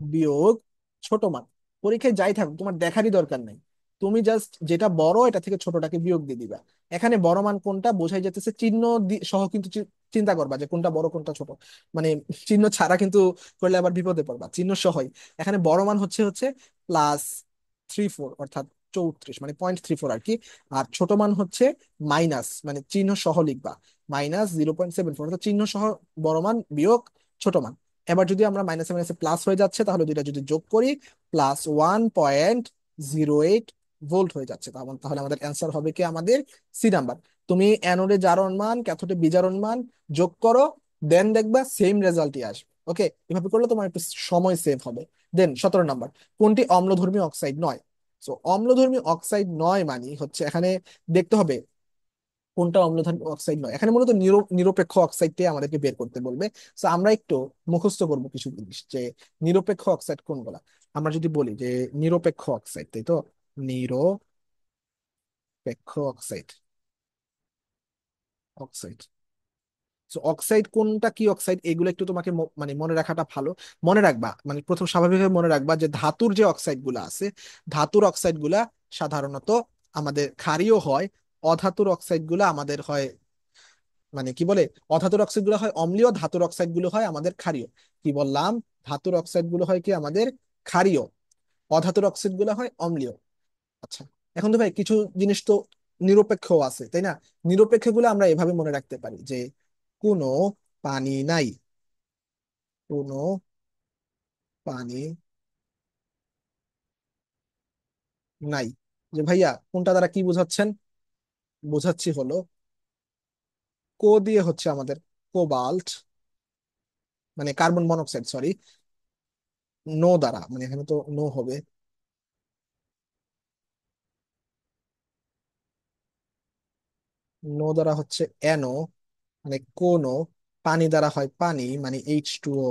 বিয়োগ ছোট মান। পরীক্ষায় যাই থাকুক তোমার দেখারই দরকার নাই, তুমি জাস্ট যেটা বড় এটা থেকে ছোটটাকে বিয়োগ দিয়ে দিবা। এখানে বড় মান কোনটা বোঝাই যেতেছে, চিহ্ন সহ কিন্তু চিন্তা করবা যে কোনটা বড় কোনটা ছোট, মানে চিহ্ন ছাড়া কিন্তু করলে আবার বিপদে পড়বা, চিহ্ন সহই। এখানে বড় মান হচ্ছে হচ্ছে +34, অর্থাৎ 34, মানে 0.34 আর কি। আর ছোট মান হচ্ছে মাইনাস, মানে চিহ্ন সহ লিখবা, -0.74, অর্থাৎ চিহ্ন সহ বড় মান বিয়োগ ছোট মান। এবার যদি আমরা মাইনাসে মাইনাসে প্লাস হয়ে যাচ্ছে, তাহলে দুইটা যদি যোগ করি, +1.08 ভোল্ট হয়ে যাচ্ছে। তাহলে তাহলে আমাদের অ্যান্সার হবে কি, আমাদের সি নাম্বার। তুমি অ্যানোডে জারণ মান, ক্যাথোডে বিজারণ মান যোগ করো, দেন দেখবা সেম রেজাল্টই আসবে। ওকে, এভাবে করলে তোমার একটু সময় সেভ হবে। দেন 17 নাম্বার, কোনটি অম্লধর্মী অক্সাইড নয়। সো অম্লধর্মী অক্সাইড নয় মানে হচ্ছে এখানে দেখতে হবে কোনটা অম্লধর্মী অক্সাইড নয়। এখানে মূলত নিরপেক্ষ অক্সাইডটাই আমাদেরকে বের করতে বলবে। তো আমরা একটু মুখস্থ করবো কিছু জিনিস, যে নিরপেক্ষ অক্সাইড কোনগুলা। আমরা যদি বলি যে নিরপেক্ষ অক্সাইড, তাই তো, নিরপেক্ষ অক্সাইড, অক্সাইড। তো অক্সাইড কোনটা, কি অক্সাইড, এগুলো একটু তোমাকে মানে মনে রাখাটা ভালো। মনে রাখবা, মানে প্রথম স্বাভাবিকভাবে মনে রাখবা যে ধাতুর যে অক্সাইড গুলা আছে, ধাতুর অক্সাইড গুলা সাধারণত আমাদের ক্ষারীয় হয়। অধাতুর অক্সাইড গুলা আমাদের হয়, মানে কি বলে, অধাতুর অক্সাইড গুলো হয় অম্লীয়, ধাতুর অক্সাইড গুলো হয় আমাদের ক্ষারীয়। কি বললাম, ধাতুর অক্সাইড গুলো হয় কি আমাদের ক্ষারীয়, অধাতুর অক্সাইড গুলো হয় অম্লীয়। আচ্ছা, এখন তো ভাই কিছু জিনিস তো নিরপেক্ষ আছে, তাই না। নিরপেক্ষ গুলো আমরা এভাবে মনে রাখতে পারি যে কোনো পানি নাই, কোনো পানি নাই। যে ভাইয়া কোনটা দ্বারা কি বোঝাচ্ছেন, বোঝাচ্ছি হলো কো দিয়ে হচ্ছে আমাদের কোবাল্ট, মানে কার্বন মনোক্সাইড, সরি, নো দ্বারা, মানে এখানে তো নো হবে, নো দ্বারা হচ্ছে এনো, মানে কোনো, পানি দ্বারা হয় পানি মানে H2O,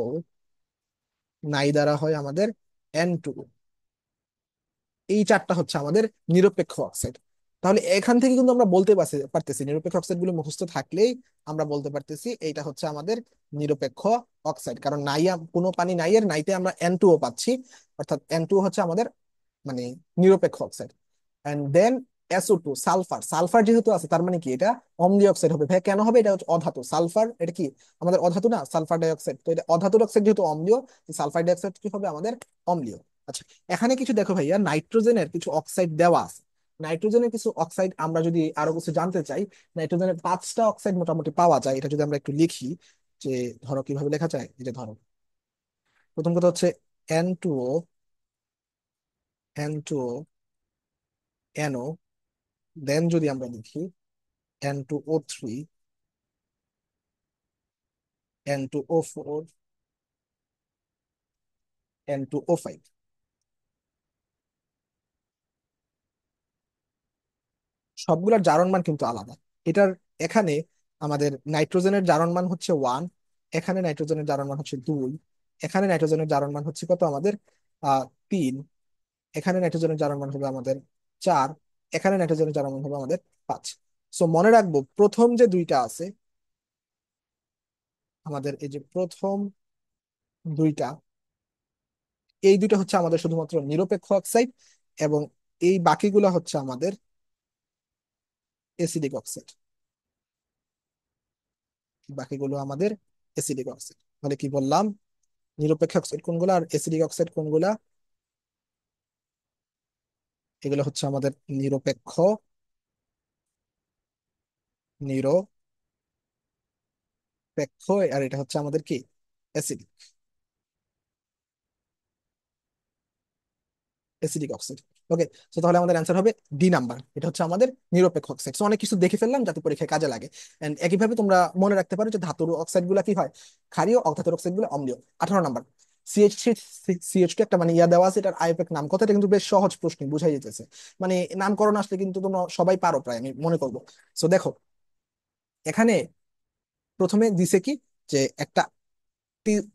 নাই দ্বারা হয় আমাদের N2। এই চারটা হচ্ছে আমাদের নিরপেক্ষ অক্সাইড। তাহলে এখান থেকে কিন্তু আমরা বলতে পারতেছি, নিরপেক্ষ অক্সাইড গুলো মুখস্থ থাকলেই আমরা বলতে পারতেছি এইটা হচ্ছে আমাদের নিরপেক্ষ অক্সাইড। কারণ নাই, কোনো পানি নাই এর নাইতে আমরা N2O পাচ্ছি, অর্থাৎ N2O হচ্ছে আমাদের মানে নিরপেক্ষ oxide. And then SO2, sulphur, sulphur যেহেতু আছে তার মানে কি এটা অম্লীয় অক্সাইড হবে। ভাই কেন হবে, এটা হচ্ছে অধাতু, সালফার এটা কি আমাদের অধাতু না, সালফার ডাইঅক্সাইড, তো এটা অধাতুর অক্সাইড যেহেতু অম্লীয়, সালফার ডাইঅক্সাইড কি হবে আমাদের অম্লীয়। আচ্ছা, এখানে কিছু দেখো ভাইয়া, নাইট্রোজেনের কিছু অক্সাইড দেওয়া আছে। নাইট্রোজেনের কিছু অক্সাইড আমরা যদি আরো কিছু জানতে চাই, নাইট্রোজেনের 5টা অক্সাইড মোটামুটি পাওয়া যায়। এটা যদি আমরা একটু লিখি, যে ধরো কিভাবে লেখা যায়, এই যে ধরো প্রথম কথা হচ্ছে N2O, N2O, NO, দেন যদি আমরা লিখি N2O3, N2O4, N2O5। সবগুলোর জারণ মান কিন্তু আলাদা। এটার এখানে আমাদের নাইট্রোজেনের জারণ মান হচ্ছে 1, এখানে নাইট্রোজেনের জারণ মান হচ্ছে 2, এখানে নাইট্রোজেনের জারণ মান হচ্ছে কত আমাদের 3, এখানে নাইট্রোজেনের জারণ মান হবে আমাদের 4, এখানে নাইট্রোজেনের জারণ মান হবে আমাদের 5। সো মনে রাখবো প্রথম যে দুইটা আছে আমাদের, এই যে প্রথম দুইটা, এই দুইটা হচ্ছে আমাদের শুধুমাত্র নিরপেক্ষ অক্সাইড, এবং এই বাকিগুলো হচ্ছে আমাদের এসিডিক অক্সাইড, বাকিগুলো আমাদের এসিডিক অক্সাইড। মানে কি বললাম, নিরপেক্ষ অক্সাইড কোনগুলা আর এসিডিক অক্সাইড কোনগুলা, এগুলো হচ্ছে আমাদের নিরপেক্ষ, নিরপেক্ষ নিরপেক্ষ, আর এটা হচ্ছে আমাদের কি, অ্যাসিডিক, অ্যাসিডিক অক্সাইড। ওকে, তো তাহলে আমাদের অ্যান্সার হবে ডি নাম্বার, এটা হচ্ছে আমাদের নিরপেক্ষ অক্সাইড। তো অনেক কিছু দেখে ফেললাম যাতে পরীক্ষায় কাজে লাগে। এন্ড একইভাবে তোমরা মনে রাখতে পারো যে ধাতুর অক্সাইড গুলা কি হয়, ক্ষারীয়, অধাতুর অক্সাইড গুলো অম্লীয়। 18 নাম্বার, CH3 একটা মানে ইয়া দেওয়া আছে, এটার আইউপ্যাক নাম কথা, এটা কিন্তু বেশ সহজ প্রশ্ন, বুঝাই যেতেছে। মানে নামকরণ আসলে কিন্তু তোমরা সবাই পারো প্রায়, আমি মনে করবো। সো দেখো, এখানে প্রথমে দিছে কি, যে একটা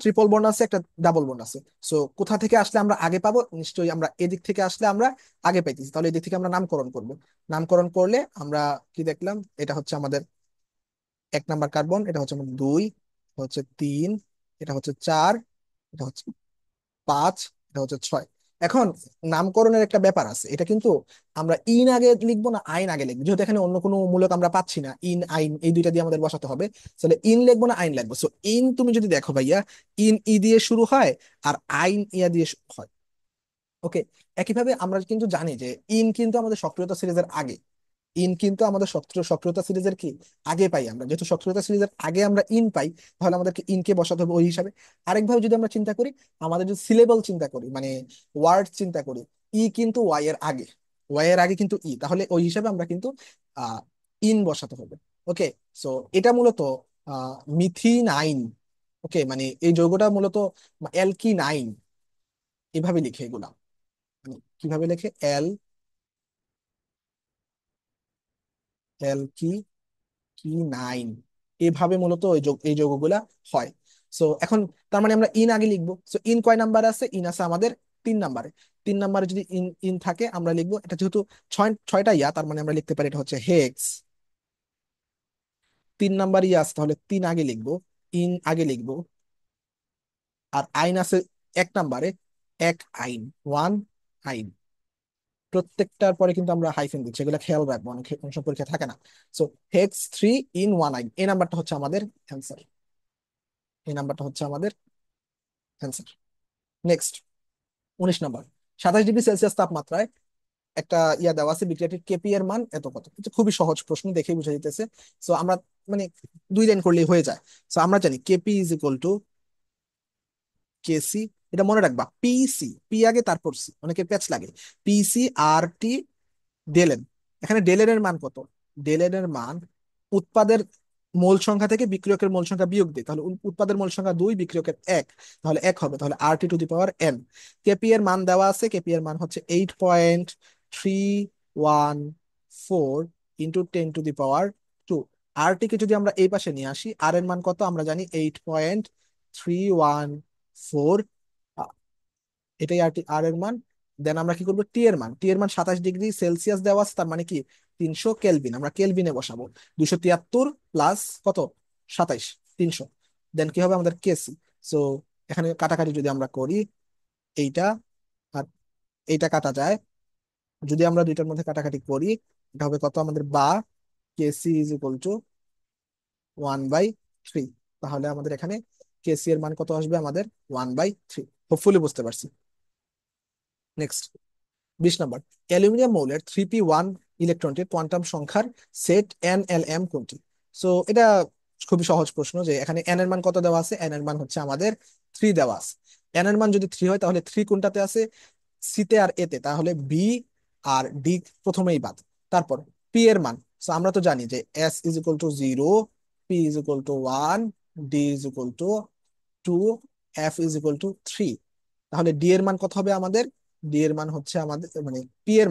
ট্রিপল বন্ড আছে, একটা ডাবল বন্ড আছে। সো কোথা থেকে আসলে আমরা আগে পাবো, নিশ্চয়ই আমরা এদিক থেকে আসলে আমরা আগে পাইতেছি, তাহলে এদিক থেকে আমরা নামকরণ করব। নামকরণ করলে আমরা কি দেখলাম, এটা হচ্ছে আমাদের 1 নাম্বার কার্বন, এটা হচ্ছে আমাদের 2, এটা হচ্ছে 3, এটা হচ্ছে 4, এটা হচ্ছে 5, এটা হচ্ছে 6। এখন নামকরণের একটা ব্যাপার আছে, এটা কিন্তু আমরা ইন আগে লিখবো না আইন আগে লিখবো, যেহেতু এখানে অন্য কোনো মূলক আমরা পাচ্ছি না, ইন আইন এই দুইটা দিয়ে আমাদের বসাতে হবে। তাহলে ইন লিখবো না আইন লিখবো? সো ইন তুমি যদি দেখো ভাইয়া, ইন ই দিয়ে শুরু হয়, আর আইন ইয়া দিয়ে শুরু হয়। ওকে, একইভাবে আমরা কিন্তু জানি যে ইন কিন্তু আমাদের সক্রিয়তা সিরিজের আগে, ইন কিন্তু আমাদের সক্রিয়তা সিরিজের কি আগে পাই আমরা, যেহেতু সক্রিয়তা সিরিজের আগে আমরা ইন পাই, তাহলে আমাদেরকে ইনকে বসাতে হবে ওই হিসাবে। আরেকভাবে যদি আমরা চিন্তা করি, আমাদের যদি সিলেবল চিন্তা করি, মানে ওয়ার্ড চিন্তা করি, ই কিন্তু ওয়াই এর আগে, ওয়াই এর আগে কিন্তু ই, তাহলে ওই হিসাবে আমরা কিন্তু আহ ইন বসাতে হবে। ওকে, সো এটা মূলত মিথিনাইন। ওকে, মানে এই যৌগটা মূলত অ্যালকিনাইন, এভাবে লিখে এগুলা, মানে কিভাবে লেখে, অ্যালকি কি নাইন, এভাবে মূলত এই যৌগগুলা হয়। সো এখন তার মানে আমরা ইন আগে লিখবো। সো ইন কয় নাম্বার আছে, ইন আছে আমাদের 3 নাম্বারে। 3 নাম্বারে যদি ইন ইন থাকে আমরা লিখবো, এটা যেহেতু ছয়টা ইয়া, তার মানে আমরা লিখতে পারি এটা হচ্ছে হেক্স। 3 নাম্বার ইয়া আছে, তাহলে 3 আগে লিখবো, ইন আগে লিখবো। আর আইন আছে 1 নাম্বারে, এক আইন, ওয়ান আইন। প্রত্যেকটার পরে কিন্তু আমরা হাইফেন দিচ্ছি, এগুলো খেয়াল রাখবো, অনেক সময় পরীক্ষা থাকে না। সো হেক্স 3 ইন 1 আইন, এই নাম্বারটা হচ্ছে আমাদের অ্যান্সার, এই নাম্বারটা হচ্ছে আমাদের answer. Next, 19 number, 27 degree Celsius তাপমাত্রায় একটা ইয়া দেওয়া আছে, বিক্রিয়াটির কেপি এর মান এত কত। এটা খুবই সহজ প্রশ্ন, দেখেই বুঝা যেতেছে। সো আমরা মানে 2 লাইন করলেই হয়ে যায়। সো আমরা জানি KP is equal to KC, এটা মনে রাখবা, পিসি, পি আগে তারপর সি, অনেকের প্যাচ লাগে, পিসি আর টি ডেলেন। এখানে ডেলেন এর মান কত, ডেলেন এর মান উৎপাদের মোল সংখ্যা থেকে বিক্রিয়কের মোল সংখ্যা বিয়োগ দিই, তাহলে উৎপাদের মোল সংখ্যা 2, বিক্রিয়কের 1, তাহলে 1 হবে, তাহলে RT⁴ কেপি এর মান দেওয়া আছে, কেপি এর মান হচ্ছে 8.314 × 10⁻²। RT কে যদি আমরা এই পাশে নিয়ে আসি, আর এর মান কত আমরা জানি, 8.314, এটাই আর আর এর মান। দেন আমরা কি করবো, টি এর মান, টি এর মান 27 ডিগ্রি সেলসিয়াস দেওয়া আছে, তার মানে কি 300 কেলভিন, আমরা কেলভিনে বসাবো। 273 প্লাস কত, 27, 300। দেন কি হবে আমাদের কেসি। সো এখানে কাটাকাটি যদি আমরা করি, এইটা আর এইটা কাটা যায়, যদি আমরা দুইটার মধ্যে কাটাকাটি করি, এটা হবে কত আমাদের, বা কেসি ইজ ইকুয়াল টু 1/3। তাহলে আমাদের এখানে কেসি এর মান কত আসবে আমাদের, 1/3। হোপফুলি বুঝতে পারছি। নেক্সট, 20 নম্বর, অ্যালুমিনিয়াম মৌলের 3p1 ইলেকট্রনটির কোয়ান্টাম সংখ্যার সেট NLM কোনটি? সো এটা খুবই সহজ প্রশ্ন, যে এখানে এন এর মান কত দেওয়া আছে, এন এর মান হচ্ছে আমাদের 3 দেওয়া আছে। এন এর মান যদি 3 হয়, তাহলে 3 কোনটাতে আছে, সিতে আর এতে, তাহলে বি আর ডি প্রথমেই বাদ। তারপর পি এর মান, সো আমরা তো জানি যে S = 0, P = 1, D = 2, F = 3। তাহলে ডি এর মান কত হবে আমাদের, ডি এর মান হচ্ছে আমাদের মানে পি এর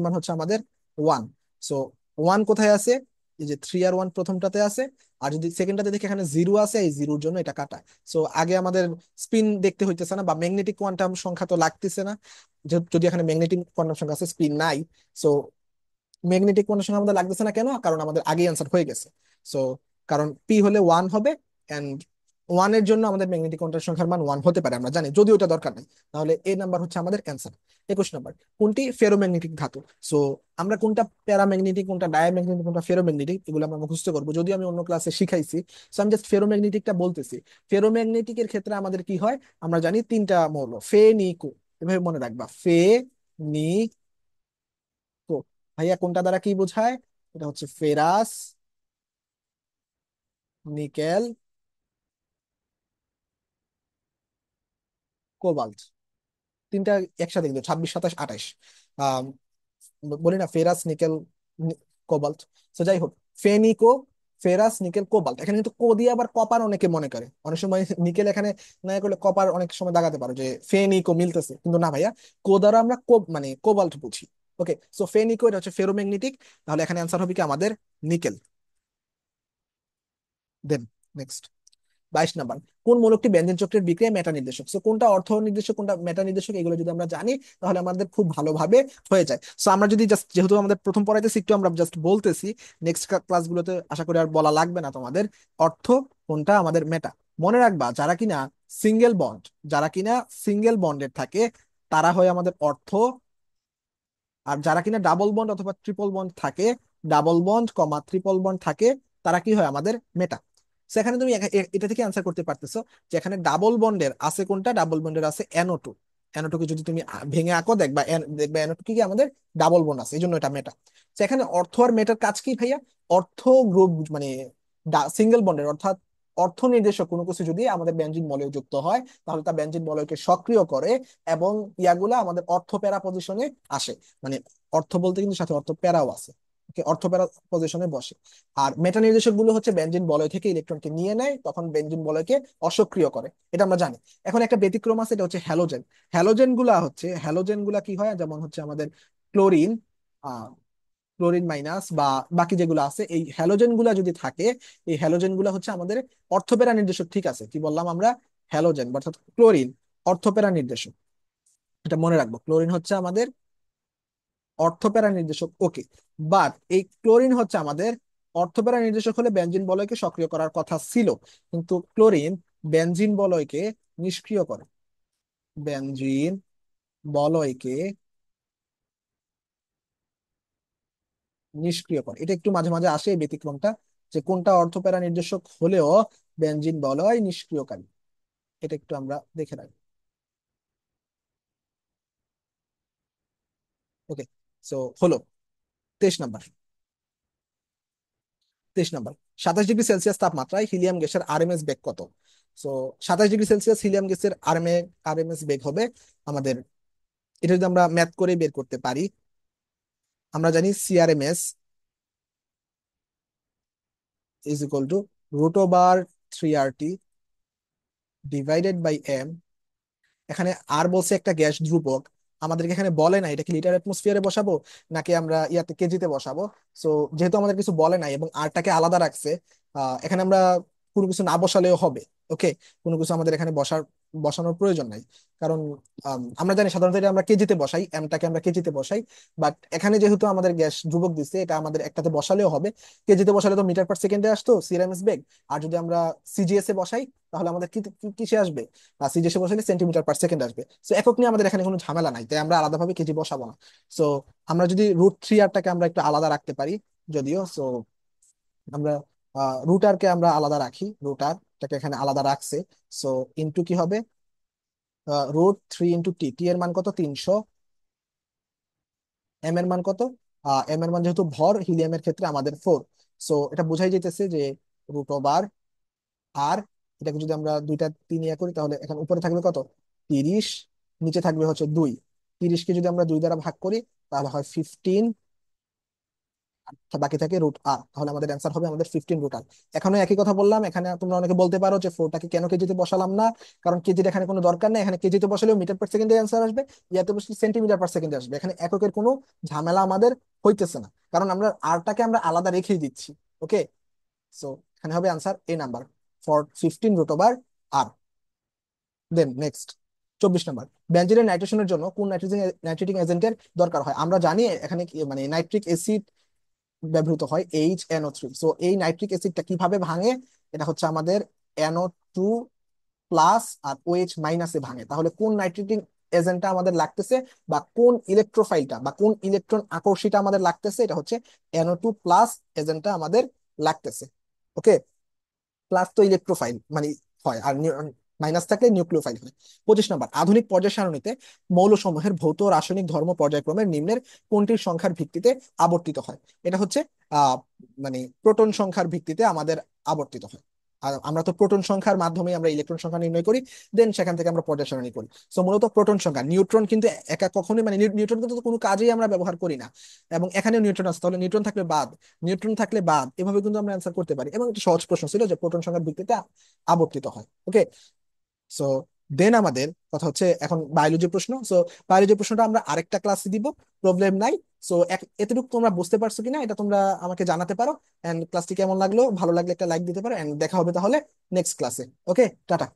মান হচ্ছে আমাদের 1। সো 1 কোথায় আছে, এই যে 3 আর 1 প্রথমটাতে আছে। আর যদি সেকেন্ডটাতে দেখি এখানে 0 আছে, এই জিরোর জন্য এটা কাটা। সো আগে আমাদের স্পিন দেখতে হইতেছে না, বা ম্যাগনেটিক কোয়ান্টাম সংখ্যা তো লাগতেছে না, যদি এখানে ম্যাগনেটিক কোয়ান্টাম সংখ্যা আছে, স্পিন নাই। সো ম্যাগনেটিক কোয়ান্টাম আমাদের লাগতেছে না, কেন, কারণ আমাদের আগেই অ্যান্সার হয়ে গেছে। সো কারণ পি হলে 1 হবে, এন্ড 1 এর জন্য আমাদের ম্যাগনেটিক কোয়ান্টাম সংখ্যার মান 1 হতে পারে, আমরা জানি, যদিও ওটা দরকার নেই। তাহলে এ নাম্বার হচ্ছে আমাদের অ্যান্সার। 21 নম্বর, কোনটি ফেরোম্যাগনেটিক ধাতু? সো আমরা কোনটা প্যারাম্যাগনেটিক, কোনটা ডায়াম্যাগনেটিক, কোনটা ফেরোম্যাগনেটিক, এগুলো আমরা মুখস্থ করবো, যদিও আমি অন্য ক্লাসে শিখাইছি। সো আমি জাস্ট ফেরোম্যাগনেটিকটা বলতেছি। ফেরোম্যাগনেটিকের ক্ষেত্রে আমাদের কি হয়, আমরা জানি 3টা মৌল, ফে নিকো, এভাবে মনে রাখবা, ফে নি কো। ভাইয়া কোনটা দ্বারা কি বোঝায়, এটা হচ্ছে ফেরাস, নিকেল, কোবাল্ট, তিনটা একসাথে কিন্তু 26, 27, 28। আহ বলি না ফেরাস নিকেল কোবাল্ট। তো যাই হোক, ফেনিকো, ফেরাস নিকেল কোবাল্ট, এখানে কিন্তু কো দিয়ে আবার কপার অনেকে মনে করে, অনেক সময় নিকেল এখানে না করলে কপার অনেক সময় দাগাতে পারো যে ফেনিকো মিলতেছে, কিন্তু না ভাইয়া, কো দ্বারা আমরা মানে কোবাল্ট বুঝি। ওকে, সো ফেনিকো এটা হচ্ছে ফেরোম্যাগনেটিক, তাহলে এখানে অ্যান্সার হবে কি আমাদের নিকেল। দেন নেক্সট, 22 নাম্বার, কোন মৌলকটি বেনজিন চক্রের বিক্রিয়া মেটা নির্দেশক? সো কোনটা অর্থ নির্দেশক কোনটা মেটা নির্দেশক, এগুলো যদি আমরা জানি তাহলে আমাদের খুব ভালোভাবে হয়ে যায়। সো আমরা যদি জাস্ট, যেহেতু আমাদের প্রথম পড়াইতেছি একটু আমরা জাস্ট বলতেছি, নেক্সট ক্লাসগুলোতে আশা করি আর বলা লাগবে না তোমাদের, অর্থ কোনটা আমাদের মেটা। মনে রাখবা যারা কিনা সিঙ্গেল বন্ড, যারা কিনা সিঙ্গেল বন্ডের থাকে তারা হয় আমাদের অর্থ, আর যারা কিনা ডাবল বন্ড অথবা ট্রিপল বন্ড থাকে, ডাবল বন্ড কমা ট্রিপল বন্ড থাকে, তারা কি হয় আমাদের মেটা। সেখানে তুমি এটা থেকে অ্যান্সার করতে পারতেছো যে এখানে ডাবল বন্ডের আছে কোনটা, ডাবল বন্ডের আছে NO2। NO2 কে যদি তুমি ভেঙে আঁকো দেখবা দেখবা NO2 কি কি আমাদের ডাবল বন্ড আছে, এই জন্য এটা মেটা। সেখানে অর্থ আর মেটার কাজ কি ভাইয়া? অর্থ গ্রুপ মানে সিঙ্গেল বন্ডের অর্থাৎ অর্থ নির্দেশক কোনো কিছু যদি আমাদের বেনজিন মলয়ে যুক্ত হয় তাহলে তা বেনজিন মলয়কে সক্রিয় করে, এবং ইয়াগুলা আমাদের অর্থ প্যারা পজিশনে আসে। মানে অর্থ বলতে কিন্তু সাথে অর্থ প্যারাও আছে, ওকে, অর্থ প্যারা পজিশনে বসে। আর মেটা নির্দেশক গুলো হচ্ছে বেনজিন বলয় থেকে ইলেকট্রনকে নিয়ে নেয়, তখন বেনজিন বলয়কে অসক্রিয় করে, এটা আমরা জানি। এখন একটা ব্যতিক্রম আছে, এটা হচ্ছে হ্যালোজেন। হ্যালোজেন গুলা কি হয়, যেমন হচ্ছে আমাদের ক্লোরিন, ক্লোরিন মাইনাস বা বাকি যেগুলো আছে, এই হ্যালোজেন গুলা যদি থাকে, এই হ্যালোজেন গুলা হচ্ছে আমাদের অর্থপ্যারা নির্দেশক। ঠিক আছে, কি বললাম আমরা? হ্যালোজেন অর্থাৎ ক্লোরিন অর্থপ্যারা নির্দেশক, এটা মনে রাখবো, ক্লোরিন হচ্ছে আমাদের অর্থপ্যারা নির্দেশক। ওকে, বাট এই ক্লোরিন হচ্ছে আমাদের অর্থপ্যারা নির্দেশক হলে বেনজিন বলয়কে সক্রিয় করার কথা ছিল, কিন্তু ক্লোরিন বেনজিন বলয়কে নিষ্ক্রিয় করে, বেনজিন বলয়কে নিষ্ক্রিয় করে। এটা একটু মাঝে মাঝে আসে এই ব্যতিক্রমটা, যে কোনটা অর্থপ্যারা নির্দেশক হলেও বেনজিন বলয় নিষ্ক্রিয়কারী, এটা একটু আমরা দেখে রাখি। ওকে, সো হলো 23 নাম্বার। 23 নাম্বার, 27 ডিগ্রি সেলসিয়াস তাপমাত্রায় হিলিয়াম গ্যাসের আরএমএস বেগ কত? সো 27 ডিগ্রি সেলসিয়াস হিলিয়াম গ্যাসের আরএমএস বেগ হবে আমাদের, এটা যদি আমরা ম্যাথ করে বের করতে পারি, আমরা জানি CRMS is equal to √3RT divided by M. এখানে আর বলছে একটা গ্যাস ধ্রুবক, আমাদেরকে এখানে বলে না এটা কি লিটার অ্যাটমসফিয়ারে বসাবো নাকি আমরা ইয়াতে কেজিতে বসাবো। সো যেহেতু আমাদের কিছু বলে নাই এবং আরটাকে আলাদা রাখছে, এখানে আমরা কোনো কিছু না বসালেও হবে। ওকে, কোনো কিছু আমাদের এখানে বসানোর প্রয়োজন নাই, কারণ আমরা জানি সাধারণত এটা আমরা কেজিতে বসাই, এমটাকে আমরা কেজিতে বসাই, বাট এখানে যেহেতু আমাদের গ্যাস ধ্রুবক দিচ্ছে, এটা আমাদের একটাতে বসালেও হবে। কেজিতে বসালে তো মিটার পার সেকেন্ডে আসতো সিআরএমএস বেগ, আর যদি আমরা সিজিএস এ বসাই তাহলে আমাদের কিসে আসবে? সিজিএসে বসালে সেন্টিমিটার পার সেকেন্ড আসবে। সো একক নিয়ে আমাদের এখানে কোনো ঝামেলা নাই, তাই আমরা আলাদাভাবে কেজি বসাবো না। সো আমরা যদি √3R আমরা একটু আলাদা রাখতে পারি, যদিও সো আমরা √R কে আমরা আলাদা রাখি, √R এখানে আলাদা রাখছে। সো ইনটু কি হবে, √3 × টি, টি এর মান কত? 300। এম এর মান কত? এম এর মান যেহেতু ভর, হিলিয়ামের ক্ষেত্রে আমাদের 4। সো এটা বোঝাই যেতেছে যে √R, এটাকে যদি আমরা দুইটা 3 ইয়া করি তাহলে এখন উপরে থাকবে কত? 30, নিচে থাকবে হচ্ছে 2। 30কে যদি আমরা 2 দ্বারা ভাগ করি তাহলে হয় 15, বাকি থাকে √R, তাহলে আমাদের অ্যান্সার হবে আমাদের 15 √R। এখানে একই কথা বললাম, এখানে তোমরা অনেকে বলতে পারো যে ফোরটাকে কেন কেজিতে বসালাম না, কারণ কেজির এখানে কোনো দরকার নেই, এখানে কেজিতে বসালেও মিটার পার সেকেন্ডে অ্যান্সার আসবে, ইয়াতে বসলে সেন্টিমিটার পার সেকেন্ডে আসবে, এখানে এককের কোনো ঝামেলা আমাদের হইতেছে না, কারণ আমরা আরটাকে আমরা আলাদা রেখেই দিচ্ছি। ওকে, সো এখানে হবে answer A number, for 15 √R। Then next, 24 number, বেনজিনের নাইট্রেশনের জন্য কোন নাইট্রেটিং এজেন্টের দরকার হয়? আমরা জানি এখানে মানে নাইট্রিক অ্যাসিড ব্যবহৃত হয়, HNO3। সো এই নাইট্রিক অ্যাসিডটা কিভাবে ভাঙে? এটা হচ্ছে আমাদের NO2+ আর OH- ভাঙে। তাহলে কোন নাইট্রেটিং এজেন্টটা আমাদের লাগতেছে, বা কোন ইলেকট্রোফাইলটা বা কোন ইলেকট্রন আকর্ষিতা আমাদের লাগতেছে? এটা হচ্ছে NO2+ এজেন্টটা আমাদের লাগতেছে। ওকে, প্লাস তো ইলেকট্রোফাইল মানে হয়, আর মাইনাস থাকলে নিউক্লিওফাইল হয়। 25 নম্বর, আধুনিক পর্যায় সারণীতে মৌলসমূহের ভৌত ও রাসায়নিক ধর্ম পর্যায়ক্রমে নিম্নের কোনটির সংখ্যার ভিত্তিতে আবর্তিত হয়? এটা হচ্ছে মানে প্রোটন সংখ্যার ভিত্তিতে আমাদের আবর্তিত হয়। আর আমরা তো প্রোটন সংখ্যার মাধ্যমে আমরা ইলেকট্রন সংখ্যা নির্ণয় করি, দেন সেখান থেকে আমরা পর্যায় সারণী করি। সো মূলত প্রোটন সংখ্যা, নিউট্রন কিন্তু একা কখনোই মানে নিউট্রন কিন্তু কোনো কাজেই আমরা ব্যবহার করি না, এবং এখানেও নিউট্রন আছে, তাহলে নিউট্রন থাকলে বাদ, নিউট্রন থাকলে বাদ, এভাবে কিন্তু আমরা অ্যান্সার করতে পারি। এবং একটা সহজ প্রশ্ন ছিল যে প্রোটন সংখ্যার ভিত্তিতে আবর্তিত হয়। ওকে, সো দেন আমাদের কথা হচ্ছে এখন বায়োলজি প্রশ্ন। সো বায়োলজি প্রশ্নটা আমরা আরেকটা ক্লাসে দিব, প্রবলেম নাই। সো এতটুকু তোমরা বুঝতে পারছো কিনা এটা তোমরা আমাকে জানাতে পারো। এন্ড ক্লাসটি কেমন লাগলো, ভালো লাগলে একটা লাইক দিতে পারো, এন্ড দেখা হবে তাহলে নেক্সট ক্লাসে। ওকে, টাটা।